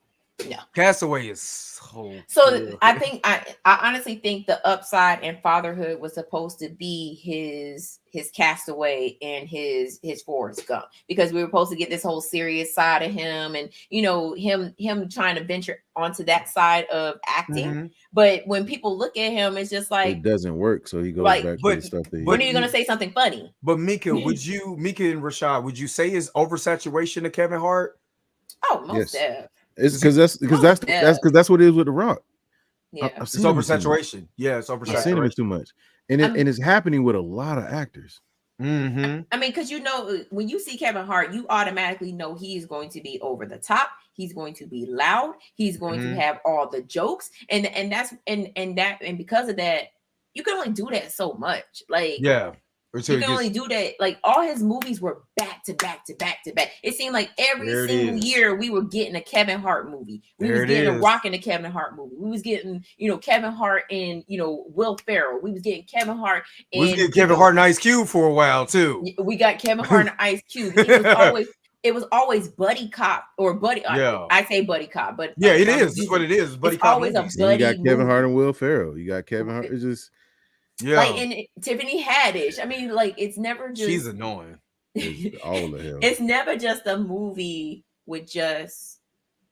Speaker 2: No,
Speaker 3: Castaway is so.
Speaker 2: Good. I think I honestly think The Upside and Fatherhood was supposed to be his Castaway and his Forrest Gump because we were supposed to get this whole serious side of him and you know him trying to venture onto that side of acting. Mm-hmm. But when people look at him, it's just like
Speaker 1: it doesn't work. So he goes back to the stuff that.
Speaker 2: When are you going to say something funny?
Speaker 3: But Mika and Rashad, would you say is oversaturation of Kevin Hart?
Speaker 2: Oh, most definitely.
Speaker 1: It's because that's what it is with The Rock.
Speaker 2: Yeah,
Speaker 3: it's oversaturation. Yeah, it's oversaturation.
Speaker 1: I've seen him too much, and it's happening with a lot of actors.
Speaker 3: Mm-hmm.
Speaker 2: I mean, because you know, when you see Kevin Hart, you automatically know he's going to be over the top. He's going to be loud. He's going to have all the jokes, and because of that, you can only do that so much. Like,
Speaker 3: Yeah.
Speaker 2: you can only do that. Like, all his movies were back to back to back to back. It seemed like every single year we were getting a Kevin Hart movie. We was getting a Rock and a Kevin Hart movie. We was getting, Kevin Hart and Will Ferrell. We was getting Kevin Hart and
Speaker 3: we was getting Kevin Hart and Ice Cube for a while too.
Speaker 2: We got Kevin Hart and Ice Cube. It was always buddy cop or buddy.
Speaker 3: Yeah.
Speaker 2: I say buddy cop, but
Speaker 3: yeah, it is. That's what it is. Buddy cop.
Speaker 2: Always
Speaker 3: movies.
Speaker 2: a buddy.
Speaker 1: You got Kevin Hart and Will Ferrell. You got Kevin Hart. It's just
Speaker 2: like, and Tiffany Haddish. I mean, like, it's never just.
Speaker 3: She's annoying.
Speaker 1: It's all the hell.
Speaker 2: It's never just a movie with just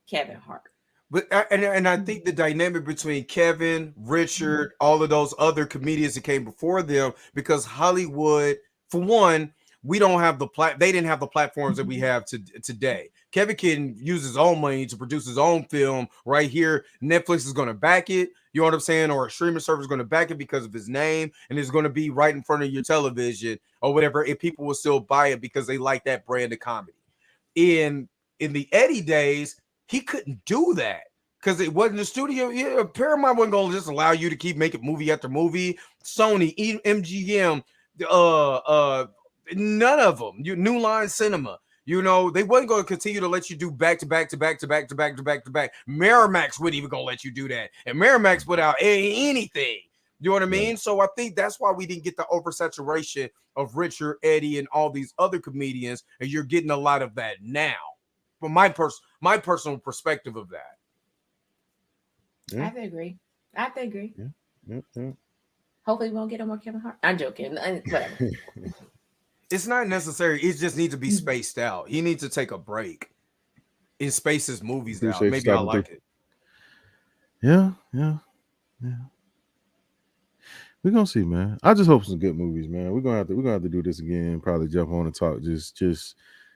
Speaker 2: Kevin Hart.
Speaker 3: But and I think the dynamic between Kevin, Richard, all of those other comedians that came before them, because Hollywood, for one, we don't have they didn't have the platforms that we have today. Kevin can use his own money to produce his own film right here. Netflix is going to back it. You know what I'm saying? Or a streaming service is going to back it because of his name, and it's going to be right in front of your television or whatever. And people will still buy it because they like that brand of comedy. In the Eddie days, he couldn't do that because it wasn't the studio. Yeah, Paramount wasn't going to just allow you to keep making movie after movie. Sony, MGM, none of them. New Line Cinema. They wasn't going to continue to let you do back to back to back to back to back to back to back. Miramax wasn't even going to let you do that. And Miramax put out anything. You know what I mean? So I think that's why we didn't get the oversaturation of Richard, Eddie, and all these other comedians. And you're getting a lot of that now. From my personal perspective of that.
Speaker 2: Yeah. I have to agree.
Speaker 1: Yeah.
Speaker 2: Hopefully we won't get no more Kevin Hart. I'm joking. Whatever.
Speaker 3: It's not necessary. It just needs to be spaced out. He needs to take a break and space his movies out. Maybe I like it.
Speaker 1: Yeah. We're gonna see, man. I just hope some good movies, man. We're gonna have to do this again. Probably jump on and talk just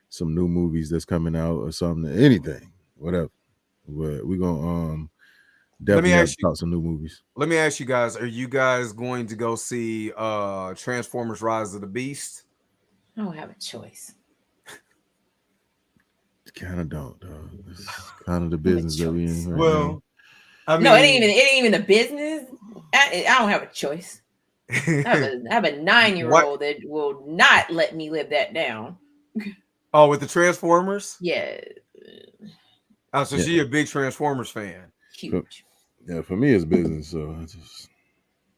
Speaker 1: some new movies that's coming out or something. Anything, whatever. But we're gonna definitely have to talk some new movies.
Speaker 3: Let me ask you guys: are you guys going to go see Transformers: Rise of the Beast?
Speaker 2: I don't have a choice.
Speaker 1: Kind of don't, dog. It's kind of the business that we in. Right
Speaker 3: well,
Speaker 1: now.
Speaker 3: I mean,
Speaker 2: no, it ain't even the business. I don't have a choice. I have a 9-year-old that will not let me live that down.
Speaker 3: Oh, with the Transformers?
Speaker 2: Yeah.
Speaker 3: Oh, so she's a big Transformers fan.
Speaker 2: Huge.
Speaker 1: Yeah, for me it's business. So I just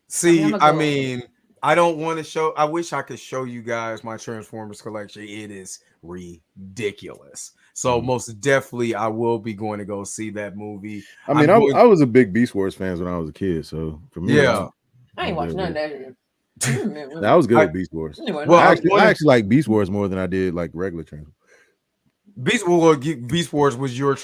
Speaker 3: see. I mean, I don't want to show. I wish I could show you guys my Transformers collection. It is ridiculous. So most definitely, I will be going to go see that movie.
Speaker 1: I mean, I was a big Beast Wars fan when I was a kid. So for me,
Speaker 2: I ain't watching none of that.
Speaker 1: That was good at Beast Wars.
Speaker 2: Well,
Speaker 1: I actually like Beast Wars more than I did like regular Transformers.
Speaker 3: Beast Wars was your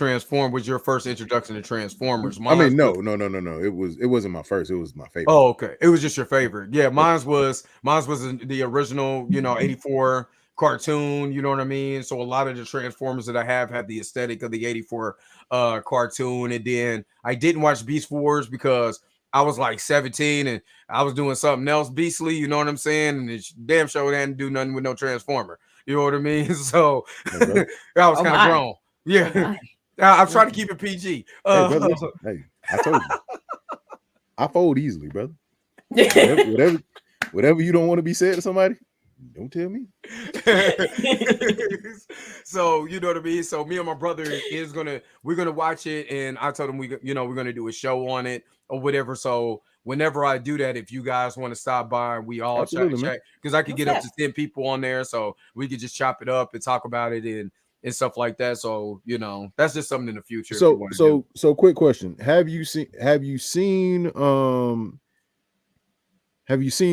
Speaker 3: first introduction to Transformers.
Speaker 1: No. It wasn't my first. It was my favorite.
Speaker 3: Oh, okay. It was just your favorite. Yeah, mine was the original, 84 cartoon. You know what I mean? So a lot of the Transformers that I have the aesthetic of the 84 cartoon. And then I didn't watch Beast Wars because I was like 17 and I was doing something else beastly. You know what I'm saying? And it's damn sure they hadn't do nothing with no Transformer. You know what I mean? So I was kind of grown. Yeah. I'm trying to keep it PG.
Speaker 1: Hey, brother, hey, I told you. I fold easily, brother. Whatever you don't want to be said to somebody, don't tell me.
Speaker 3: So you know what I mean? So me and my brother we're gonna watch it, and I told him we're gonna do a show on it or whatever. So whenever I do that, if you guys want to stop by, we all chat because I could get up to 10 people on there, so we could just chop it up and talk about it and stuff like that. So that's just something in the future.
Speaker 1: So quick question: Have you seen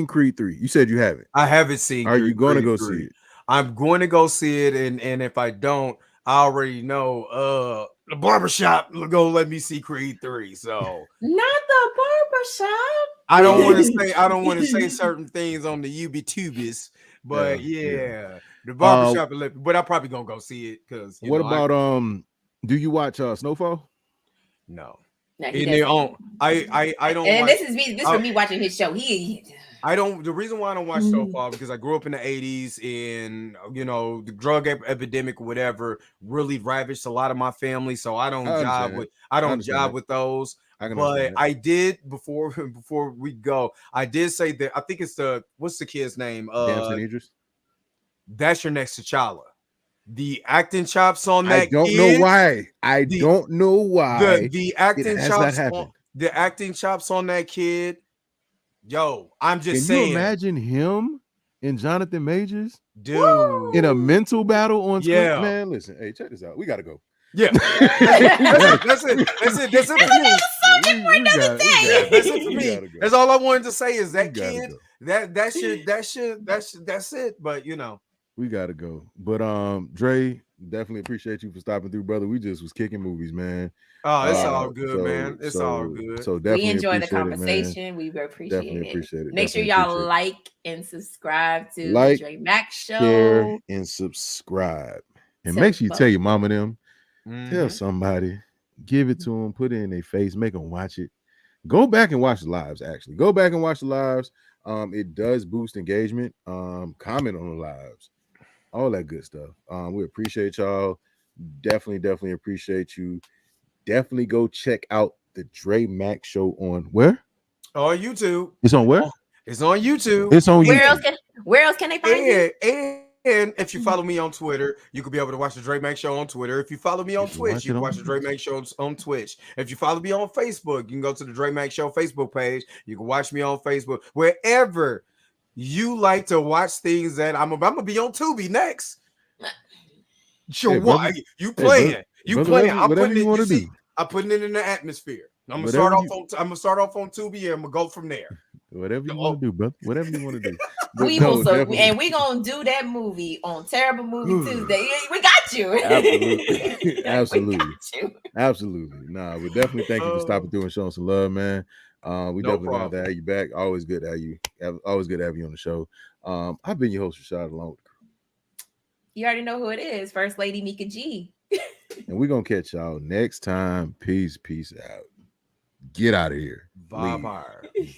Speaker 1: Creed 3? You said you haven't.
Speaker 3: I haven't seen.
Speaker 1: Are you going to go see it?
Speaker 3: I'm going to go see it, and if I don't, I already know the barbershop will go let me see Creed 3. So
Speaker 2: not the barbershop.
Speaker 3: I don't want to say certain things on the UB-tubes, but the barbershop. But I'm probably gonna go see it because.
Speaker 1: What about do you watch Snowfall?
Speaker 3: No.
Speaker 2: No,
Speaker 3: I don't.
Speaker 2: And this is me. This is me watching his show.
Speaker 3: I don't. The reason why I don't watch so far because I grew up in the '80s, and the drug epidemic, or whatever, really ravaged a lot of my family. So I don't jive with. I don't jive with those. But I did before we go. I did say that I think it's what's the kid's name?
Speaker 1: Damson Idris.
Speaker 3: That's your next T'Challa. The acting chops on that.
Speaker 1: I don't know why. Don't know why.
Speaker 3: The acting chops. The acting chops on that kid. Yo, I'm just saying.
Speaker 1: Can you imagine him and Jonathan Majors,
Speaker 3: dude,
Speaker 1: in a mental battle on screen? Man, listen, hey, check this out. We gotta go.
Speaker 3: Yeah, that's it. That's it for me. That's it for me. That's all I wanted to say is that kid. That's it. But
Speaker 1: we gotta go. But Dre, definitely appreciate you for stopping through, brother. We just was kicking movies, man.
Speaker 3: Oh, it's all good, man. It's all good.
Speaker 1: So definitely
Speaker 2: we enjoy the conversation. We appreciate it. Make sure y'all like and subscribe to the Dre Mac Show.
Speaker 1: Share and subscribe. And make sure you tell your mama them. Tell somebody. Give it to them. Put it in their face. Make them watch it. Go back and watch the lives, actually. Go back and watch the lives. It does boost engagement. Comment on the lives. All that good stuff. We appreciate y'all. Definitely appreciate you. Definitely go check out the Dre Mac Show on where?
Speaker 3: On YouTube.
Speaker 1: It's on where?
Speaker 3: It's on YouTube.
Speaker 1: It's on YouTube.
Speaker 2: Where else can they find you?
Speaker 3: And if you follow me on Twitter, you could be able to watch the Dre Mac Show on Twitter. If you follow me on Twitch, you can watch the Dre Mac Show on Twitch. If you follow me on Facebook, you can go to the Dre Mac Show Facebook page. You can watch me on Facebook. Wherever you like to watch things that I'm gonna be on Tubi next. Sure, what you playing? You playing? I'm putting it. You see, I'm putting it in the atmosphere. I'm gonna start off on Tubi, and I'm gonna go from there.
Speaker 1: Whatever you want to do, brother. Whatever you want to do.
Speaker 2: We gonna do that movie on Terrible Movie Tuesday. We got you.
Speaker 1: Absolutely. Nah, we definitely thank you for stopping through and showing some love, man. We definitely want to have you back. Always good to have you. Always good to have you on the show. I've been your host, Rashad, along with the crew.
Speaker 2: You already know who it is, First Lady Mika G.
Speaker 1: And we're gonna catch y'all next time. Peace out. Get out of here.
Speaker 3: Bye bye.